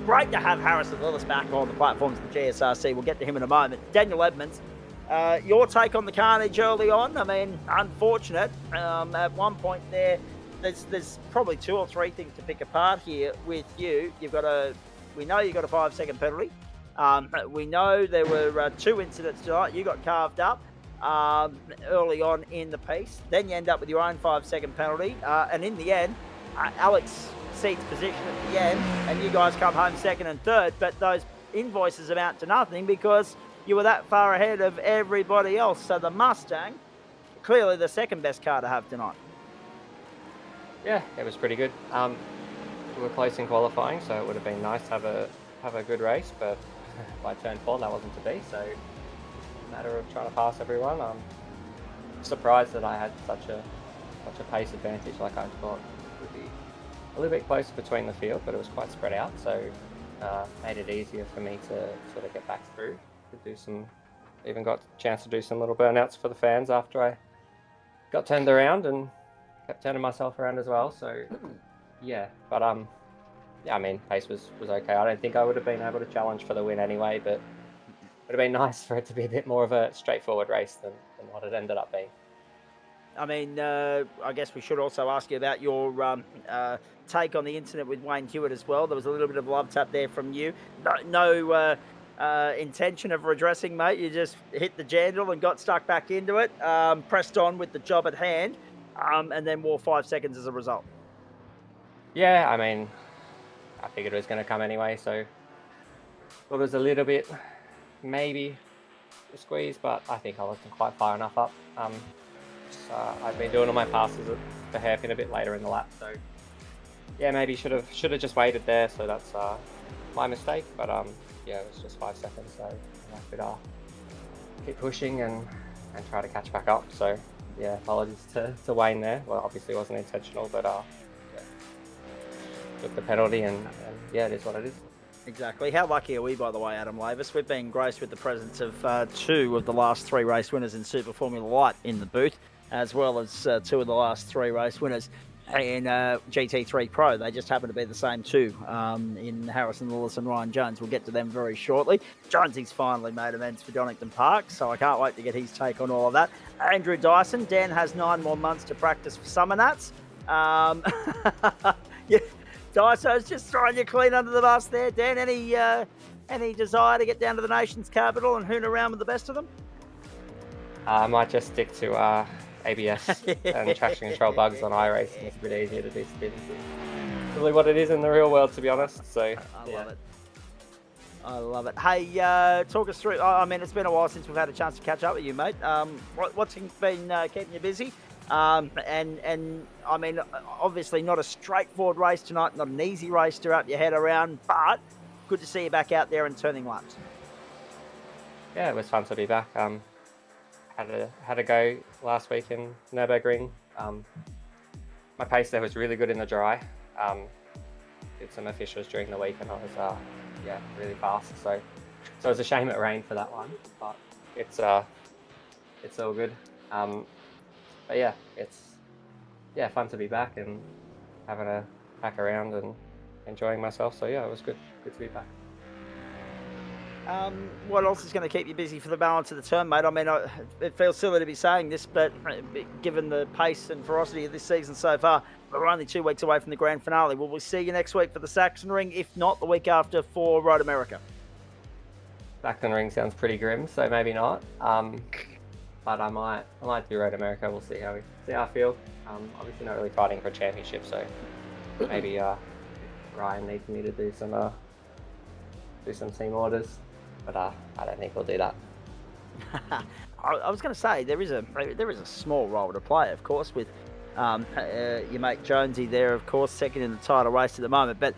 Great to have Harrison Lillis back on the platforms of the GSRC. We'll get to him in a moment. Daniel Edmonds, your take on the carnage early on? I mean, unfortunate. At one point there's probably 2 or 3 things to pick apart here with you. You've got a We know you got a 5-second penalty. We know there were 2 incidents tonight. You got carved up early on in the piece. Then you end up with your own 5-second penalty. And in the end, Alex cedes position at the end, and you guys come home second and third. But those invoices amount to nothing because you were that far ahead of everybody else. So the Mustang, clearly the second best car to have tonight. Yeah, it was pretty good. We were close in qualifying, so it would have been nice to have a good race, but by turn 4 that wasn't to be, so a matter of trying to pass everyone. I'm surprised that I had such a pace advantage. Like, I thought it would be a little bit closer between the field, but it was quite spread out, so made it easier for me to sort of get back through, to do some, even got a chance to do some little burnouts for the fans after I got turned around, and kept turning myself around as well. So yeah, but yeah, I mean, pace was okay. I don't think I would have been able to challenge for the win anyway, but it would have been nice for it to be a bit more of a straightforward race than what it ended up being. I mean, I guess we should also ask you about your take on the incident with Wayne Hewitt as well. There was a little bit of love tap there from you. No intention of redressing, mate. You just hit the jandle and got stuck back into it, pressed on with the job at hand, and then wore 5 seconds as a result. Yeah, I mean, I figured it was going to come anyway, so thought it was a little bit, maybe a squeeze, but I think I wasn't quite far enough up. I've been doing all my passes at the hairpin a bit later in the lap, so yeah, maybe should have just waited there. So that's my mistake, but yeah, it was just 5 seconds, so I could keep pushing and try to catch back up. So yeah, apologies to Wayne there. Well, obviously it wasn't intentional, but yeah, took the penalty, and yeah, it is what it is. Exactly. How lucky are we, by the way, Adam Lavis? We've been graced with the presence of 2 of the last 3 race winners in Super Formula Light in the booth, as well as 2 of the last 3 race winners in GT3 Pro. They just happen to be the same 2 in Harrison Lewis and Ryan Jones. We'll get to them very shortly. Jonesy's finally made amends for Donington Park, so I can't wait to get his take on all of that. Andrew Dyson, Dan has 9 more months to practice for Summer Nats. Yeah. Dyson, I was just throwing you clean under the bus there, Dan. Any desire to get down to the nation's capital and hoon around with the best of them? I might just stick to ABS and traction control bugs on iRacing. It's a bit easier to do spins. It's really what it is in the real world, to be honest. So I love it. I love it. Hey, talk us through. I mean, it's been a while since we've had a chance to catch up with you, mate. What's been keeping you busy? And I mean, obviously not a straightforward race tonight, not an easy race to wrap your head around, but good to see you back out there and turning laps. Yeah, it was fun to be back. Had a go last week in Nürburgring. My pace there was really good in the dry. Did some officials during the week, and I was really fast. So it was a shame it rained for that one, but it's all good. But yeah, it's fun to be back and having a pack around and enjoying myself. So yeah, it was good to be back. What else is going to keep you busy for the balance of the term, mate? I mean, it feels silly to be saying this, but given the pace and ferocity of this season so far, we're only 2 weeks away from the grand finale. Will we see you next week for the Saxon Ring? If not, the week after for Road America? Saxon Ring sounds pretty grim, so maybe not. But I might do Road America. We'll see how I feel. Obviously not really fighting for a championship, so maybe Ryan needs me to do some team orders, but I don't think we'll do that. I was going to say there is a small role to play, of course, with your mate Jonesy there, of course, second in the title race at the moment. But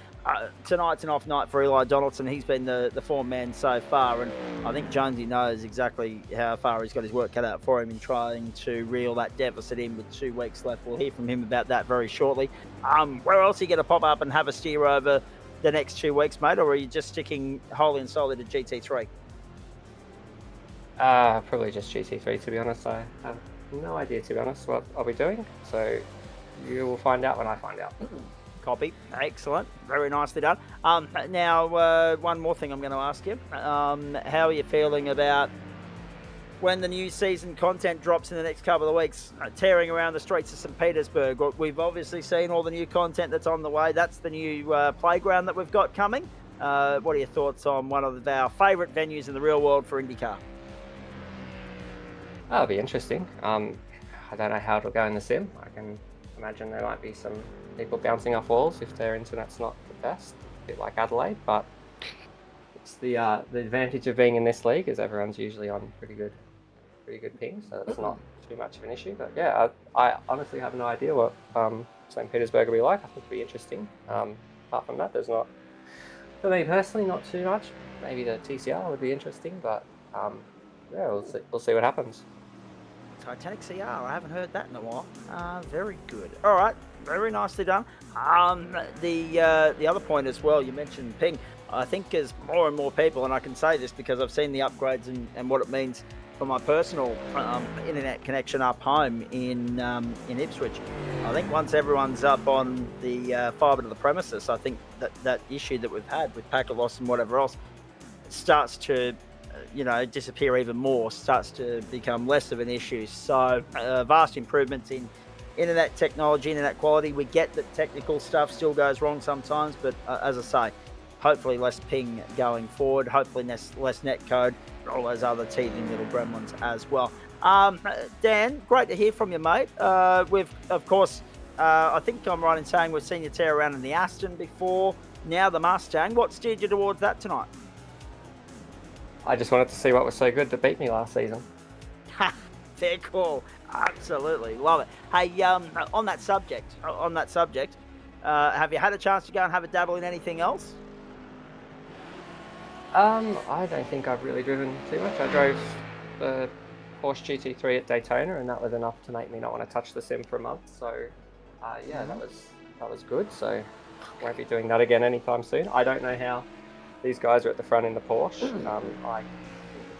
tonight's an off night for Eli Donaldson. He's been the form man so far, and I think Jonesy knows exactly how far he's got his work cut out for him in trying to reel that deficit in with 2 weeks left. We'll hear from him about that very shortly. Where else are you going to pop up and have a steer over the next 2 weeks, mate, or are you just sticking wholly and solely to GT3? Probably just GT3, to be honest. I have no idea, to be honest, what I'll be doing, so you will find out when I find out. Copy. Excellent. Very nicely done. Now, one more thing I'm going to ask you. How are you feeling about when the new season content drops in the next couple of weeks, tearing around the streets of St. Petersburg? We've obviously seen all the new content that's on the way. That's the new playground that we've got coming. What are your thoughts on one of our favourite venues in the real world for IndyCar? That'll be interesting. I don't know how it'll go in the sim. I can imagine there might be some people bouncing off walls if their internet's not the best, a bit like Adelaide. But it's the advantage of being in this league is everyone's usually on pretty good ping, so it's not too much of an issue. But yeah, I honestly have no idea what St. Petersburg will be like. I think it'll be interesting. Apart from that, there's not, for me personally, not too much. Maybe the TCR would be interesting, but yeah, we'll see what happens. Titanic CR, I haven't heard that in a while. Very good. All right, very nicely done. The other point as well, you mentioned ping. I think as more and more people, and I can say this because I've seen the upgrades and what it means for my personal internet connection up home in Ipswich. I think once everyone's up on the fibre to the premises, I think that issue that we've had with packet loss and whatever else starts to disappear even more, starts to become less of an issue. So vast improvements in internet technology, internet quality. We get that technical stuff still goes wrong sometimes, but as I say, hopefully less ping going forward, hopefully less net code, and all those other teething little gremlins as well. Dan, great to hear from you, mate. We've, of course, I think I'm right in saying we've seen you tear around in the Aston before, now the Mustang. What steered you towards that tonight? I just wanted to see what was so good that beat me last season. Fair call. Absolutely. Love it. Hey, on that subject, have you had a chance to go and have a dabble in anything else? I don't think I've really driven too much. I drove the Porsche GT3 at Daytona, and that was enough to make me not want to touch the sim for a month. So, yeah, that was good. So, won't be doing that again anytime soon. I don't know how these guys are at the front in the Porsche. I think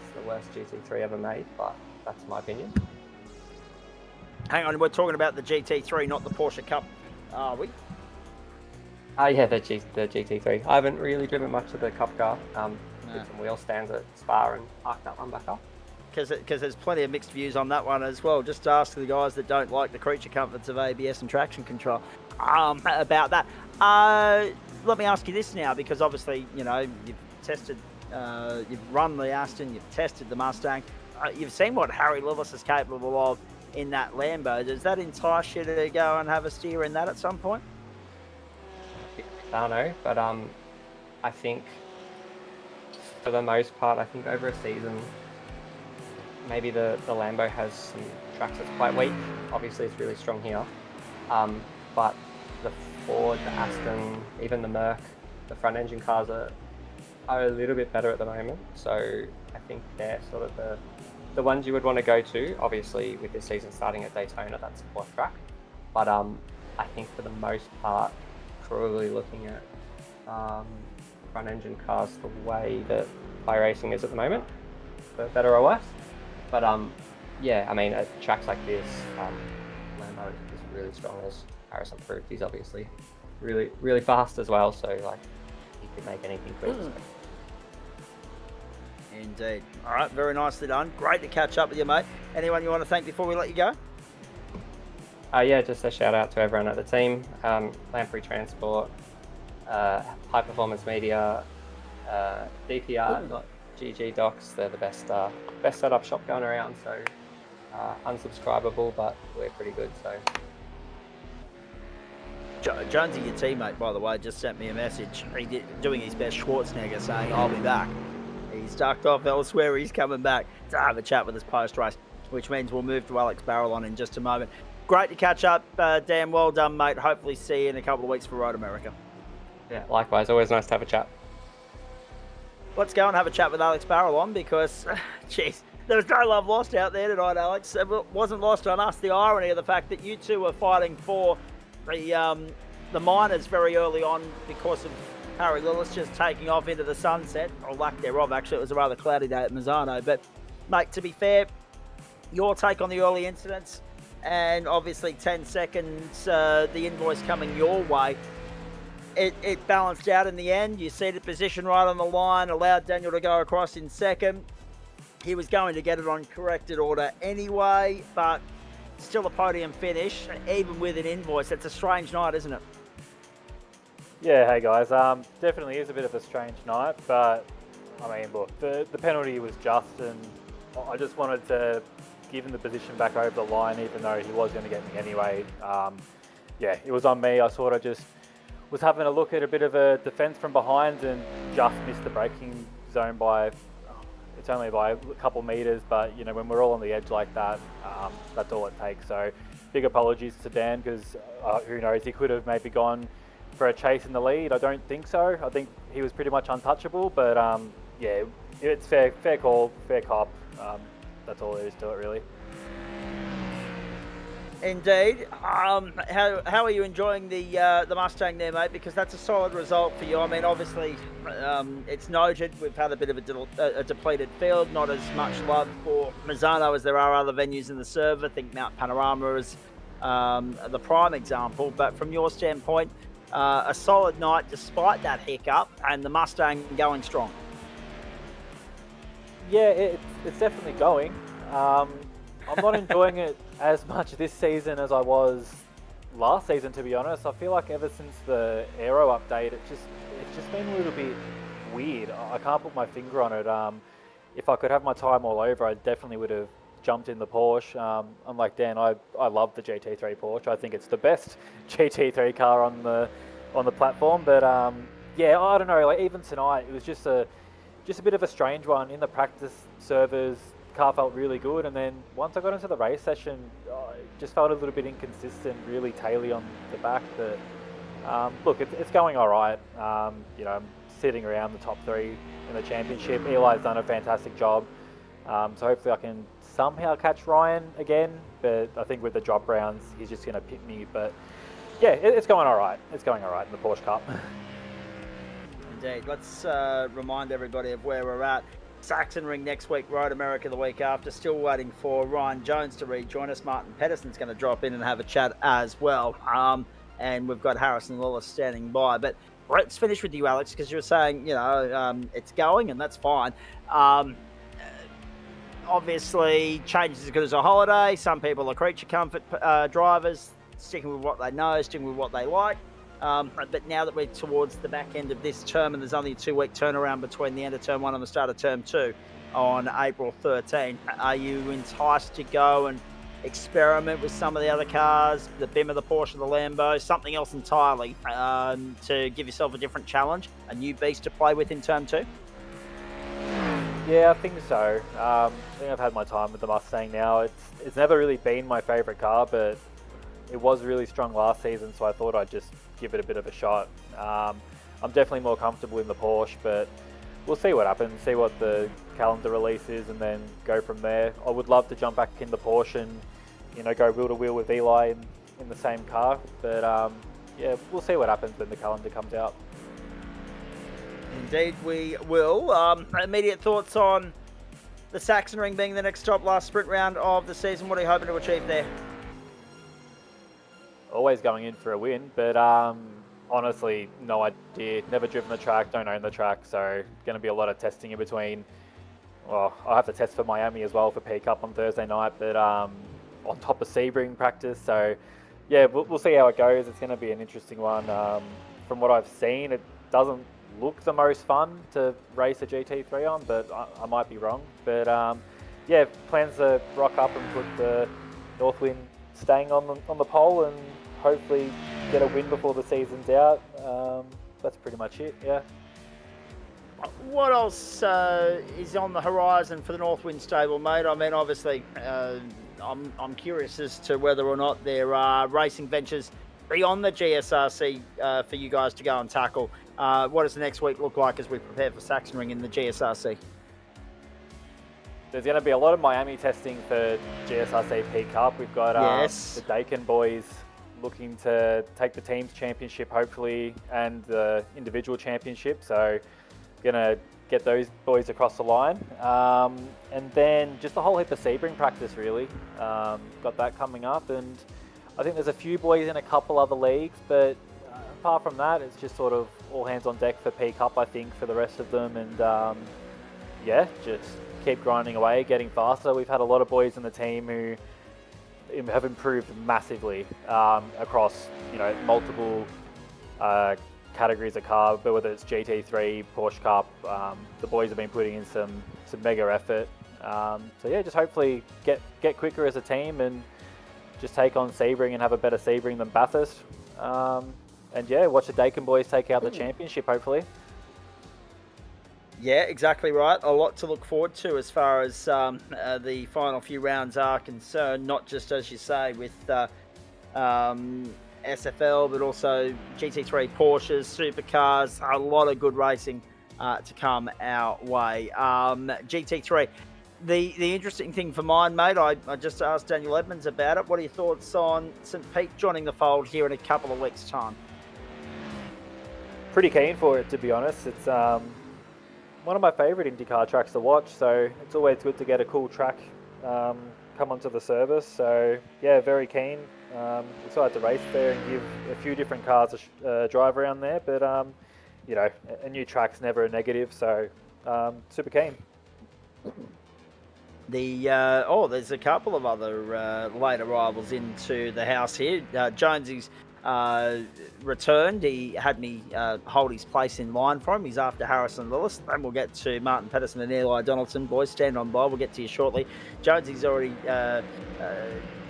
it's the worst GT3 ever made, but that's my opinion. Hang on, we're talking about the GT3, not the Porsche Cup, are we? Yeah, the GT3. I haven't really driven much of the Cup car. Did some wheel stands at Spa and parked that one back up. Because there's plenty of mixed views on that one as well. Just ask the guys that don't like the creature comforts of ABS and traction control about that. Let me ask you this now, because obviously, you've tested, you've run the Aston, you've tested the Mustang, you've seen what Harry Lillis is capable of in that Lambo. Does that entice you to go and have a steer in that at some point? I don't know, but I think for the most part, I think over a season, maybe the Lambo has some tracks that's quite weak. Obviously, it's really strong here, but the Ford, the Aston, even the Merc, the front engine cars are a little bit better at the moment. So I think they're sort of the ones you would want to go to. Obviously, with this season starting at Daytona, that's a fourth track. But I think for the most part, probably looking at front engine cars the way that iRacing is at the moment, for better or worse. But yeah, I mean, at tracks like this, Lambo is really strong, as Harrison proved. He's obviously really, really fast as well, so like he could make anything quick. So. Indeed. All right, very nicely done. Great to catch up with you, mate. Anyone you want to thank before we let you go? Yeah, just a shout out to everyone at the team, Lamprey Transport, High Performance Media, DPR.GG Docs. They're the best setup shop going around. So unsubscribable, but we're pretty good. So Jonesy, your teammate, by the way, just sent me a message. Doing his best Schwarzenegger, saying I'll be back. He's ducked off elsewhere. He's coming back to have a chat with us post race, which means we'll move to Alex Barrelon in just a moment. Great to catch up, Dan. Well done, mate. Hopefully see you in a couple of weeks for Road America. Yeah, likewise. Always nice to have a chat. Let's go and have a chat with Alex Barrelon because, geez, there was no love lost out there tonight, Alex. It wasn't lost on us, the irony of the fact that you two were fighting for the minors very early on because of Harry Lillis just taking off into the sunset, or lack thereof. Actually, it was a rather cloudy day at Misano. But, mate, to be fair, your take on the early incidents, and obviously 10 seconds, the invoice coming your way, it balanced out in the end. You see the position right on the line, allowed Daniel to go across in second. He was going to get it on corrected order anyway, but still a podium finish, even with an invoice. It's a strange night, isn't it? Yeah, hey guys. Definitely is a bit of a strange night, but I mean, look, the penalty was just, and I just wanted to give him the position back over the line, even though he was going to get me anyway. Yeah, it was on me. I sort of just was having a look at a bit of a defence from behind and just missed the braking zone by, it's only by a couple metres, but you know, when we're all on the edge like that, that's all it takes. So big apologies to Dan, because who knows, he could have maybe gone for a chase in the lead. I don't think so. I think he was pretty much untouchable, but yeah, it's fair call, fair cop. That's all there is to it, really. Indeed. How are you enjoying the Mustang there, mate? Because that's a solid result for you. I mean, obviously, it's noted we've had a bit of a depleted field, not as much love for Misano as there are other venues in the server. I think Mount Panorama is the prime example. But from your standpoint, a solid night despite that hiccup, and the Mustang going strong. Yeah, it's definitely going. I'm not enjoying it as much this season as I was last season, to be honest. I feel like ever since the aero update, it's just been a little bit weird. I can't put my finger on it. If I could have my time all over, I definitely would have jumped in the Porsche. Unlike Dan, I love the GT3 Porsche. I think it's the best GT3 car on the platform. But yeah, I don't know. Like even tonight, it was just a bit of a strange one. In the practice servers, car felt really good, and then once I got into the race session, it just felt a little bit inconsistent, really taily on the back. But look, it's going all right. You know, I'm sitting around the top 3 in the championship. Eli's done a fantastic job, so hopefully I can somehow catch Ryan again. But I think with the drop rounds, he's just going to pit me. But yeah, it's going all right. It's going all right in the Porsche Cup. Indeed. Let's remind everybody of where we're at. Sachsenring next week, Road America the week after. Still waiting for Ryan Jones to rejoin us. Martin Pedersen's going to drop in and have a chat as well. And we've got Harrison Lillis standing by. But let's finish with you, Alex, because you were saying, you know, it's going, and that's fine. Obviously, change is as good as a holiday. Some people are creature comfort drivers, sticking with what they know, sticking with what they like. But now that we're towards the back end of this term, and there's only a 2-week turnaround between the end of term 1 and the start of term 2 on April 13, are you enticed to go and experiment with some of the other cars, the Bimmer, the Porsche, the Lambo, something else entirely, to give yourself a different challenge, a new beast to play with in term 2? Yeah, I think so. I think I've had my time with the Mustang now. It's never really been my favourite car, but it was really strong last season, so I thought I'd just give it a bit of a shot. I'm definitely more comfortable in the Porsche, but we'll see what happens, see what the calendar release is, and then go from there. I would love to jump back in the Porsche and, you know, go wheel to wheel with Eli in the same car, but yeah, we'll see what happens when the calendar comes out. Indeed, we will. Immediate thoughts on the Sachsenring being the next top last sprint round of the season. What are you hoping to achieve there? Always going in for a win, but honestly, no idea. Never driven the track, don't own the track, so going to be a lot of testing in between. Well, I'll have to test for Miami as well for P Cup on Thursday night, but on top of Sebring practice, so yeah, we'll see how it goes. It's going to be an interesting one. From what I've seen, it doesn't look the most fun to race a GT3 on, but I might be wrong. But yeah, plans to rock up and put the Northwind staying on the pole and hopefully get a win before the season's out. That's pretty much it, yeah. What else is on the horizon for the Northwind stable, mate? I mean, obviously, I'm curious as to whether or not there are racing ventures beyond the GSRC for you guys to go and tackle. What does the next week look like as we prepare for Sachsenring in the GSRC? There's going to be a lot of Miami testing for GSRC P Cup. We've got the Dakin boys looking to take the team's championship, hopefully, and the individual championship. So, going to get those boys across the line. And then just a whole heap of Sebring practice, really. Got that coming up. And I think there's a few boys in a couple other leagues. But apart from that, it's just sort of all hands on deck for P Cup, I think, for the rest of them. And yeah, just keep grinding away, getting faster. We've had a lot of boys in the team who have improved massively across, you know, multiple categories of car, but whether it's GT3, Porsche Cup, the boys have been putting in some mega effort. So yeah, just hopefully get quicker as a team and just take on Sebring and have a better Sebring than Bathurst. And yeah, watch the Dakin boys take out the championship, hopefully. Yeah, exactly right. A lot to look forward to as far as the final few rounds are concerned, not just, as you say, with SFL, but also GT3 Porsches, supercars, a lot of good racing to come our way. GT3, the interesting thing for mine, mate, I just asked Daniel Edmonds about it. What are your thoughts on St. Pete joining the fold here in a couple of weeks' time? Pretty keen for it, to be honest. It's one of my favourite IndyCar tracks to watch, so it's always good to get a cool track come onto the service. So yeah, very keen. Excited to race there and give a few different cars a drive around there, but you know, a new track's never a negative, so super keen. There's a couple of other late arrivals into the house here. Jonesy's returned. He had me hold his place in line for him. He's after Harrison Lillis. Then we'll get to Martin Pedersen and Eli Donaldson. Boys, stand on by. We'll get to you shortly. Jonesy's already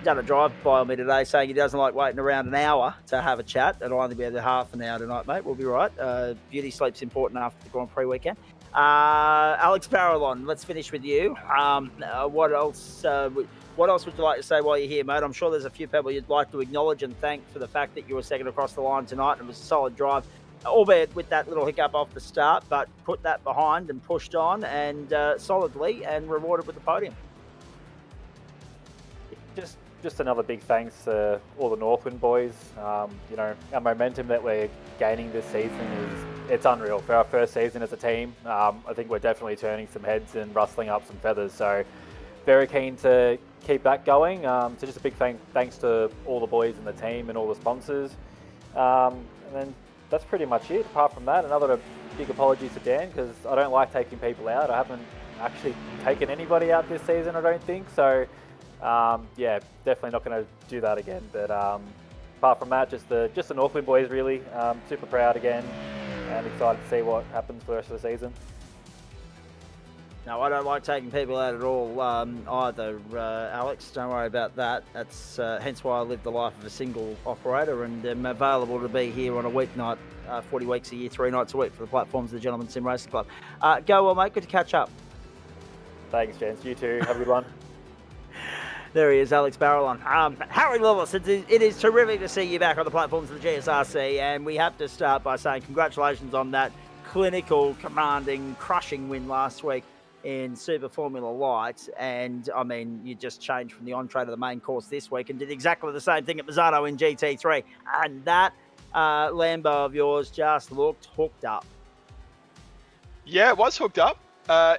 done a drive by me today, saying he doesn't like waiting around an hour to have a chat. It'll only be about half an hour tonight, mate. We'll be right. Beauty sleep's important after the Grand Prix weekend. Alex Barrelon, let's finish with you. What else would you like to say while you're here, mate? I'm sure there's a few people you'd like to acknowledge and thank for the fact that you were second across the line tonight, and it was a solid drive, albeit with that little hiccup off the start, but put that behind and pushed on and solidly and rewarded with the podium. Just another big thanks to all the Northwind boys. You know, our momentum that we're gaining this season it's unreal. For our first season as a team, I think we're definitely turning some heads and rustling up some feathers. So very keen to keep that going. So just a big thanks to all the boys in the team and all the sponsors. And then that's pretty much it. Apart from that, another big apology to Dan, because I don't like taking people out. I haven't actually taken anybody out this season, I don't think. So yeah, definitely not going to do that again. But apart from that, just the Northwind boys really. Super proud again and excited to see what happens for the rest of the season. No, I don't like taking people out at all either, Alex. Don't worry about that. That's hence why I live the life of a single operator and am available to be here on a weeknight, 40 weeks a year, 3 nights a week for the platforms of the Gentleman Sim Racing Club. Go well, mate. Good to catch up. Thanks, gents. You too. Have a good one. There he is, Alex Barrelon. Harry Lillis, it is terrific to see you back on the platforms of the GSRC, and we have to start by saying congratulations on that clinical, commanding, crushing win last week in Super Formula Light. And I mean, you just changed from the entree to the main course this week and did exactly the same thing at Misano in GT3. And that Lambo of yours just looked hooked up. Yeah, it was hooked up.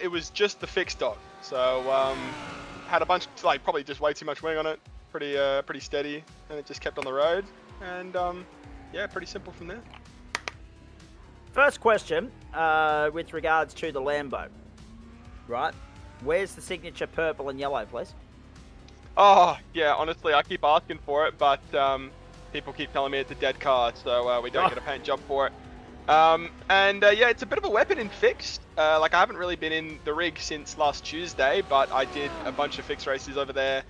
It was just the fixed dot. So had a bunch, like probably just way too much wing on it. Pretty steady, and it just kept on the road. And yeah, pretty simple from there. First question with regards to the Lambo. Right, where's the signature purple and yellow, please? Oh, yeah, honestly, I keep asking for it, but people keep telling me it's a dead car, so we don't get a paint job for it. Yeah, it's a bit of a weapon in fixed. Like, I haven't really been in the rig since last Tuesday, but I did a bunch of fixed races over there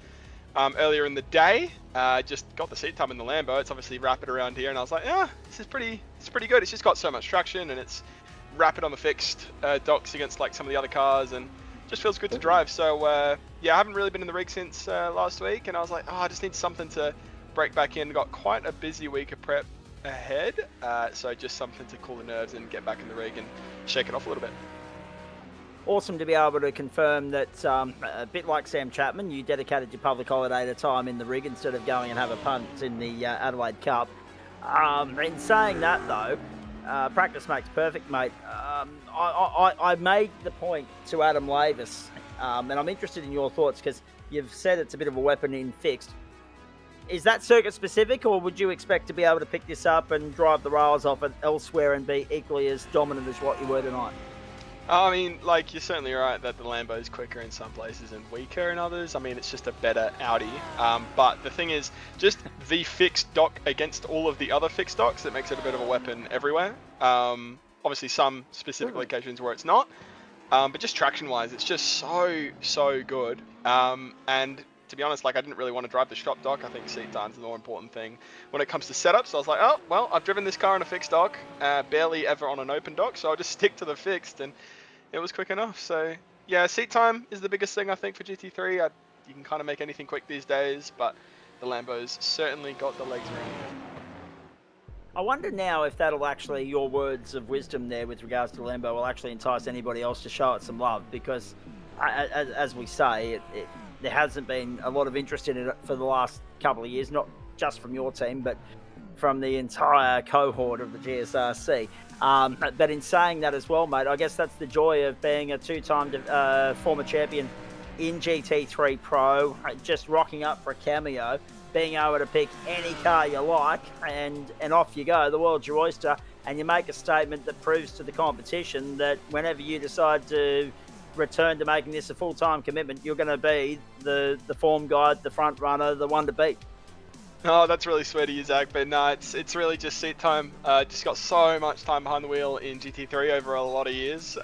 earlier in the day. Just got the seat time in the Lambo. It's obviously rapid around here, and I was like, yeah, it's pretty good. It's just got so much traction, and it's rapid on the fixed docks against like some of the other cars, and just feels good to drive. So yeah, I haven't really been in the rig since last week, and I was like, oh, I just need something to break back in. Got quite a busy week of prep ahead, so just something to cool the nerves and get back in the rig and shake it off a little bit. Awesome to be able to confirm that, a bit like Sam Chapman, you dedicated your public holiday to time in the rig instead of going and have a punt in the Adelaide Cup. In saying that though, practice makes perfect, mate. I made the point to Adam Lavis, and I'm interested in your thoughts because you've said it's a bit of a weapon in fixed. Is that circuit specific, or would you expect to be able to pick this up and drive the rails off it elsewhere and be equally as dominant as what you were tonight? I mean, like, you're certainly right that the Lambo's quicker in some places and weaker in others. I mean, it's just a better Audi. But the thing is, just the fixed dock against all of the other fixed docks, that makes it a bit of a weapon everywhere. Obviously, some specific locations where it's not. But just traction-wise, it's just so good. And to be honest, like, I didn't really want to drive the shop dock. I think seat time's the more important thing when it comes to setup. So I was like, oh, well, I've driven this car on a fixed dock, barely ever on an open dock, so I'll just stick to the fixed, and it was quick enough. So yeah, seat time is the biggest thing I think for GT3. You can kind of make anything quick these days, but the Lambo's certainly got the legs around it. I wonder now if that'll actually, your words of wisdom there with regards to Lambo will actually entice anybody else to show it some love, because as we say, there hasn't been a lot of interest in it for the last couple of years, not just from your team, but from the entire cohort of the GSRC. But in saying that as well, mate, I guess that's the joy of being a two-time former champion in GT3 Pro, just rocking up for a cameo, being able to pick any car you like, and off you go. The world's your oyster, and you make a statement that proves to the competition that whenever you decide to return to making this a full-time commitment, you're going to be the form guide, the front runner, the one to beat. Oh, that's really sweet of you, Zach. But no, it's really just seat time. Just got so much time behind the wheel in GT3 over a lot of years.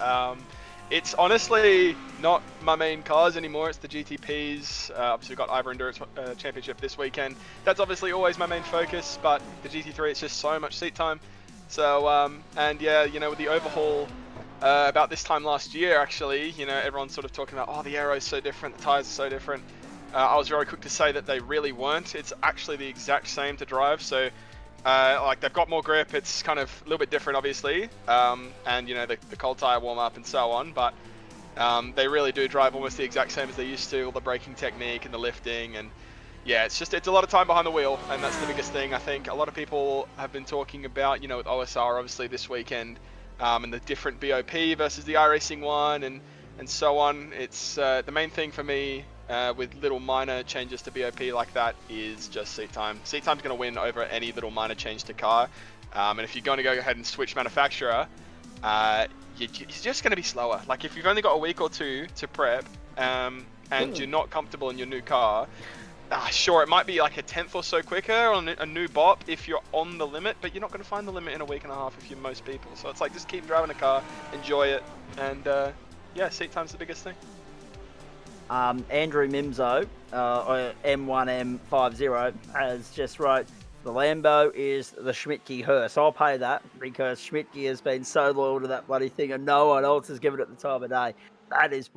It's honestly not my main cars anymore. It's the GTPs. Obviously, we've got Ivor Endurance Championship this weekend. That's obviously always my main focus. But the GT3, it's just so much seat time. So, and yeah, you know, with the overhaul about this time last year, actually, you know, everyone's sort of talking about, oh, the aero's so different, the tires are so different. I was very quick to say that they really weren't. It's actually the exact same to drive. So, like, they've got more grip. It's kind of a little bit different, obviously. And, you know, the cold tire warm up and so on. But they really do drive almost the exact same as they used to. All the braking technique and the lifting. And, yeah, it's a lot of time behind the wheel. And that's the biggest thing. I think a lot of people have been talking about, you know, with OSR, obviously, this weekend. And the different BOP versus the iRacing one and so on. It's the main thing for me with little minor changes to BOP like that is just seat time. Seat time's going to win over any little minor change to car. And if you're going to go ahead and switch manufacturer, you're just going to be slower. Like, if you've only got a week or two to prep and you're not comfortable in your new car, sure, it might be like a tenth or so quicker on a new BOP if you're on the limit, but you're not going to find the limit in a week and a half if you're most people. So it's like, just keep driving a car, enjoy it, and yeah, seat time's the biggest thing. Andrew Mimzo, or M1M50, has just wrote, the Lambo is the Schmidtke hearse. I'll pay that, because Schmidtke has been so loyal to that bloody thing and no one else has given it the time of day. That is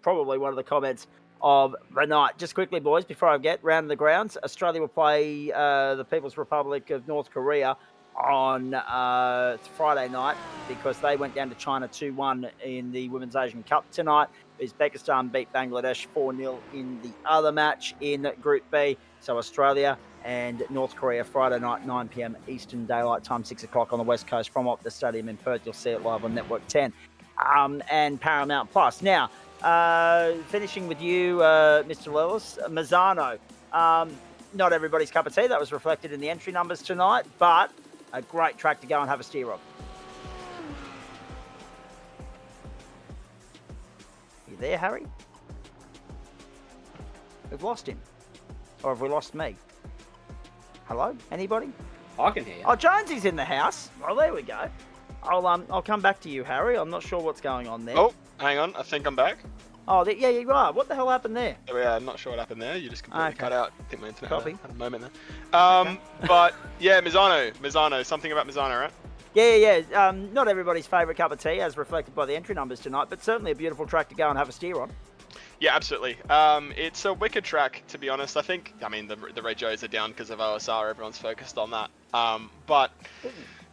probably one of the comments of the night. Just quickly, boys, before I get round the grounds, Australia will play the People's Republic of North Korea on Friday night, because they went down to China 2-1 in the Women's Asian Cup tonight. Uzbekistan beat Bangladesh 4-0 in the other match in Group B. So Australia and North Korea Friday night, 9 p.m. Eastern Daylight Time, 6 o'clock on the West Coast from Optus Stadium in Perth. You'll see it live on Network 10 and Paramount Plus. Now, finishing with you, Mr. Lewis, Misano. Not everybody's cup of tea. That was reflected in the entry numbers tonight, but a great track to go and have a steer of. You there, Harry? We've lost him. Or have we lost me? Hello? Anybody? I can hear you. Oh, Jonesy's in the house. Well, there we go. I'll come back to you, Harry. I'm not sure what's going on there. Oh, hang on. I think I'm back. Oh, yeah, you are. What the hell happened there? Yeah, I'm not sure what happened there. You just completely cut out. I think my internet had a moment there. Okay. But yeah, Misano. Something about Misano, right? Yeah. Not everybody's favourite cup of tea, as reflected by the entry numbers tonight, but certainly a beautiful track to go and have a steer on. Yeah, absolutely. It's a wicked track, to be honest. I mean, the Red Joes are down because of OSR. Everyone's focused on that. But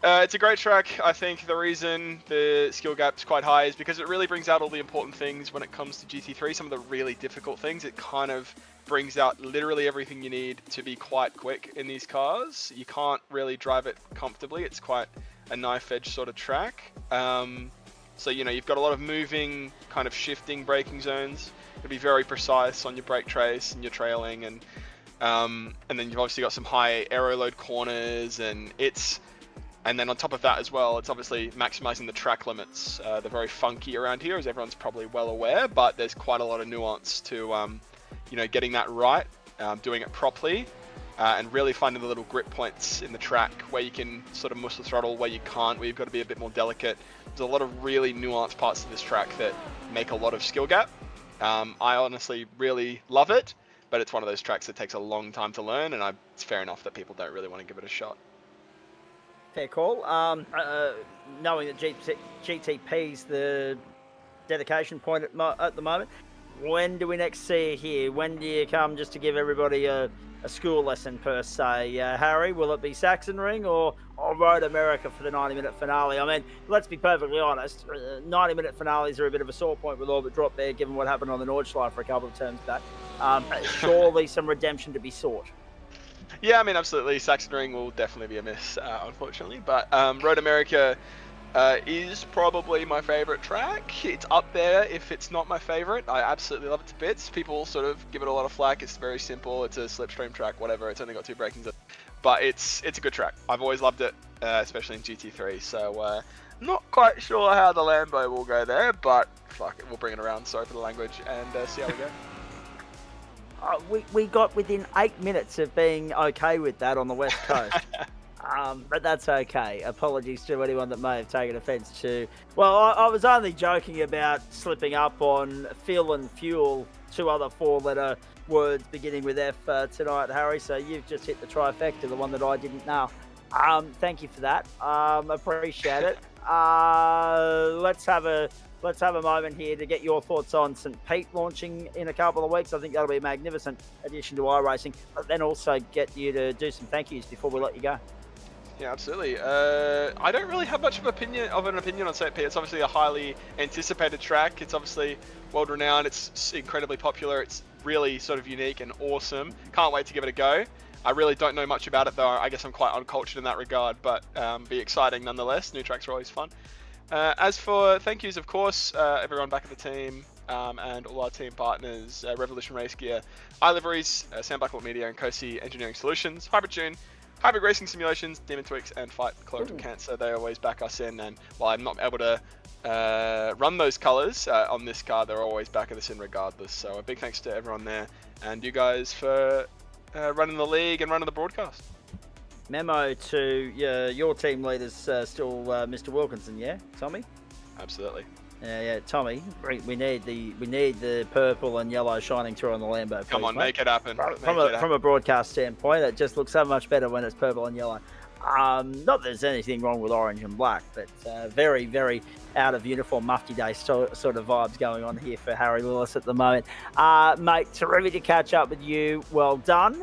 it's a great track. I think the reason the skill gap's quite high is because it really brings out all the important things when it comes to GT3. Some of the really difficult things. It kind of brings out literally everything you need to be quite quick in these cars. You can't really drive it comfortably. It's quite a knife-edge sort of track. So, you know, you've got a lot of moving, kind of shifting braking zones. You'll be very precise on your brake trace and your trailing, and then you've obviously got some high aero load corners, and it's And then on top of that as well, it's obviously maximising the track limits. They're very funky around here, as everyone's probably well aware, but there's quite a lot of nuance to, getting that right, doing it properly, and really finding the little grip points in the track where you can sort of mush the throttle, where you can't, where you've got to be a bit more delicate. There's a lot of really nuanced parts of this track that make a lot of skill gap. I honestly really love it, but it's one of those tracks that takes a long time to learn, and it's fair enough that people don't really want to give it a shot. Fair call. Knowing that GTP's the dedication point at the moment, when do we next see it here? When do you come just to give everybody a school lesson per se? Harry, will it be Sachsenring or Road America for the 90-minute finale? I mean, let's be perfectly honest, 90-minute finales are a bit of a sore point with Orbit Drop there, given what happened on the Nordschleife for a couple of terms back. Surely some redemption to be sought. Yeah, I mean, absolutely. Sachsenring will definitely be a miss, unfortunately. But Road America is probably my favourite track. It's up there if it's not my favourite. I absolutely love it to bits. People sort of give it a lot of flack. It's very simple. It's a slipstream track, whatever. It's only got 2 breakings. But it's a good track. I've always loved it, especially in GT3. So not quite sure how the Lambo will go there, but fuck it, we'll bring it around. Sorry for the language, and see how we go. We got within 8 minutes of being okay with that on the West Coast. But that's okay. Apologies to anyone that may have taken offence to... Well, I was only joking about slipping up on Phil and Fuel, 2 other 4-letter words beginning with F tonight, Harry. So you've just hit the trifecta, the one that I didn't know. Thank you for that. Appreciate it. Let's have a moment here to get your thoughts on St. Pete launching in a couple of weeks. I think that'll be a magnificent addition to iRacing, but then also get you to do some thank yous before we let you go. Yeah, absolutely. I don't really have much of an opinion on St. Pete. It's obviously a highly anticipated track. It's obviously world-renowned. It's incredibly popular. It's really sort of unique and awesome. Can't wait to give it a go. I really don't know much about it, though. I guess I'm quite uncultured in that regard, but be exciting nonetheless. New tracks are always fun. As for thank yous, of course, everyone back at the team and all our team partners, Revolution Race Gear, iLiveries, Sam Blackwell Media, and Cosi Engineering Solutions, Hybrid Tune, Hybrid Racing Simulations, Demon Twix, and Fight Colorectal Cancer. They always back us in, and while I'm not able to run those colours on this car, they're always backing us in regardless. So a big thanks to everyone there, and you guys for running the league and running the broadcast. Memo to your team leaders, still Mr. Wilkinson, yeah, Tommy? Absolutely. Yeah, Tommy. We need the purple and yellow shining through on the Lambo. Come on, mate. make it happen. From a broadcast standpoint, it just looks so much better when it's purple and yellow. Not that there's anything wrong with orange and black, but very, very out of uniform mufti day sort of vibes going on here for Harry Lillis at the moment. Mate, terrific to catch up with you. Well done.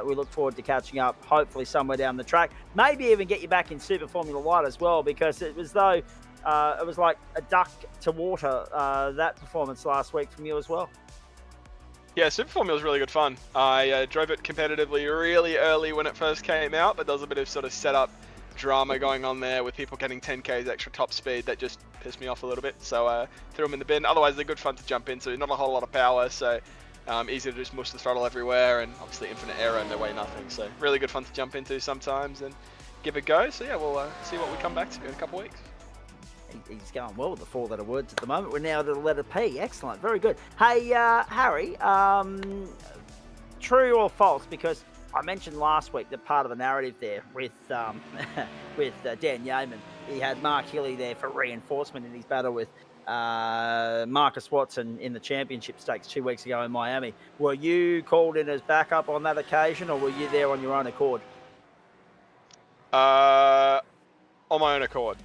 We look forward to catching up, hopefully somewhere down the track. Maybe even get you back in Super Formula Light as well, because it was like a duck to water, that performance last week from you as well. Yeah, Super Formula was really good fun. I drove it competitively really early when it first came out, but there was a bit of sort of setup drama going on there with people getting 10Ks extra top speed that just pissed me off a little bit. So threw them in the bin. Otherwise, they're good fun to jump into. Not a whole lot of power, so easy to just mush the throttle everywhere, and obviously infinite aero and they weigh nothing. So really good fun to jump into sometimes and give it a go. So yeah, we'll see what we come back to in a couple of weeks. He's going well with the 4-letter words at the moment. We're now to the letter P. Excellent. Very good. Hey, Harry, true or false? Because I mentioned last week that part of the narrative there with Dan Yeaman, he had Mark Hilly there for reinforcement in his battle with Marcus Watson in the championship stakes 2 weeks ago in Miami. Were you called in as backup on that occasion, or were you there on your own accord? On my own accord.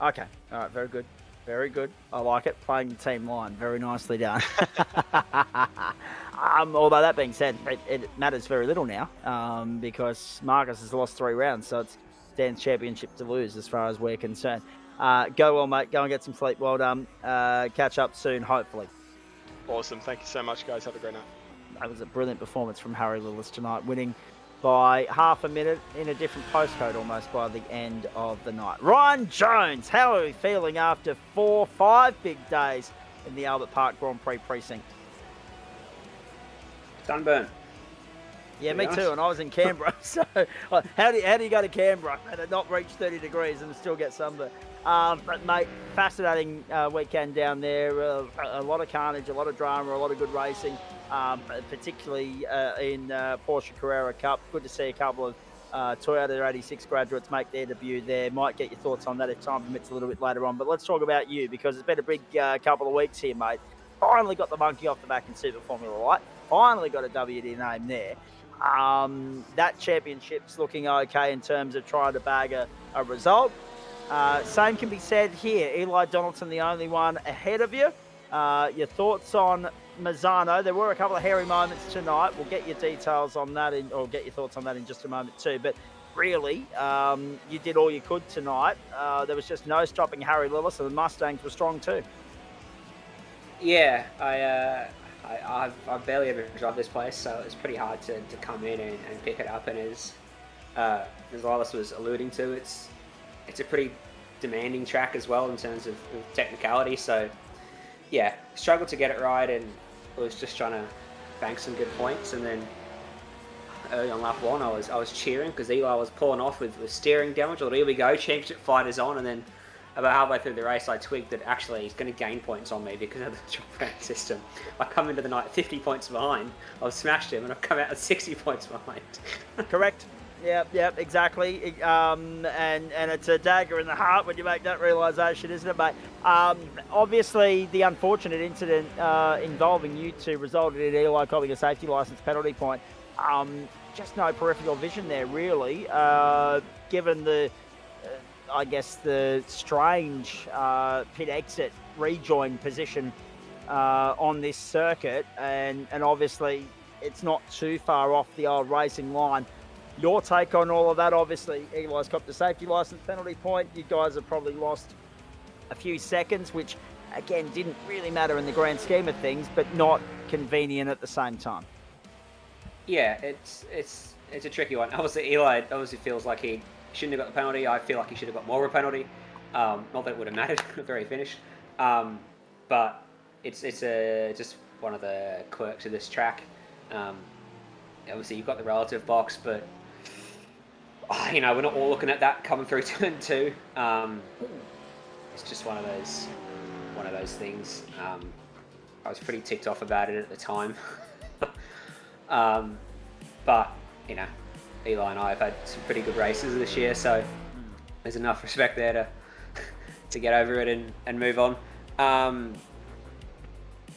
Okay. All right. Very good. Very good. I like it. Playing the team line. Very nicely done. Although that being said, it matters very little now because Marcus has lost 3 rounds, so it's Dan's championship to lose as far as we're concerned. Go well, mate. Go and get some sleep. Well done. Catch up soon, hopefully. Awesome. Thank you so much, guys. Have a great night. That was a brilliant performance from Harry Lillis tonight, winning by half a minute in a different postcode almost by the end of the night. Ryan Jones, how are we feeling after 4-5 big days in the Albert Park Grand Prix precinct? Sunburn. Yeah, to me be too, honest. and I was in Canberra. So how do you go to Canberra and it not reach 30 degrees and still get sunburn? But mate, fascinating weekend down there. A lot of carnage, a lot of drama, a lot of good racing, particularly in Porsche Carrera Cup. Good to see a couple of Toyota 86 graduates make their debut there. Might get your thoughts on that if time permits a little bit later on. But let's talk about you, because it's been a big couple of weeks here, mate. Finally got the monkey off the back in Super Formula Light. Finally got a WD name there. That championship's looking okay in terms of trying to bag a result. Same can be said here. Eli Donaldson, the only one ahead of you. Your thoughts on Misano? There were a couple of hairy moments tonight. We'll get your details on that, or get your thoughts on that in just a moment too. But really, you did all you could tonight. There was just no stopping Harry Lillis, and the Mustangs were strong too. Yeah, I've barely ever driven this place, so it's pretty hard to come in and pick it up. And as Lilas was alluding to, it's a pretty demanding track as well in terms of technicality. So yeah, struggled to get it right, and was just trying to bank some good points. And then early on lap one, I was cheering because Eli was pulling off with steering damage. Well, here we go, championship fight is on. And then about halfway through the race, I twigged that actually he's going to gain points on me because of the drop rank system. I come into the night 50 points behind, I've smashed him, and I've come out at 60 points behind. Correct. Yep, exactly. And it's a dagger in the heart when you make that realisation, isn't it, mate? Obviously, the unfortunate incident involving you two resulted in Eli copping a safety licence penalty point. Just no peripheral vision there, really, given the... I guess the strange pit exit rejoin position on this circuit, and obviously it's not too far off the old racing line. Your take on all of that? Obviously, Eli's copped a safety licence penalty point. You guys have probably lost a few seconds, which again didn't really matter in the grand scheme of things, but not convenient at the same time. Yeah, it's a tricky one. Obviously, Eli feels like he shouldn't have got the penalty. I feel like he should have got more of a penalty. Not that it would have mattered after he finished. But it's just one of the quirks of this track. Obviously, you've got the relative box, but we're not all looking at that coming through turn two. It's just one of those things. I was pretty ticked off about it at the time. But Eli and I have had some pretty good races this year, so there's enough respect there to get over it and move on.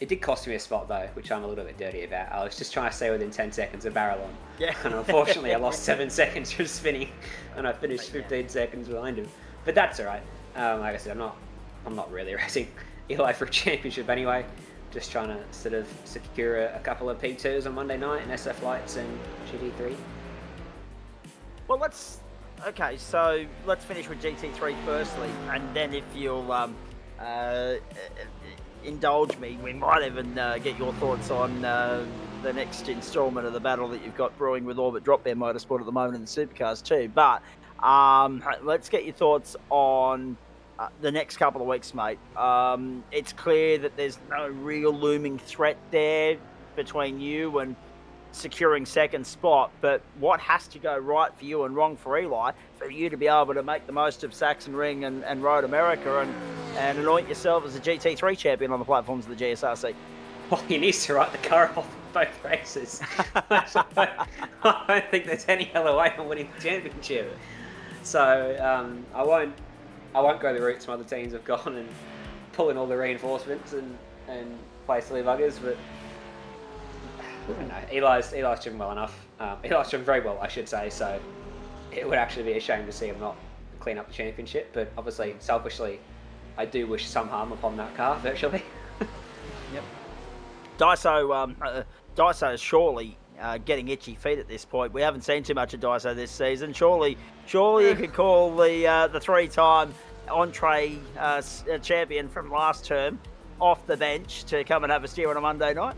It did cost me a spot though, which I'm a little bit dirty about. I was just trying to stay within 10 seconds of Barcelona. Yeah. And unfortunately I lost 7 seconds from spinning, and I finished 15 seconds behind him. But that's alright. Like I said, I'm not really racing Eli for a championship anyway. Just trying to sort of secure a couple of P2s on Monday night in SF Lights and GT3. Well, let's finish with GT3 firstly, and then if you'll indulge me, we might even get your thoughts on the next instalment of the battle that you've got brewing with Orbit Drop Bear Motorsport at the moment in the supercars too. But let's get your thoughts on the next couple of weeks, mate. It's clear that there's no real looming threat there between you and securing second spot, but what has to go right for you and wrong for Eli for you to be able to make the most of Saxon Ring and Road America and anoint yourself as a GT3 champion on the platforms of the GSRC? Well, he needs to write the car off both races. I don't think there's any other way of winning the championship. So I won't go the route some other teams have gone and pulling all the reinforcements and play silly buggers, but I don't know. Eli's driven well enough. Eli's driven very well, I should say, so it would actually be a shame to see him not clean up the championship, but obviously, selfishly, I do wish some harm upon that car, virtually. Yep. Daiso is surely getting itchy feet at this point. We haven't seen too much of Daiso this season. Surely you could call the three-time entree champion from last term off the bench to come and have a steer on a Monday night.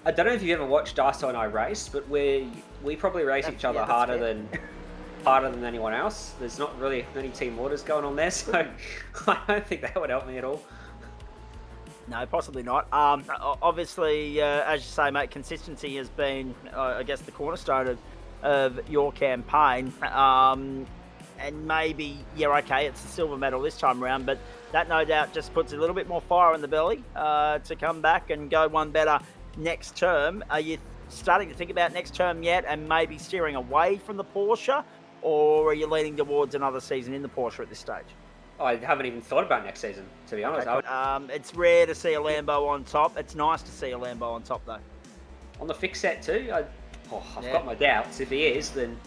I don't know if you've ever watched Daiso and I race, but we probably race each other harder than anyone else. There's not really many team orders going on there, so I don't think that would help me at all. No, possibly not. Obviously, as you say, mate, consistency has been, I guess, the cornerstone of your campaign. And maybe, okay, it's the silver medal this time around, but that no doubt just puts a little bit more fire in the belly to come back and go one better next term. Are you starting to think about next term yet and maybe steering away from the Porsche, or are you leaning towards another season in the Porsche at this stage? I haven't even thought about next season, to be honest. Okay. It's rare to see a Lambo on top. It's nice to see a Lambo on top, though. On the fixed set too, I've got my doubts. If he is, then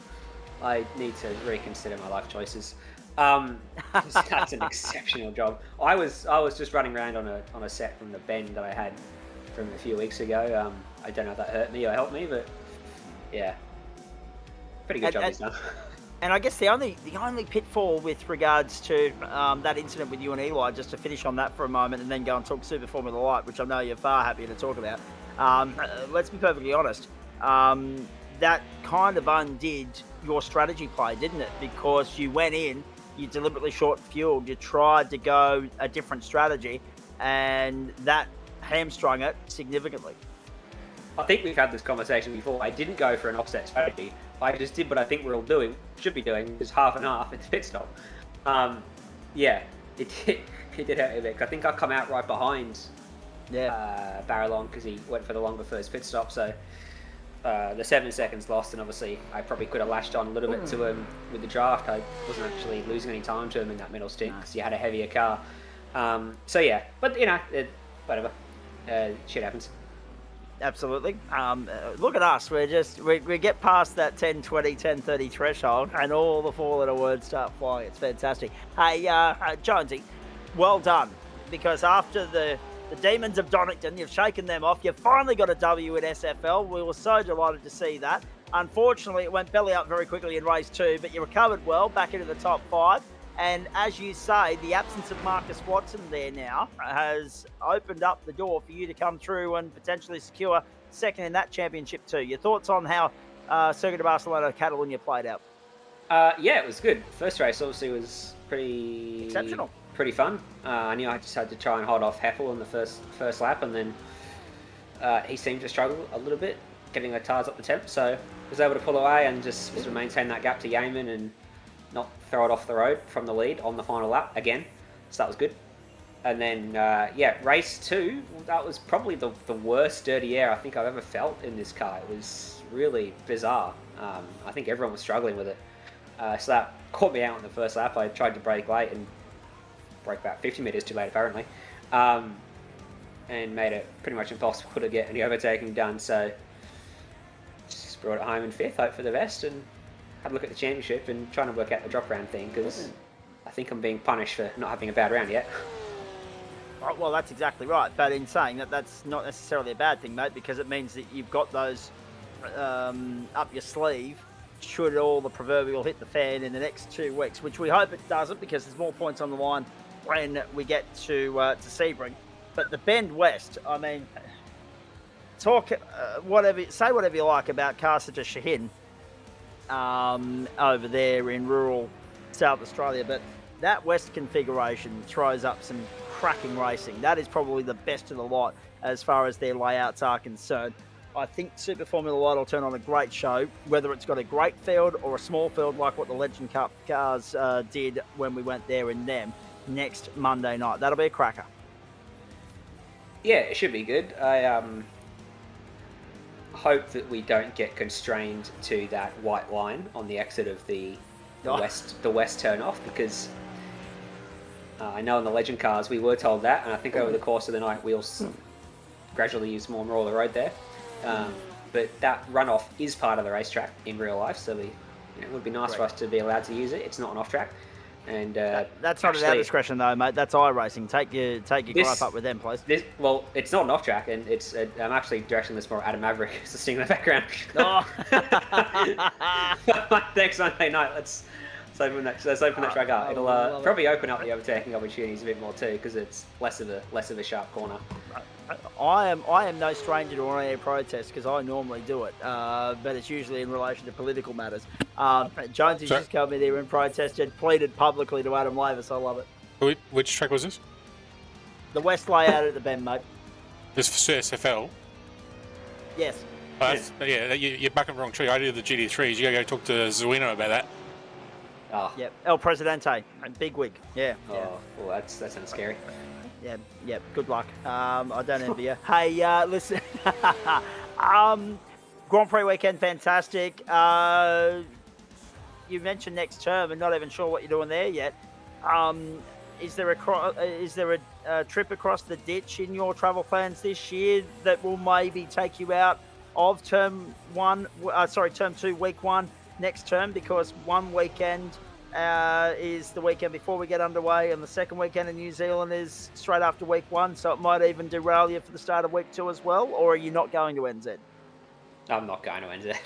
I need to reconsider my life choices. That's an exceptional job. I was just running around on a set from the bend that I had from a few weeks ago. I don't know if that hurt me or helped me, but yeah, pretty good job he's done. And I guess the only pitfall with regards to that incident with you and Eli, just to finish on that for a moment and then go and talk Super Formula Light, which I know you're far happier to talk about. Let's be perfectly honest. That kind of undid your strategy play, didn't it? Because you went in, you deliberately short-fueled, you tried to go a different strategy, and that hamstrung it significantly. I think we've had this conversation before. I didn't go for an offset strategy. I just did what I think we're all doing, should be doing, is half and half at the pit stop. Yeah, it did hurt a bit. I think I come out right behind Barcelona because he went for the longer first pit stop. So the 7 seconds lost, and obviously I probably could have lashed on a little bit to him with the draft. I wasn't actually losing any time to him in that middle stick because he had a heavier car. So yeah, but whatever, shit happens. Absolutely. Look at us. We get past that 10:20, 10:30 threshold, and all the four-letter words start flying. It's fantastic. Hey, Jonesy, well done. Because after the demons of Donington, you've shaken them off. You've finally got a W in SFL. We were so delighted to see that. Unfortunately, it went belly up very quickly in race 2, but you recovered well, back into the top 5. And as you say, the absence of Marcus Watson there now has opened up the door for you to come through and potentially secure second in that championship too. Your thoughts on how Circuit of Barcelona Catalunya played out? Yeah, it was good. First race obviously was pretty exceptional, pretty fun. I knew I just had to try and hold off Heffel in the first lap, and then he seemed to struggle a little bit getting the tyres up the temp, so I was able to pull away and just sort of maintain that gap to Yeaman and not throw it off the road from the lead on the final lap again. So that was good. And then, race 2, that was probably the worst dirty air I think I've ever felt in this car. It was really bizarre. I think everyone was struggling with it. So that caught me out on the first lap. I tried to brake late and broke about 50 metres too late apparently. And made it pretty much impossible to get any overtaking done. So just brought it home in 5th, hope for the best, and had a look at the championship and trying to work out the drop round thing, because I think I'm being punished for not having a bad round yet. Oh, well, that's exactly right. But in saying that, that's not necessarily a bad thing, mate, because it means that you've got those up your sleeve should all the proverbial hit the fan in the next 2 weeks, which we hope it doesn't, because there's more points on the line when we get to Sebring. But the Bend West, I mean, say whatever you like about Carsita Shahin over there in rural South Australia, but that West configuration throws up some cracking racing. That is probably the best of the lot as far as their layouts are concerned. I think Super Formula Light will turn on a great show, whether it's got a great field or a small field like what the Legend Cup cars did when we went there in them next Monday night. That'll be a cracker. Yeah, it should be good. I hope that we don't get constrained to that white line on the exit of the west turn off, because I know in the Legend cars we were told that, and I think over the course of the night we'll gradually use more and more of the road there. But that runoff is part of the racetrack in real life, so it would be nice for us to be allowed to use it. It's not an off-track. And that's not at our discretion, though, mate. That's iRacing. Take your gripe up with them, please. Well, it's not an off-track, and it's I'm actually directing this more at Adam Maverick, who's sitting in the background. Oh. Next Monday night, let's open that track up. It'll probably open up the overtaking opportunities a bit more too, because it's less of a sharp corner. I am no stranger to on-air protest, because I normally do it, but it's usually in relation to political matters. Jones has just come in there and protested, pleaded publicly to Adam Lavis. I love it. Which track was this? The west layout at the bend, mate. This for SFL. Yes. Yeah, you're back in the wrong tree. I do the GT3s. You gotta go talk to Zuino about that. Oh. Yep. El Presidente, big wig. Yeah. Oh, yeah. well, that sounds scary. Yeah. Good luck. I don't envy you. Hey, listen. Grand Prix weekend, fantastic. You mentioned next term, and not even sure what you're doing there yet. Is there a trip across the ditch in your travel plans this year that will maybe take you out of term 2, week 1 next term? Because one weekend is the weekend before we get underway, and the second weekend in New Zealand is straight after week 1, so it might even derail you for the start of week 2 as well. Or are you not going to NZ? I'm not going to NZ.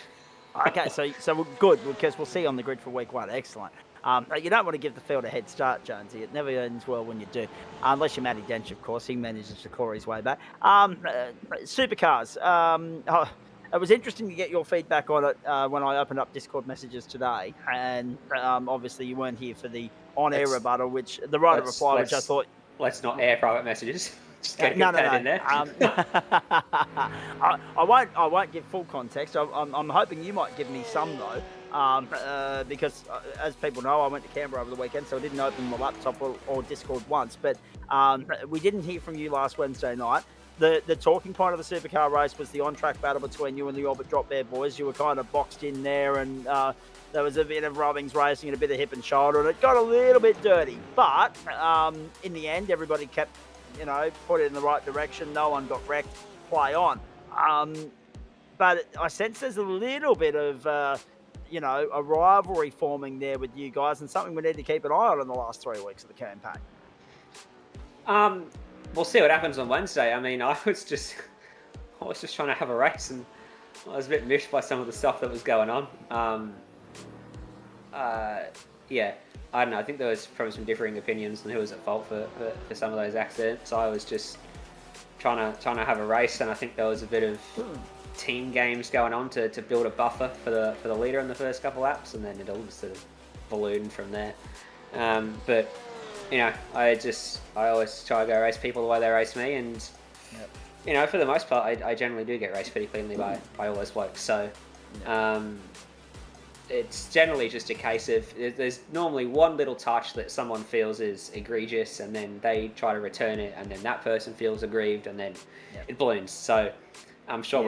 Okay, so we're good, because we'll see you on the grid for week 1. Excellent. You don't want to give the field a head start, Jonesy. It never ends well when you do. Unless you're Matty Dench, of course. He manages to claw his way back. Supercars. It was interesting to get your feedback on it when I opened up Discord messages today. And obviously you weren't here for the on-air rebuttal, which the writer reply, which I thought... Let's not air private messages. Just get no. in there. I won't give full context. I'm hoping you might give me some, though. Because as people know, I went to Canberra over the weekend, so I didn't open my laptop or Discord once. But we didn't hear from you last Wednesday night. The talking point of the supercar race was the on-track battle between you and the Orbit Drop Bear boys. You were kind of boxed in there, and there was a bit of rubbings racing and a bit of hip and shoulder, and it got a little bit dirty. But in the end, everybody kept, put it in the right direction. No one got wrecked. Play on. But I sense there's a little bit of... a rivalry forming there with you guys, and something we need to keep an eye on in the last 3 weeks of the campaign. We'll see what happens on Wednesday. I mean, I was just trying to have a race, and I was a bit miffed by some of the stuff that was going on. Yeah, I don't know. I think there was probably some differing opinions on who was at fault for some of those accidents. I was just trying to have a race, and I think there was a bit of team games going on to build a buffer for the leader in the first couple laps, and then it all just sort of ballooned from there. But I always try to go race people the way they race me, and for the most part, I generally do get raced pretty cleanly by all those blokes. So it's generally just a case of there's normally one little touch that someone feels is egregious, and then they try to return it, and then that person feels aggrieved, and then it balloons. So I'm sure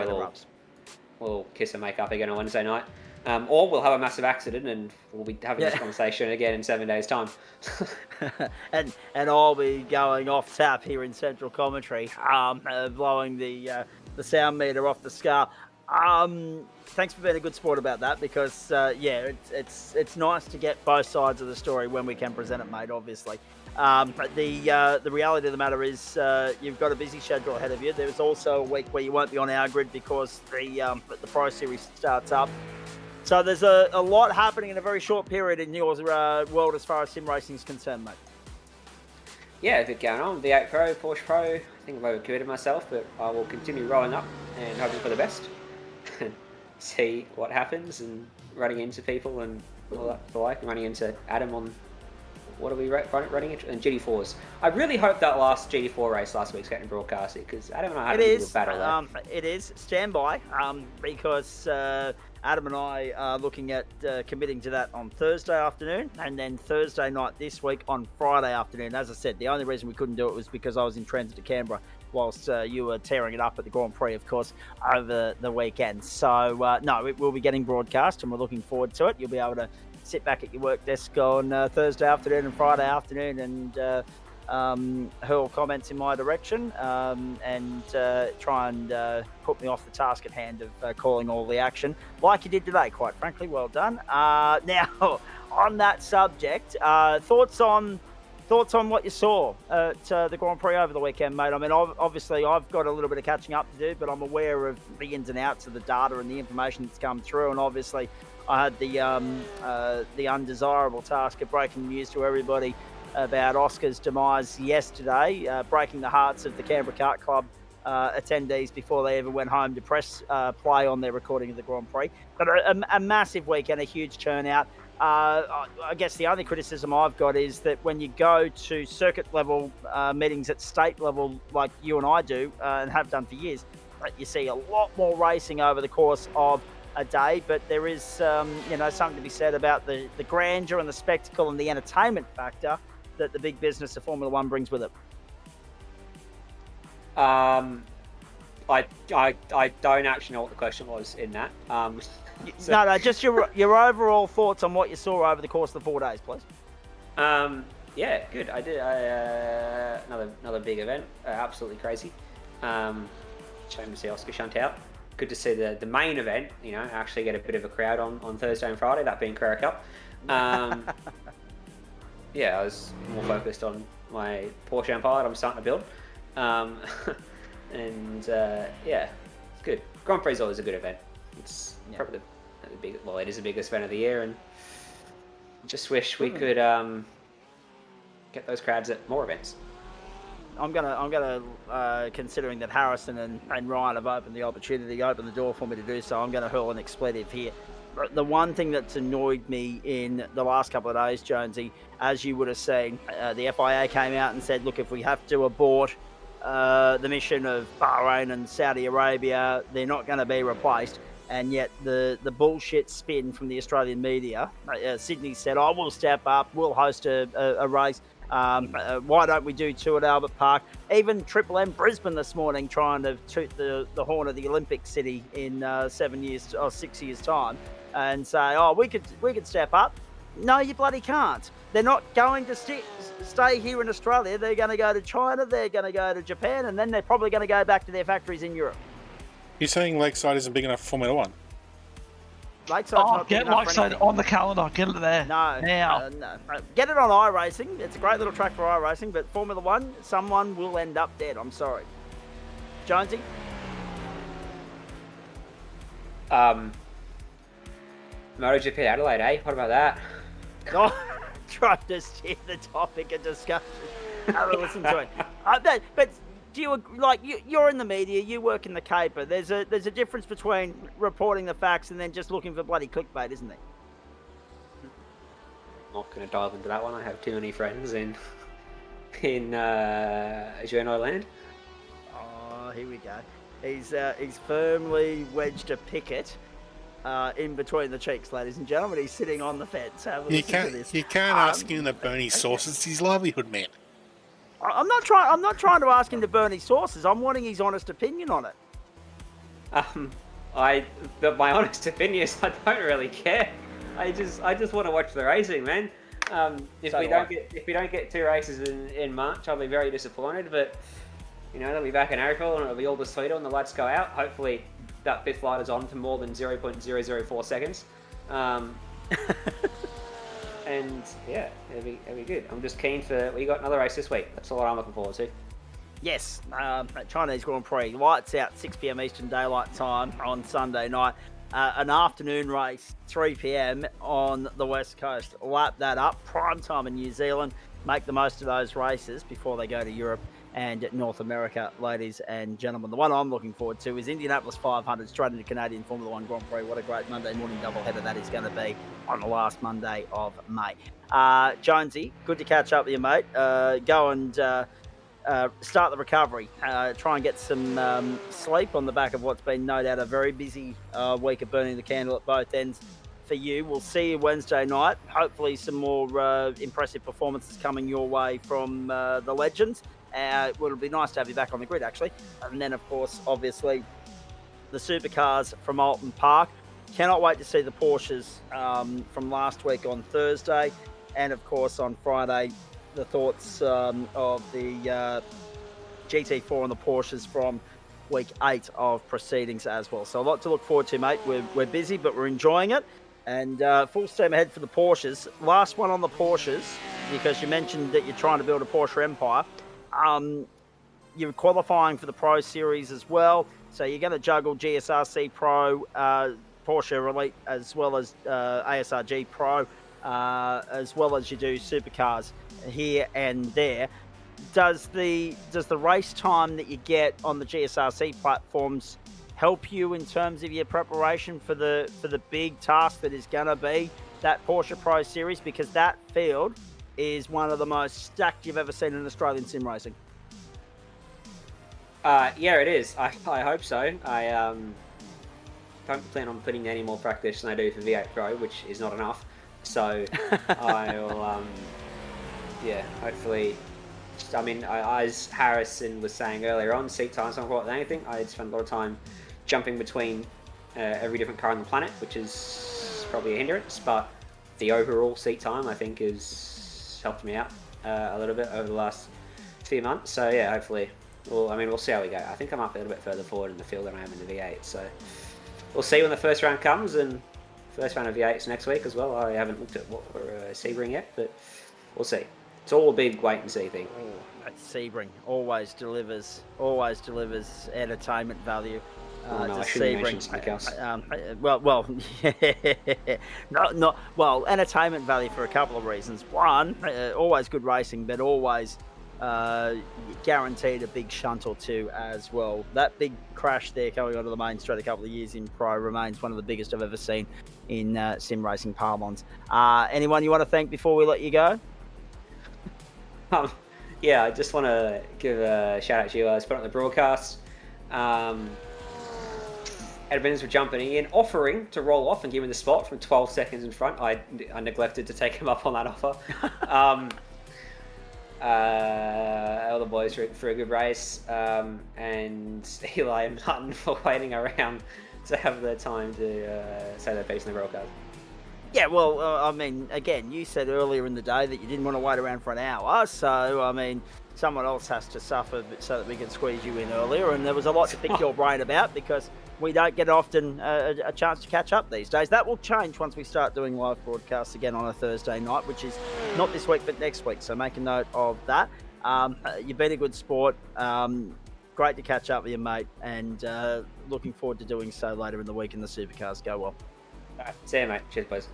we'll kiss and make up again on Wednesday night. Or we'll have a massive accident, and we'll be having this conversation again in 7 days' time. and I'll be going off tap here in Central Commentary, blowing the sound meter off the scar. Thanks for being a good sport about that, because it's nice to get both sides of the story when we can present it, mate. Obviously, but the reality of the matter is you've got a busy schedule ahead of you. There's also a week where you won't be on our grid because the Pro Series starts up. So there's a lot happening in a very short period in your world as far as sim racing is concerned, mate. Yeah, a bit going on. V8 Pro, Porsche Pro. I think I've overcommitted myself, but I will continue rolling up and hoping for the best. And see what happens, and running into people and all that the like. Running into Adam on what are we running into? And GT4s. I really hope that last GT4 race last week's getting broadcasted, because Adam and I had a little battle there. It is. Stand by, because Adam and I are looking at committing to that on Thursday afternoon, and then Thursday night this week on Friday afternoon. As I said, the only reason we couldn't do it was because I was in transit to Canberra whilst you were tearing it up at the Grand Prix, of course, over the weekend. So, no, it will be getting broadcast, and we're looking forward to it. You'll be able to sit back at your work desk on Thursday afternoon and Friday afternoon and hurl comments in my direction and try and put me off the task at hand of calling all the action, like you did today, quite frankly. Well done. Now, on that subject, thoughts on what you saw at the Grand Prix over the weekend, mate? I mean, obviously, I've got a little bit of catching up to do, but I'm aware of the ins and outs of the data and the information that's come through, and obviously I had the undesirable task of breaking news to everybody about Oscar's demise yesterday, breaking the hearts of the Canberra Kart Club attendees before they ever went home to press play on their recording of the Grand Prix. But a massive weekend, a huge turnout. I guess the only criticism I've got is that when you go to circuit level meetings at state level, like you and I do and have done for years, you see a lot more racing over the course of a day. But there is, something to be said about the grandeur and the spectacle and the entertainment factor that the big business of Formula One brings with it. I don't actually know what the question was in that. No, just your overall thoughts on what you saw over the course of the 4 days, please. Yeah, good. I did another big event. Absolutely crazy. Shame to see Oscar shunt out. Good to see the main event. Actually get a bit of a crowd on Thursday and Friday. That being Carrera Cup. Yeah, I was more focused on my Porsche Empire that I'm starting to build. Yeah, it's good. Grand Prix is always a good event. It's probably it is the biggest event of the year, and just wish we could get those crowds at more events. I'm gonna considering that Harrison and Ryan have opened the door for me to do so, I'm gonna hurl an expletive here. The one thing that's annoyed me in the last couple of days, Jonesy, as you would have seen, the FIA came out and said, look, if we have to abort the mission of Bahrain and Saudi Arabia, they're not going to be replaced. And yet the bullshit spin from the Australian media, Sydney said, we'll step up, we'll host a race. Why don't we do two at Albert Park? Even Triple M Brisbane this morning trying to toot the horn of the Olympic city in 6 years' time and say, we could step up. No, you bloody can't. They're not going to stay here in Australia. They're going to go to China, they're going to go to Japan, and then they're probably going to go back to their factories in Europe. You're saying Lakeside isn't big enough for Formula One? Lakeside's not big get enough Lakeside on the calendar. Get it there. No. Now. No. Get it on iRacing. It's a great little track for iRacing, but Formula One, someone will end up dead. I'm sorry. Jonesy? MotoGP Adelaide, eh? What about that? Try to steer the topic of discussion. Have a listen to it. But do you you're in the media, you work in the caper. There's a difference between reporting the facts and then just looking for bloody clickbait, isn't there? Not going to dive into that one. I have too many friends in Journo land. Oh, here we go. He's firmly wedged a picket in between the cheeks, ladies and gentlemen. He's sitting on the fence. You can't ask him to burn his sauce. It's his livelihood, man. I'm not trying to ask him to burn his sauces. I'm wanting his honest opinion on it. But my honest opinion is I don't really care. I just want to watch the racing, man. If we don't get two races in March, I'll be very disappointed. But they'll be back in April and it'll be all the sweeter when the lights go out. Hopefully that fifth light is on for more than 0.004 seconds. And yeah, it'll be good. I'm just keen we got another race this week. That's all I'm looking forward to. Yes, Chinese Grand Prix. Lights out, 6 p.m. Eastern Daylight Time on Sunday night. An afternoon race, 3 p.m. on the West Coast. Lap that up, prime time in New Zealand. Make the most of those races before they go to Europe and North America, ladies and gentlemen. The one I'm looking forward to is Indianapolis 500 straight into Canadian Formula One Grand Prix. What a great Monday morning doubleheader that is going to be on the last Monday of May. Jonesy, good to catch up with you, mate. Go and start the recovery. Try and get some sleep on the back of what's been no doubt a very busy week of burning the candle at both ends for you. We'll see you Wednesday night. Hopefully some more impressive performances coming your way from the legends. It'll be nice to have you back on the grid, actually. And then, of course, obviously, the supercars from Alton Park. Cannot wait to see the Porsches from last week on Thursday. And, of course, on Friday, the thoughts of the GT3 and the Porsches from week 8 of proceedings as well. So a lot to look forward to, mate. We're busy, but we're enjoying it. And full steam ahead for the Porsches. Last one on the Porsches, because you mentioned that you're trying to build a Porsche empire. You're qualifying for the Pro Series as well. So you're going to juggle GSRC Pro, Porsche Elite, as well as ASRG Pro, as well as you do supercars here and there. Does the race time that you get on the GSRC platforms help you in terms of your preparation for the big task that is going to be that Porsche Pro Series? Because that field is one of the most stacked you've ever seen in Australian sim racing. Yeah, it is. I hope so. I don't plan on putting any more practice than I do for V8 Pro, which is not enough. So I will, yeah, hopefully. I mean, as Harrison was saying earlier on, seat time's not important than anything. I spend a lot of time jumping between every different car on the planet, which is probably a hindrance, but the overall seat time, I think, has helped me out a little bit over the last few months. So yeah, hopefully, we'll see how we go. I think I'm up a little bit further forward in the field than I am in the V8, so we'll see when the first round comes, and first round of V8's next week as well. I haven't looked at what for Sebring yet, but we'll see. It's all a big wait and see thing. Sebring always delivers entertainment value. No, I shouldn't mention something else. Well, entertainment value for a couple of reasons. One, always good racing, but always guaranteed a big shunt or two as well. That big crash there coming onto the main straight a couple of years in Pro remains one of the biggest I've ever seen in sim racing parlance. Anyone you want to thank before we let you go? Yeah, I just want to give a shout out to you guys put on the broadcast. Edmonds for jumping in, offering to roll off and give him the spot from 12 seconds in front. I neglected to take him up on that offer. All the boys for a good race, and Eli and Martin for waiting around to have the time to say their piece in the broadcast. Yeah, well, I mean, again, you said earlier in the day that you didn't want to wait around for an hour, so, I mean, someone else has to suffer so that we can squeeze you in earlier, and there was a lot to pick your brain about because we don't get often a chance to catch up these days. That will change once we start doing live broadcasts again on a Thursday night, which is not this week but next week, so make a note of that. You've been a good sport. Great to catch up with you, mate, and looking forward to doing so later in the week in the supercars. Go well. See you, mate. Cheers, boys.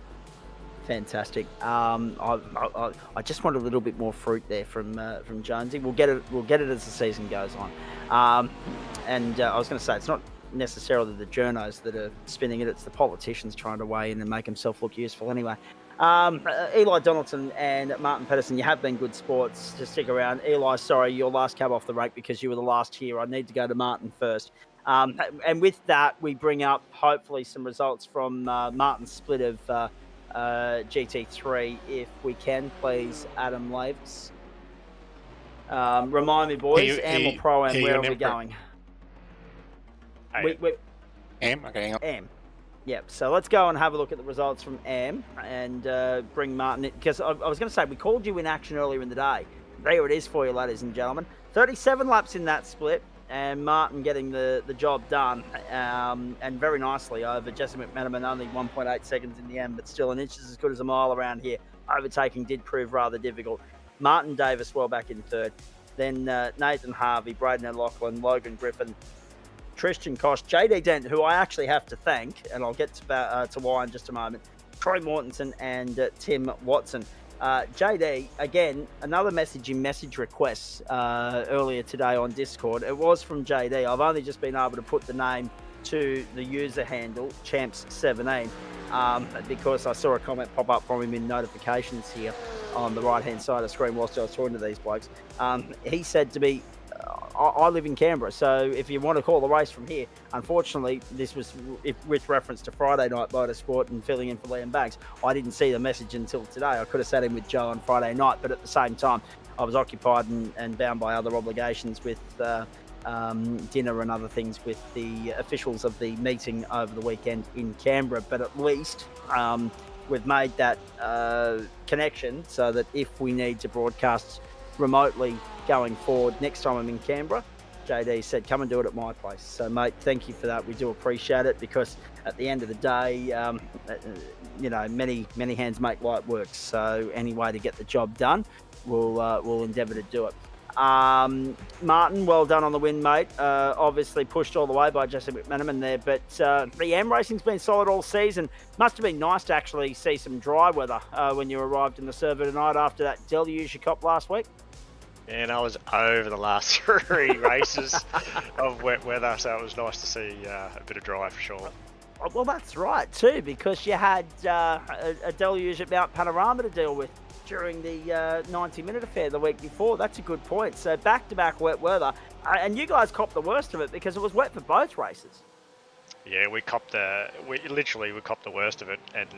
Fantastic. I just want a little bit more fruit there from Jonesy. We'll get it as the season goes on. And I was going to say, it's not necessarily the journos that are spinning it, it's the politicians trying to weigh in and make themselves look useful anyway. Eli Donaldson and Martin Pedersen, you have been good sports to stick around. Eli, sorry, your last cab off the rank because you were the last here. I need to go to Martin first. And with that, we bring up hopefully some results from Martin's split of GT3, if we can, please, Adam Lavis. Remind me, boys, Am or Pro Am, where are we going? Am? Okay, hang on. Am. Yep, so let's go and have a look at the results from Am and bring Martin in, because I was going to say, we called you in action earlier in the day. There it is for you, ladies and gentlemen. 37 laps in that split, and Martin getting the job done, and very nicely over Jesse McManaman, only 1.8 seconds in the end, but still an inch is as good as a mile around here. Overtaking did prove rather difficult. Martin Davis well back in third. Then Nathan Harvey, Braden O'Loughlin, Logan Griffin, Tristan Koch, JD Dent, who I actually have to thank, and I'll get to why in just a moment, Troy Mortensen and Tim Watson. JD, again, another message in message requests earlier today on Discord. It was from JD. I've only just been able to put the name to the user handle, Champs17, because I saw a comment pop up from him in notifications here on the right-hand side of the screen whilst I was talking to these blokes. He said to me, I live in Canberra, so if you want to call the race from here, unfortunately, this was with reference to Friday night motorsport and filling in for Liam Banks. I didn't see the message until today. I could have sat in with Joe on Friday night, but at the same time, I was occupied and bound by other obligations with dinner and other things with the officials of the meeting over the weekend in Canberra. But at least we've made that connection so that if we need to broadcast remotely going forward next time I'm in Canberra, JD said come and do it at my place. So mate, thank you for that. We do appreciate it, because at the end of the day, many hands make light work, so any way to get the job done, we'll endeavour to do it. Martin, well done on the win, mate. Obviously pushed all the way by Jesse McManaman there, but the AM racing's been solid all season. Must have been nice to actually see some dry weather when you arrived in the server tonight after that deluge you copped last week. And I was over the last 3 races of wet weather, so it was nice to see a bit of dry for sure. Well, that's right too, because you had a deluge at Mount Panorama to deal with during the 90-minute affair the week before. That's a good point. So back-to-back wet weather, and you guys copped the worst of it because it was wet for both races. Yeah, we copped the worst of it, and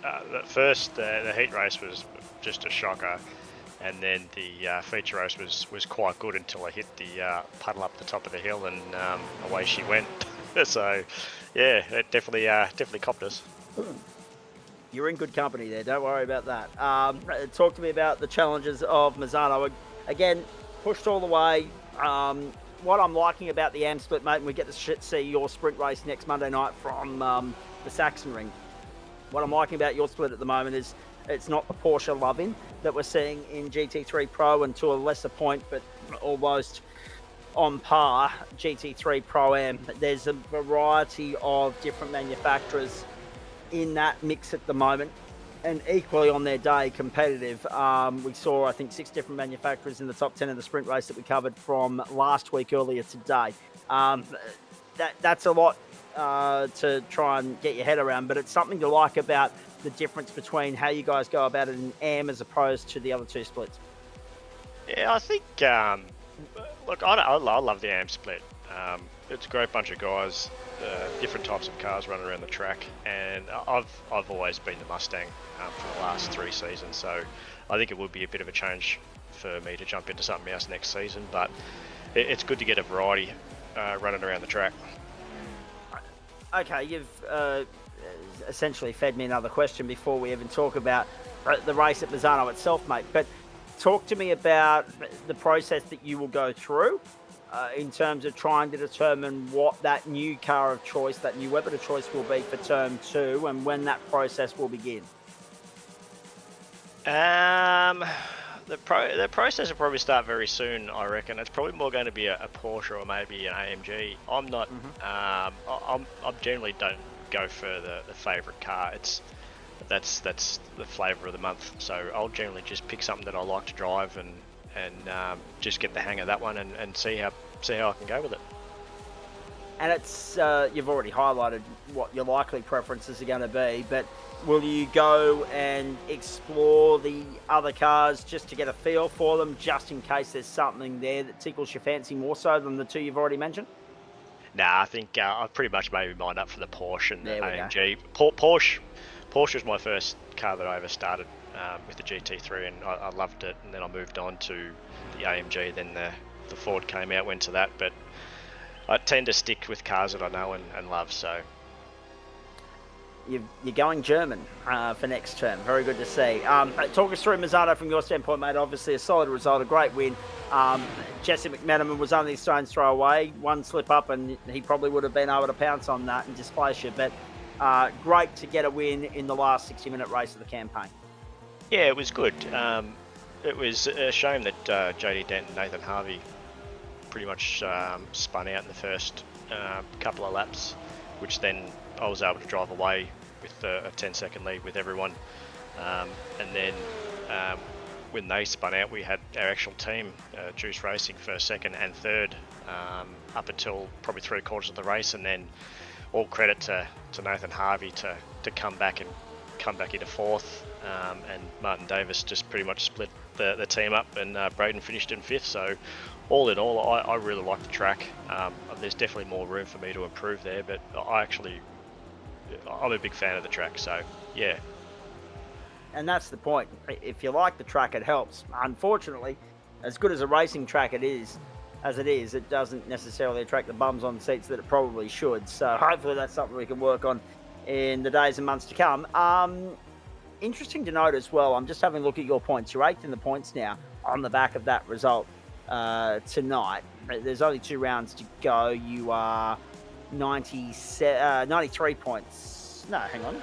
at first the heat race was just a shocker. And then the feature race was quite good until I hit the puddle up the top of the hill, and away she went. So, yeah, it definitely copped us. You're in good company there. Don't worry about that. Talk to me about the challenges of Misano. Again, pushed all the way. What I'm liking about the AM split, mate, and we get to see your sprint race next Monday night from the Saxon Ring. What I'm liking about your split at the moment is it's not the Porsche love-in that we're seeing in GT3 Pro, and to a lesser point, but almost on par, GT3 Pro-Am. There's a variety of different manufacturers in that mix at the moment, and equally on their day competitive. We saw, I think, 6 different manufacturers in the top 10 of the sprint race that we covered from last week earlier today. That's a lot to try and get your head around, but it's something to like about the difference between how you guys go about it in AM as opposed to the other 2 splits. Yeah, I think, look, I love the AM split. It's a great bunch of guys, different types of cars running around the track, and I've always been the Mustang for the last 3 seasons, so I think it would be a bit of a change for me to jump into something else next season, but it's good to get a variety running around the track. Okay, you've essentially fed me another question before we even talk about the race at Misano itself, mate. But talk to me about the process that you will go through in terms of trying to determine what that new car of choice, that new weapon of choice will be for Term 2, and when that process will begin. The process will probably start very soon, I reckon. It's probably more going to be a Porsche or maybe an AMG. I'm not. I generally don't go for the favourite car. That's the flavour of the month. So I'll generally just pick something that I like to drive and just get the hang of that one and see how I can go with it. And it's you've already highlighted what your likely preferences are going to be, but will you go and explore the other cars just to get a feel for them, just in case there's something there that tickles your fancy more so than the 2 you've already mentioned? Nah, I think I've pretty much made my mind up for the Porsche and the AMG. Porsche was my first car that I ever started with the GT3, and I loved it. And then I moved on to the AMG. Then the Ford came out, went to that. But I tend to stick with cars that I know and love. So you're going German for next term. Very good to see. Talk us through Misano from your standpoint, mate. Obviously a solid result, a great win. Jesse McMenamin was only a stone's throw away. One slip up and he probably would have been able to pounce on that and displace you. But great to get a win in the last 60-minute race of the campaign. Yeah, it was good. It was a shame that JD Dent and Nathan Harvey pretty much spun out in the first couple of laps, which then I was able to drive away with a 10-second lead with everyone. And then when they spun out, we had our actual team, Juice Racing, first, second and third, up until probably 3/4 of the race, and then all credit to Nathan Harvey to come back into fourth, and Martin Davis just pretty much split the team up, and Braden finished in fifth. So all in all, I really like the track. There's definitely more room for me to improve there, but I'm a big fan of the track, so yeah. And that's the point. If you like the track, it helps. Unfortunately, as good as a racing track it is, it doesn't necessarily attract the bums on seats that it probably should. So hopefully that's something we can work on in the days and months to come. Interesting to note as well, I'm just having a look at your points. You're 8th in the points now on the back of that result tonight. There's only 2 rounds to go. You are 93 points. No, hang on.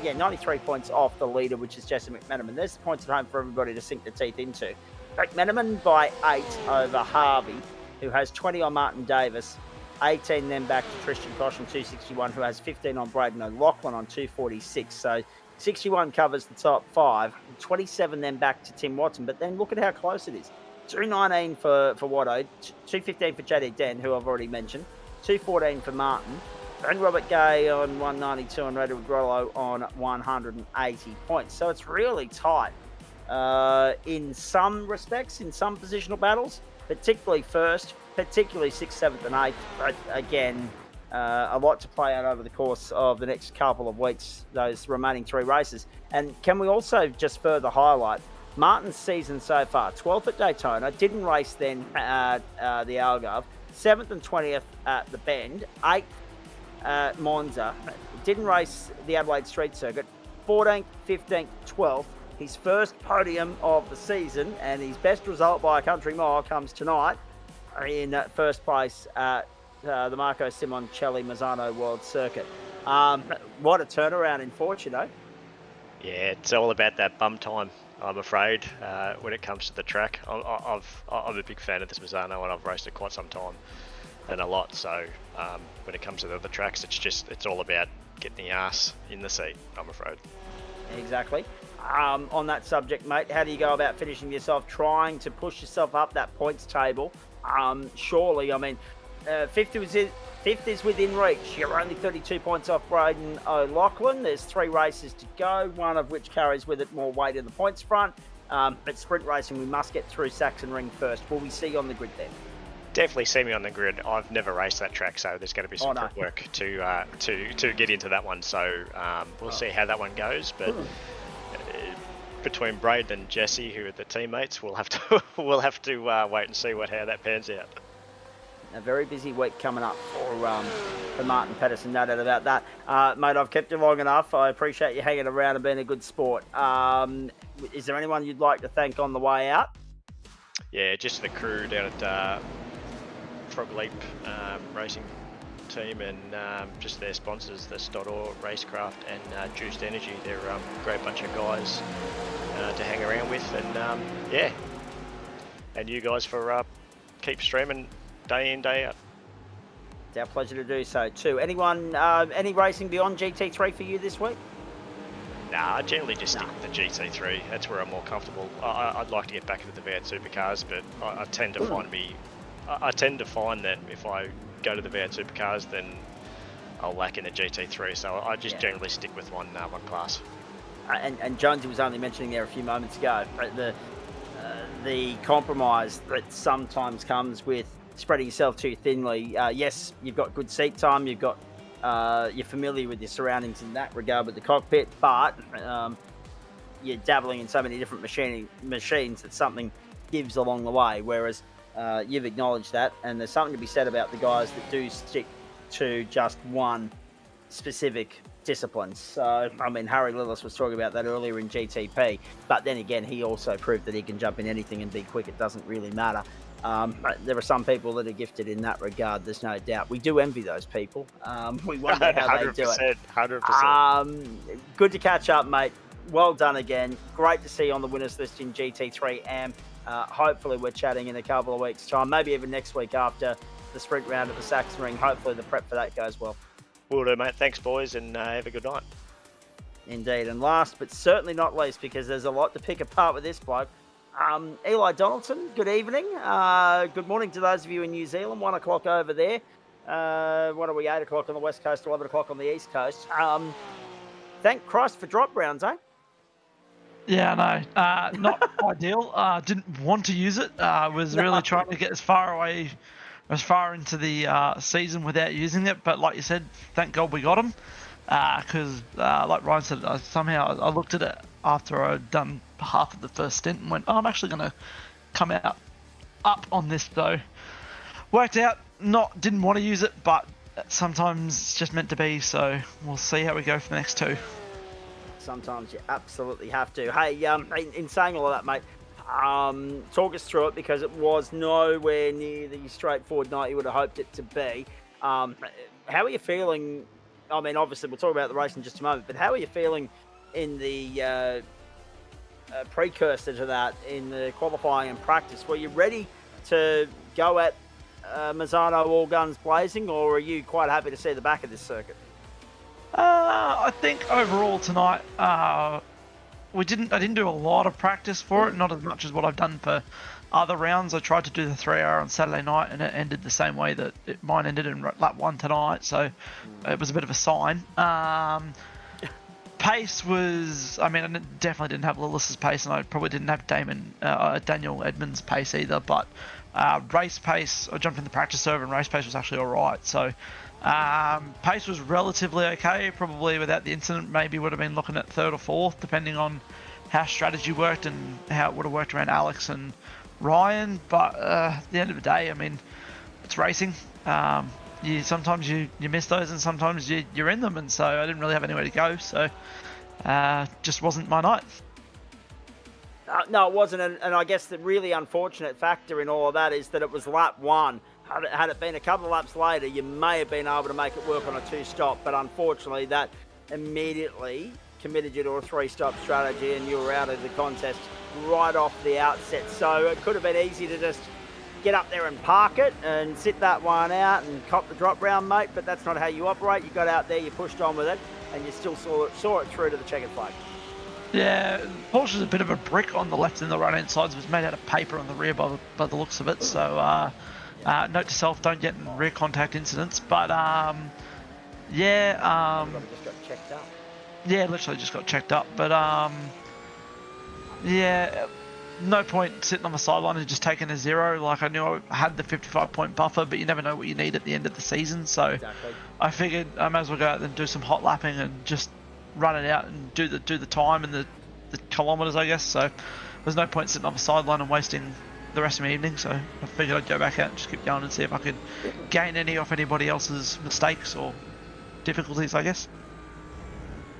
93 points off the leader, which is Jesse McMenamin. There's the points at home for everybody to sink the teeth into. McMenamin by 8 over Harvey, who has 20 on Martin Davis, 18 then back to Tristan Kosh on 261, who has 15 on Braden O'Loughlin on 246. So 61 covers the top 5, 27 then back to Tim Watson. But then look at how close it is. 219 for Watto, 215 for JD Den, who I've already mentioned, 214 for Martin, and Robert Gay on 192 and Redo Grollo on 180 points. So it's really tight in some respects, in some positional battles, particularly first, particularly 6th, 7th and 8th. But again, a lot to play out over the course of the next couple of weeks, those remaining 3 races. And can we also just further highlight Martin's season so far? 12th at Daytona, didn't race then at the Algarve, 7th and 20th at the Bend, 8th at Monza, didn't race the Adelaide Street Circuit, 14th, 15th, 12th. His first podium of the season and his best result by a country mile comes tonight in first place at the Marco Simoncelli Misano World Circuit. What a turnaround in Fortuno. Yeah, it's all about that bum time, I'm afraid, when it comes to the track. I'm a big fan of this Misano, and I've raced it quite some time and a lot. So when it comes to the other tracks, it's all about getting the arse in the seat, I'm afraid. Exactly. On that subject, mate, how do you go about finishing this off, trying to push yourself up that points table? Surely, I mean, fifth is within reach. You're only 32 points off Braden O'Loughlin. There's 3 races to go, one of which carries with it more weight in the points front. But sprint racing, we must get through Sachsenring first. Will we see you on the grid then? Definitely see me on the grid. I've never raced that track, so there's going to be some prep work to get into that one. So we'll see how that one goes. But between Braden and Jesse, who are the teammates, we'll have to wait and see how that pans out. A very busy week coming up for Martin Pedersen, no doubt about that. Mate, I've kept you long enough. I appreciate you hanging around and being a good sport. Is there anyone you'd like to thank on the way out? Yeah, just the crew down at Frog Leap Racing Team and just their sponsors, the Stodor Racecraft and Juiced Energy. They're a great bunch of guys to hang around with, and yeah, and you guys for keep streaming day in, day out. It's our pleasure to do so too. Anyone, any racing beyond GT3 for you this week? Nah, I generally just stick with the GT3. That's where I'm more comfortable. I'd like to get back into the V8 supercars, but I tend to find that if I go to the V8 supercars, then I'll lack in the GT3. So I just generally stick with one class. And Jonesy was only mentioning there a few moments ago the compromise that sometimes comes with spreading yourself too thinly. Yes, you've got good seat time, you're familiar with your surroundings in that regard with the cockpit, but you're dabbling in so many different machines that something gives along the way, whereas you've acknowledged that, and there's something to be said about the guys that do stick to just one specific discipline. So, I mean, Harry Lillis was talking about that earlier in GTP, but then again, he also proved that he can jump in anything and be quick. It doesn't really matter. There are some people that are gifted in that regard, there's no doubt. We do envy those people. We wonder how they do it. 100%. Good to catch up, mate. Well done again. Great to see you on the winners list in GT3 AM. Hopefully we're chatting in a couple of weeks' time, maybe even next week after the sprint round at the Sachsenring. Hopefully the prep for that goes well. Will do, mate. Thanks, boys, and have a good night. Indeed. And last but certainly not least, because there's a lot to pick apart with this bloke, Eli Donaldson, good evening. Good morning to those of you in New Zealand, 1 o'clock over there. What are we, 8 o'clock on the west coast, 11 o'clock on the east coast. Thank Christ for drop rounds, eh? Yeah, no, not ideal. Didn't want to use it. Was really trying to get as far into the season without using it. But like you said, thank God we got him. Because like Ryan said, I looked at it after I'd done half of the first stint and went, oh, I'm actually going to come out up on this though. Worked out, didn't want to use it, but sometimes it's just meant to be. So we'll see how we go for the next 2. Sometimes you absolutely have to. Hey, in saying all of that, mate, talk us through it, because it was nowhere near the straightforward night you would have hoped it to be. How are you feeling? I mean, obviously, we'll talk about the race in just a moment, but how are you feeling in the precursor to that, in the qualifying and practice? Were you ready to go at Misano all guns blazing, or are you quite happy to see the back of this circuit? I think overall tonight, I didn't do a lot of practice for it, not as much as what I've done for other rounds. I tried to do the 3-hour on Saturday night, and it ended the same way that mine ended in lap 1 tonight, so it was a bit of a sign. Pace was, I mean, I definitely didn't have Lillis's pace, and I probably didn't have Daniel Edmonds' pace either, but race pace, I jumped in the practice server, and race pace was actually alright, so pace was relatively okay. Probably without the incident, maybe would have been looking at 3rd or 4th, depending on how strategy worked and how it would have worked around Alex and Ryan. But at the end of the day, I mean, it's racing. Sometimes you miss those, and sometimes you're in them, and so I didn't really have anywhere to go, so just wasn't my night. No, it wasn't, and I guess the really unfortunate factor in all of that is that it was lap 1. Had it been a couple of laps later, you may have been able to make it work on a 2-stop, but unfortunately that immediately committed you to a 3-stop strategy, and you were out of the contest right off the outset. So it could have been easy to just get up there and park it and sit that one out and cop the drop round, mate, but that's not how you operate. You got out there, you pushed on with it, and you still saw it through to the checkered flag. Yeah, Porsche's a bit of a brick on the left and the right-hand sides. It was made out of paper on the rear by the looks of it, so note to self, don't get in rear contact incidents, but yeah. Just got checked up. Yeah, literally just got checked up, but yeah, no point sitting on the sideline and just taking a 0. Like, I knew I had the 55-point buffer, but you never know what you need at the end of the season, so exactly. I figured I might as well go out and do some hot lapping and just run it out and do the time and the kilometres, I guess. So there's no point sitting on the sideline and wasting the rest of my evening, so I figured I'd go back out and just keep going and see if I could gain any off anybody else's mistakes or difficulties, I guess.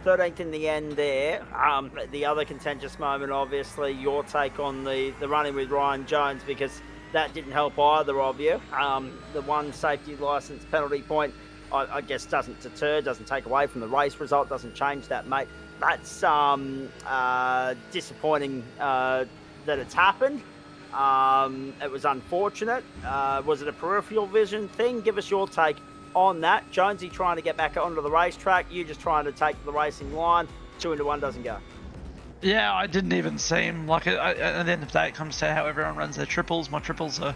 13th in the end there. The other contentious moment, obviously, your take on the running with Ryan Jones, because that didn't help either of you. The one safety licence penalty point, I guess, doesn't deter, doesn't take away from the race result, doesn't change that, mate. That's disappointing that it's happened. It was unfortunate. Was it a peripheral vision thing? Give us your take on that. Jonesy trying to get back onto the racetrack, you just trying to take the racing line. 2 into 1 doesn't go. Yeah, I didn't even see him. Like, at the end of the day, it comes to how everyone runs their triples. My triples are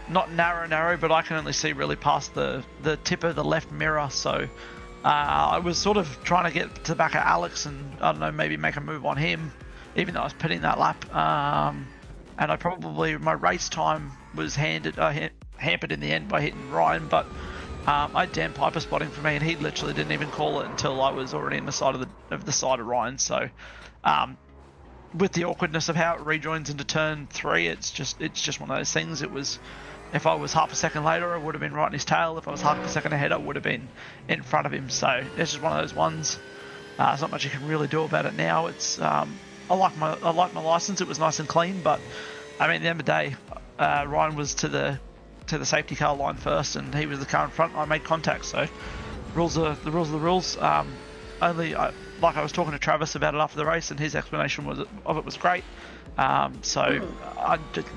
not narrow, but I can only see really past the tip of the left mirror, so I was sort of trying to get to the back of Alex and, I don't know, maybe make a move on him, even though I was pitting that lap. And I probably, my race time was hampered in the end by hitting Ryan, but I had Dan Piper spotting for me, and he literally didn't even call it until I was already in the side of the side of Ryan. So, with the awkwardness of how it rejoins into turn 3, it's just one of those things. It was, if I was half a second later, I would have been right in his tail. If I was half a second ahead, I would have been in front of him. So it's just one of those ones. There's not much you can really do about it now. It's I like my license. It was nice and clean, but I mean, at the end of the day, Ryan was to the safety car line first, and he was the car in front. I made contact, so rules are the rules. Like I was talking to Travis about it after the race, and his explanation of it was great. So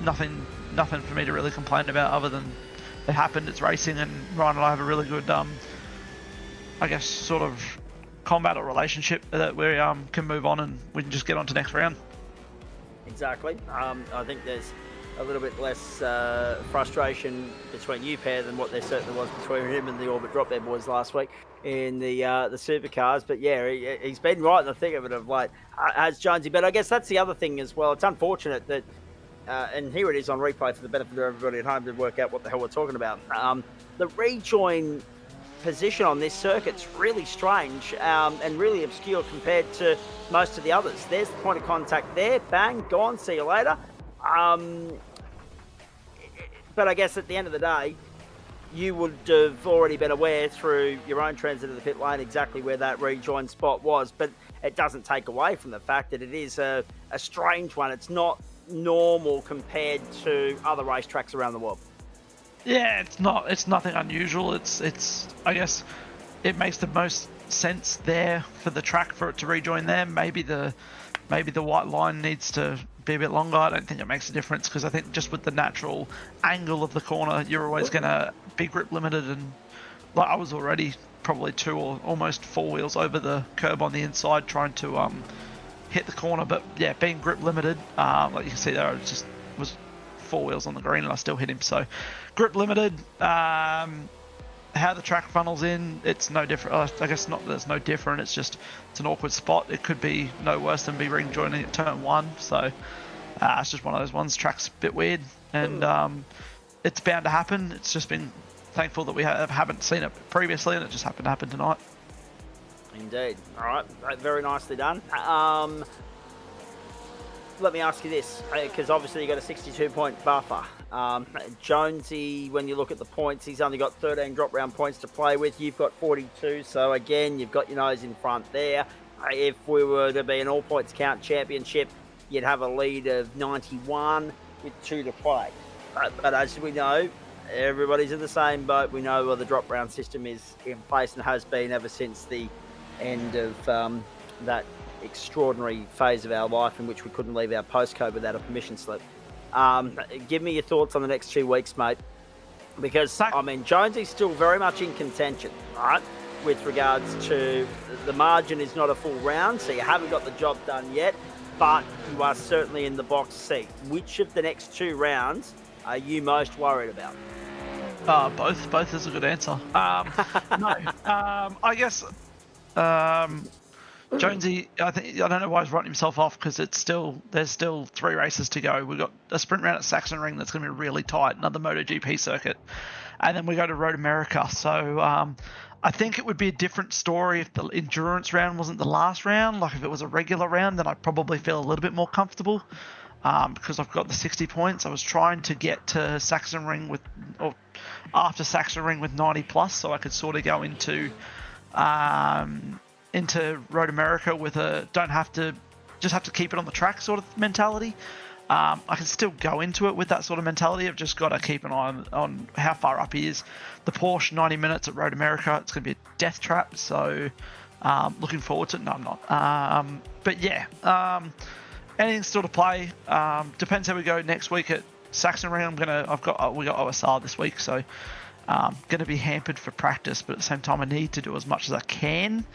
nothing for me to really complain about other than it happened. It's racing, and Ryan and I have a really good, I guess, sort of combat or relationship that we can move on and we can just get on to next round. Exactly. I think there's a little bit less frustration between you pair than what there certainly was between him and the Orbit Drop Bear boys last week in the supercars. But yeah, he's been right in the thick of it, of like, has Jonesy. But I guess that's the other thing as well. It's unfortunate that, and here it is on replay for the benefit of everybody at home to work out what the hell we're talking about. The rejoin position on this circuit's really strange and really obscure compared to most of the others. There's the point of contact there, bang, gone, see you later. But I guess at the end of the day, you would have already been aware through your own transit of the pit lane exactly where that rejoin spot was, but it doesn't take away from the fact that it is a strange one. It's not normal compared to other racetracks around the world. Yeah, it's nothing unusual. It's I guess it makes the most sense there for the track for it to rejoin there. Maybe the white line needs to be a bit longer. I don't think it makes a difference, because I think just with the natural angle of the corner, you're always gonna be grip limited, and like I was already probably 2 or almost 4 wheels over the curb on the inside trying to hit the corner. But yeah, being grip limited, like you can see there, I just was 4 wheels on the green and I still hit him. So grip limited. How the track funnels in, it's no different. I guess not that it's no different. It's just it's an awkward spot. It could be no worse than be ring joining at turn 1. So it's just one of those ones. Track's a bit weird, and it's bound to happen. It's just been thankful that we haven't seen it previously, and it just happened to happen tonight. Indeed. All right, very nicely done. Let me ask you this, because obviously you've got a 62-point buffer. Jonesy, when you look at the points, he's only got 13 drop-round points to play with. You've got 42, so again, you've got your nose in front there. If we were to be an all-points count championship, you'd have a lead of 91 with 2 to play. But as we know, everybody's in the same boat. We know the drop-round system is in place and has been ever since the end of that extraordinary phase of our life in which we couldn't leave our postcode without a permission slip. Give me your thoughts on the next 2 weeks, mate, because I mean Jonesy's still very much in contention, right, with regards to the margin is not a full round, so you haven't got the job done yet, but you are certainly in the box seat. Which of the next 2 rounds are you most worried about? Both is a good answer. No, I guess Jonesy, I don't know why he's writing himself off, because there's still 3 races to go. We've got a sprint round at Saxon Ring that's going to be really tight, another MotoGP circuit, and then we go to Road America. So I think it would be a different story if the endurance round wasn't the last round. Like if it was a regular round, then I'd probably feel a little bit more comfortable, because I've got the 60 points. I was trying to get to Saxon Ring after Saxon Ring with 90 plus, so I could sort of go into Road America with a just have to keep it on the track sort of mentality. I can still go into it with that sort of mentality. I've just got to keep an eye on how far up he is. The Porsche 90 minutes at Road America, it's going to be a death trap, so looking forward to it. No, I'm not. But yeah, anything's still to play. Depends how we go next week at Saxon Ring. we got OSR this week, so going to be hampered for practice, but at the same time I need to do as much as I can.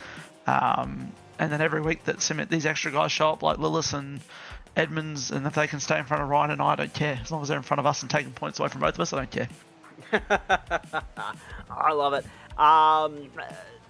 And then every week that these extra guys show up, like Lillis and Edmonds, and if they can stay in front of Ryan and I don't care. As long as they're in front of us and taking points away from both of us, I don't care. I love it.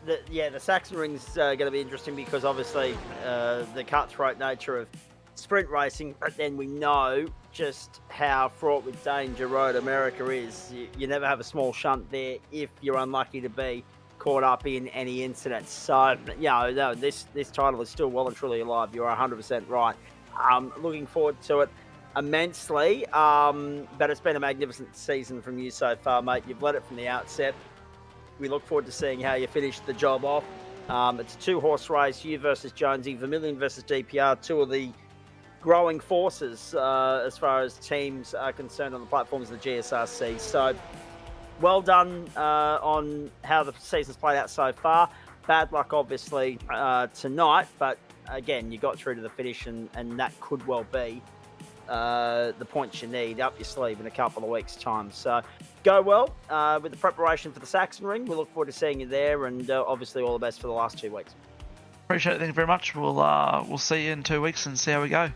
The Saxon Ring's going to be interesting because obviously the cutthroat nature of sprint racing, but then we know just how fraught with danger Road America is. You never have a small shunt there if you're unlucky to be caught up in any incidents. So, this title is still well and truly alive. You're 100% right. Looking forward to it immensely. But it's been a magnificent season from you so far, mate. You've led it from the outset. We look forward to seeing how you finish the job off. It's a 2-horse race, you versus Jonesy, Vermilion versus DPR, 2 of the growing forces as far as teams are concerned on the platforms of the GSRC. So, well done on how the season's played out so far. Bad luck, obviously, tonight, but again, you got through to the finish, and that could well be the points you need up your sleeve in a couple of weeks' time. So go well with the preparation for the Saxon Ring. We look forward to seeing you there, and obviously all the best for the last 2 weeks. Appreciate it. Thank you very much. We'll see you in 2 weeks and see how we go.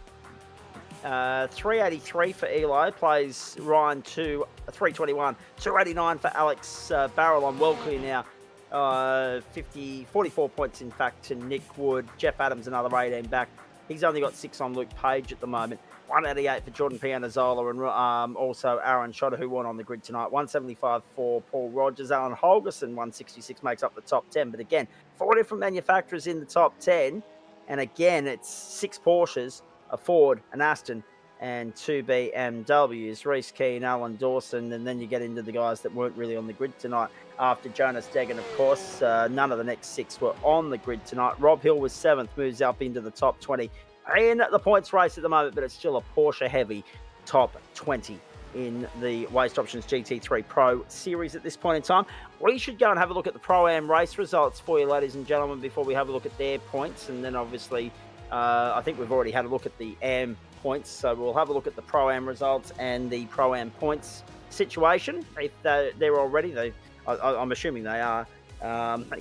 383 for Eli, plays Ryan to 321. 289 for Alex Barrel on well clear now. 44 points in fact to Nick Wood. Jeff Adams another 18 back. He's only got 6 on Luke Page at the moment. 188 for Jordan Pianazola and also Aaron Schotter, who won on the grid tonight. 175 for Paul Rogers. Alan Holgerson, 166, makes up the top 10. But again, 4 different manufacturers in the top 10. And again, it's 6 Porsches, a Ford, an Aston, and 2 BMWs. Reece Keane, Alan Dawson, and then you get into the guys that weren't really on the grid tonight. After Jonas Deggan, of course, none of the next 6 were on the grid tonight. Rob Hill was 7th, moves up into the top 20 in the points race at the moment, but it's still a Porsche-heavy top 20 in the Waste Options GT3 Pro Series at this point in time. We should go and have a look at the Pro-Am race results for you, ladies and gentlemen, before we have a look at their points, and then obviously I think we've already had a look at the AM points, so we'll have a look at the Pro-Am results and the Pro-Am points situation. If they're already, I'm assuming they are,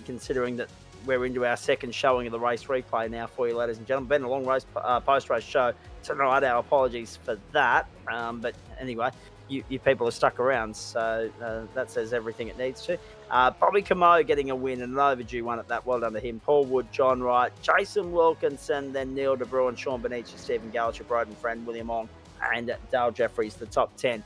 considering that we're into our second showing of the race replay now for you, ladies and gentlemen. Been a long race post-race show tonight. Our apologies for that. But anyway, you people are stuck around, so that says everything it needs to. Bobby Camo getting a win, and an overdue one at that. Well done to him. Paul Wood, John Wright, Jason Wilkinson, then Neil DeBruin, Sean Benici, Stephen Gallagher, Broden Friend, William Ong, and Dale Jeffries, the top 10.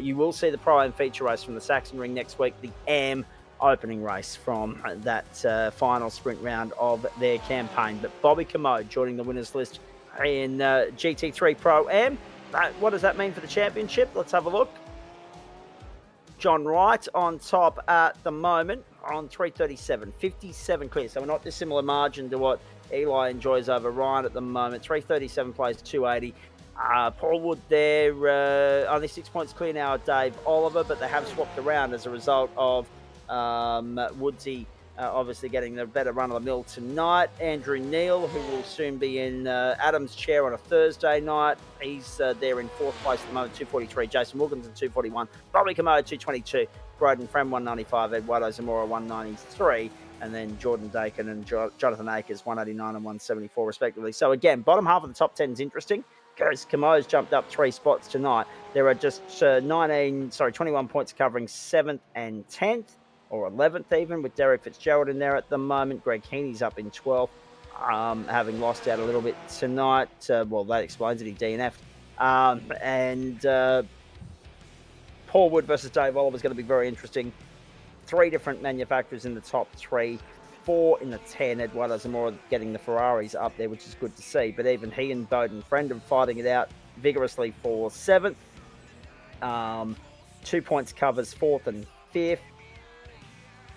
You will see the Pro-Am feature race from the Saxon Ring next week, the AM opening race from that final sprint round of their campaign. But Bobby Camo joining the winners list in GT3 Pro-Am. What does that mean for the championship? Let's have a look. John Wright on top at the moment on 337, 57 clear. So we're not dissimilar margin to what Eli enjoys over Ryan at the moment. 337 plays 280. Paul Wood there, only 6 points clear now of Dave Oliver, but they have swapped around as a result of Woodsy obviously getting the better run of the mill tonight. Andrew Neal, who will soon be in Adam's chair on a Thursday night. He's there in fourth place at the moment, 243. Jason Wilkinson, 241. Bobby Camo, 222. Broden Frem, 195. Eduardo Zamora, 193. And then Jordan Dakin and Jonathan Akers, 189 and 174 respectively. So again, bottom half of the top 10 is interesting, because Camo's jumped up 3 spots tonight. There are just 21 points covering 7th and 10th. Or 11th even, with Derek Fitzgerald in there at the moment. Greg Heaney's up in 12th, having lost out a little bit tonight. Well, that explains it. He DNF'd. Paul Wood versus Dave Oliver is going to be very interesting. 3 different manufacturers in the top 3. 4 in the 10. Eduardo Zamora getting the Ferraris up there, which is good to see. But even he and Bowden Friend are fighting it out vigorously for 7th. 2 points covers 4th and 5th.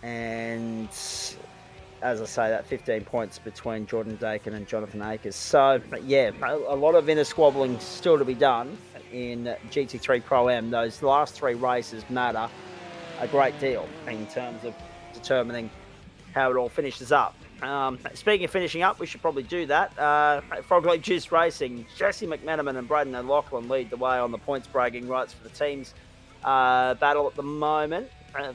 And as I say, that 15 points between Jordan Dakin and Jonathan Akers. So, yeah, a lot of inner squabbling still to be done in GT3 Pro-Am. Those last 3 races matter a great deal in terms of determining how it all finishes up. Speaking of finishing up, we should probably do that. Frog League Juice Racing, Jesse McMenamin and Braden O'Loughlin lead the way on the points bragging rights for the teams battle at the moment.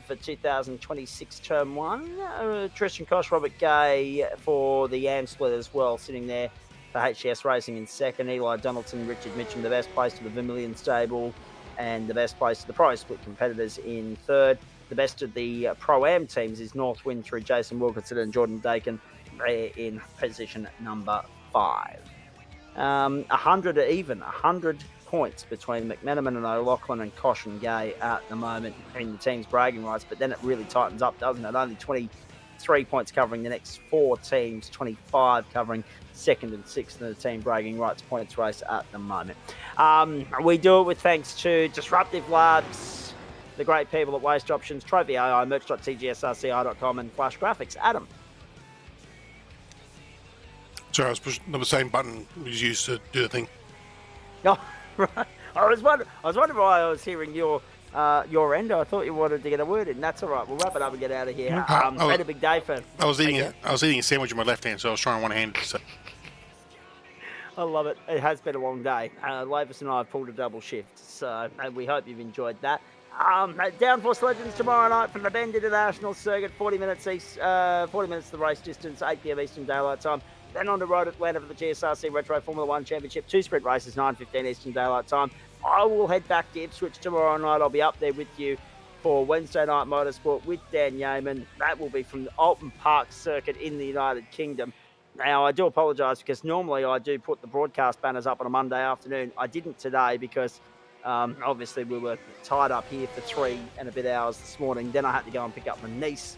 For 2026 Term 1. Tristan Kosh, Robert Gay for the AM split as well, sitting there for HCS Racing in second. Eli Donaldson, Richard Mitchum, the best place to the Vermilion stable, and the best place to the Pro Split competitors in third. The best of the Pro-Am teams is Northwind through Jason Wilkinson and Jordan Dakin in position number 5. 100 points between McMenamin and O'Loughlin and Kosh and Gay at the moment in the team's bragging rights, but then it really tightens up, doesn't it? Only 23 points covering the next 4 teams, 25 covering 2nd and 6th in the team bragging rights points race at the moment. We do it with thanks to Disruptive Labs, the great people at Waste Options, Trophy AI, merch.tgsrci.com, and Flash Graphics. Adam. Sorry, I was pushing the same button was used to do the thing. Oh, right. I was wondering why I was hearing your end. I thought you wanted to get a word in. That's all right. We'll wrap it up and get out of here. Had a big day for. I was eating a sandwich with my left hand, so I was trying one hand. So. I love it. It has been a long day. Lavis and I have pulled a double shift, so we hope you've enjoyed that. Downforce Legends tomorrow night from the Bend International Circuit, 40 minutes the race distance, 8 p.m. Eastern Daylight Time. Then on the road at Atlanta for the GSRC Retro Formula 1 Championship. 2 sprint races, 9:15 Eastern Daylight Time. I will head back to Ipswich tomorrow night. I'll be up there with you for Wednesday Night Motorsport with Dan Yeaman. That will be from the Alton Park Circuit in the United Kingdom. Now, I do apologise because normally I do put the broadcast banners up on a Monday afternoon. I didn't today because obviously we were tied up here for 3 and a bit hours this morning. Then I had to go and pick up my niece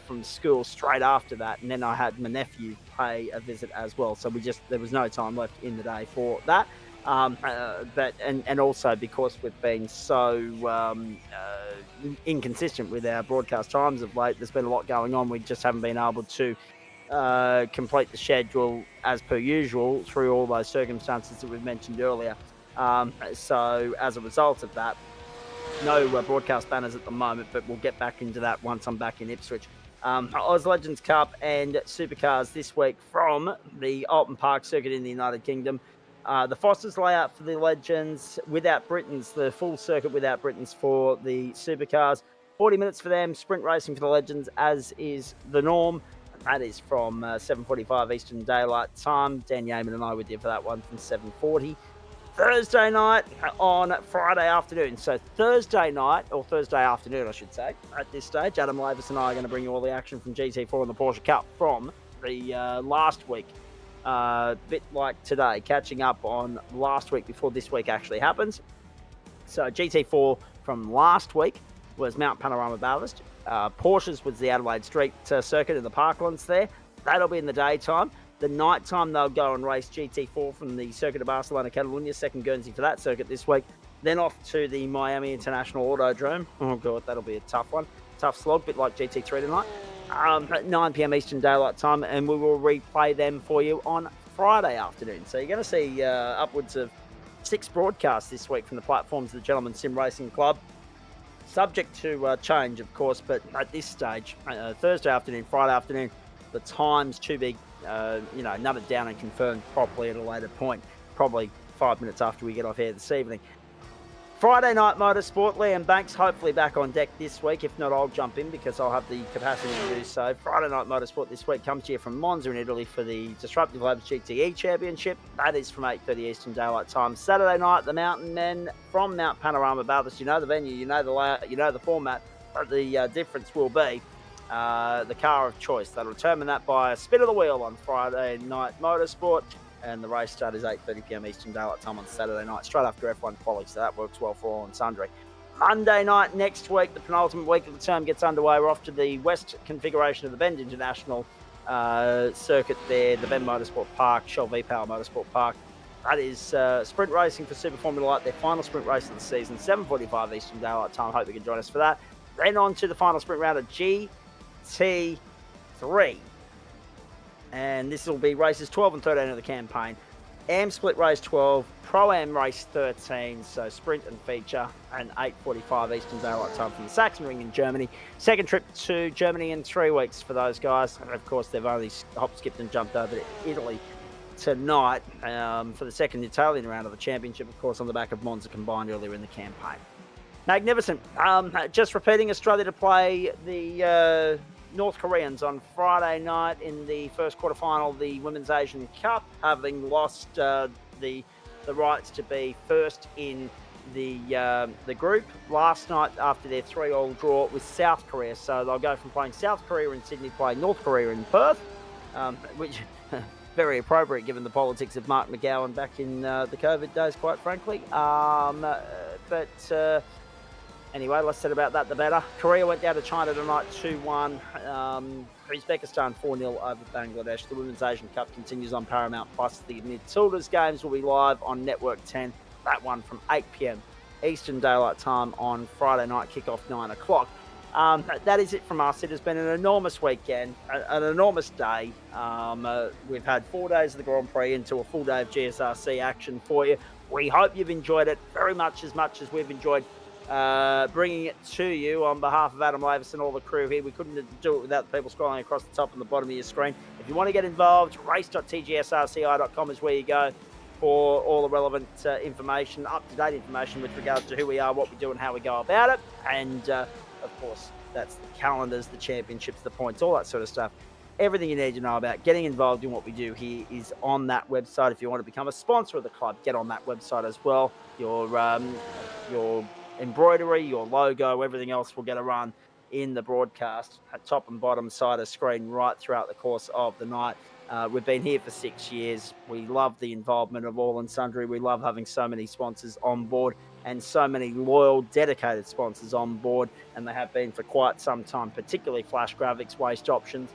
from school straight after that, and then I had my nephew pay a visit as well. So there was no time left in the day for that. But also because we've been so inconsistent with our broadcast times of late, there's been a lot going on. We just haven't been able to complete the schedule as per usual through all those circumstances that we've mentioned earlier. So as a result of that, no broadcast banners at the moment, but we'll get back into that once I'm back in Ipswich. Oz Legends Cup and Supercars this week from the Alton Park Circuit in the United Kingdom. The Foster's layout for the Legends without Britons, the full circuit without Britons for the Supercars. 40 minutes for them, sprint racing for the Legends as is the norm. That is from 7:45 Eastern Daylight Time. Dan Yeaman and I were there for that one from 7:40. Thursday night on Friday afternoon. So Thursday night, or Thursday afternoon, I should say, at this stage, Adam Lavis and I are going to bring you all the action from GT4 and the Porsche Cup from the last week. Bit like today, catching up on last week before this week actually happens. So GT4 from last week was Mount Panorama Bathurst. Porsche's was the Adelaide Street circuit in the parklands there. That'll be in the daytime. The night time, they'll go and race GT4 from the circuit of Barcelona, Catalunya, second Guernsey for that circuit this week. Then off to the Miami International Autodrome. Oh, God, that'll be a tough one. Tough slog, bit like GT3 tonight. At 9 p.m. Eastern Daylight Time, and we will replay them for you on Friday afternoon. So you're going to see upwards of 6 broadcasts this week from the platforms of the Gentleman Sim Racing Club. Subject to change, of course, but at this stage, Thursday afternoon, Friday afternoon, the time's too big. Nutted down and confirmed properly at a later point, probably 5 minutes after we get off air this evening. Friday night motorsport, Liam Banks hopefully back on deck this week. If not, I'll jump in because I'll have the capacity to do so. Friday night motorsport this week comes to you from Monza in Italy for the Disruptive Labs GTE Championship. That is from 8:30 Eastern Daylight Time. Saturday night, the Mountain Men from Mount Panorama Bathurst. You know the venue, you know the layout, you know the format, but the difference will be the car of choice. They'll determine that by a spin of the wheel on Friday night motorsport, and the race start is 8:30 p.m. Eastern Daylight Time on Saturday night, straight after F1 Quali, so that works well for all and sundry. Monday night next week, the penultimate week of the term gets underway. We're off to the west configuration of the Bend International circuit there, the Bend Motorsport Park, Shell V-Power Motorsport Park. That is sprint racing for Super Formula Light, their final sprint race of the season, 7:45 Eastern Daylight Time. Hope you can join us for that. Then on to the final sprint round of GT3. And this will be races 12 and 13 of the campaign. AM Split Race 12, Pro-Am Race 13, so sprint and feature, and 8:45 Eastern Daylight Time from the Sachsenring in Germany. Second trip to Germany in 3 weeks for those guys. And of course, they've only hopped, skipped and jumped over to Italy tonight for the second Italian round of the championship, of course, on the back of Monza combined earlier in the campaign. Magnificent. Just repeating, Australia to play the North Koreans on Friday night in the first quarterfinal of the Women's Asian Cup, having lost the rights to be first in the group last night after their 3-all draw with South Korea. So they'll go from playing South Korea in Sydney to playing North Korea in Perth, which very appropriate given the politics of Mark McGowan back in the COVID days, quite frankly. Anyway, less said about that, the better. Korea went down to China tonight 2-1. Uzbekistan 4-0 over Bangladesh. The Women's Asian Cup continues on Paramount Plus. The Matildas games will be live on Network 10. That one from 8 p.m. Eastern Daylight Time on Friday night, kickoff 9 o'clock. That is it from us. It has been an enormous weekend, an enormous day. We've had 4 days of the Grand Prix into a full day of GSRC action for you. We hope you've enjoyed it very much as we've enjoyed bringing it to you on behalf of Adam Lavis and all the crew here. We couldn't do it without the people scrolling across the top and the bottom of your screen. If you want to get involved, race.tgsrci.com is where you go for all the relevant information, up-to-date information with regards to who we are, what we do and how we go about it. And, of course, that's the calendars, the championships, the points, all that sort of stuff. Everything you need to know about getting involved in what we do here is on that website. If you want to become a sponsor of the club, get on that website as well. Your embroidery, your logo, everything else will get a run in the broadcast at top and bottom side of screen right throughout the course of the night. We've been here for 6 years. We love the involvement of all and sundry. We love having so many sponsors on board and so many loyal, dedicated sponsors on board, and they have been for quite some time, particularly Flash Graphics, Waste Options.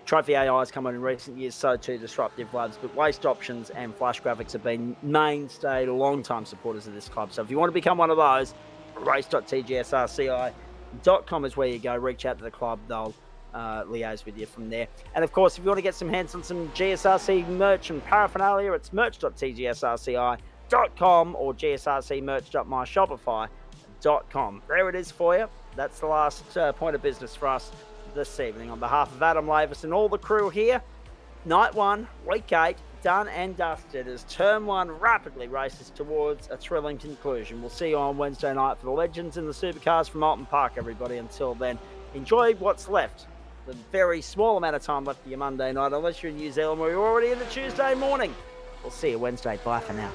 Trophy AI has come on in recent years, so too Disruptive Labs, but Waste Options and Flash Graphics have been mainstay, long-time supporters of this club. So if you want to become one of those, race.tgsrci.com is where you go. Reach out to the club. They'll liaise with you from there. And of course, if you want to get some hands on some GSRC merch and paraphernalia, it's merch.tgsrci.com or gsrcmerch.myshopify.com. There it is for you. That's the last point of business for us this evening. On behalf of Adam Lavis and all the crew here, night 1, week 8, done and dusted as Term 1 rapidly races towards a thrilling conclusion. We'll see you on Wednesday night for the legends in the supercars from Alton Park, everybody. Until then, enjoy what's left a very small amount of time left for your Monday night, unless you're in New Zealand where you're already in the Tuesday morning. We'll see you Wednesday. Bye for now.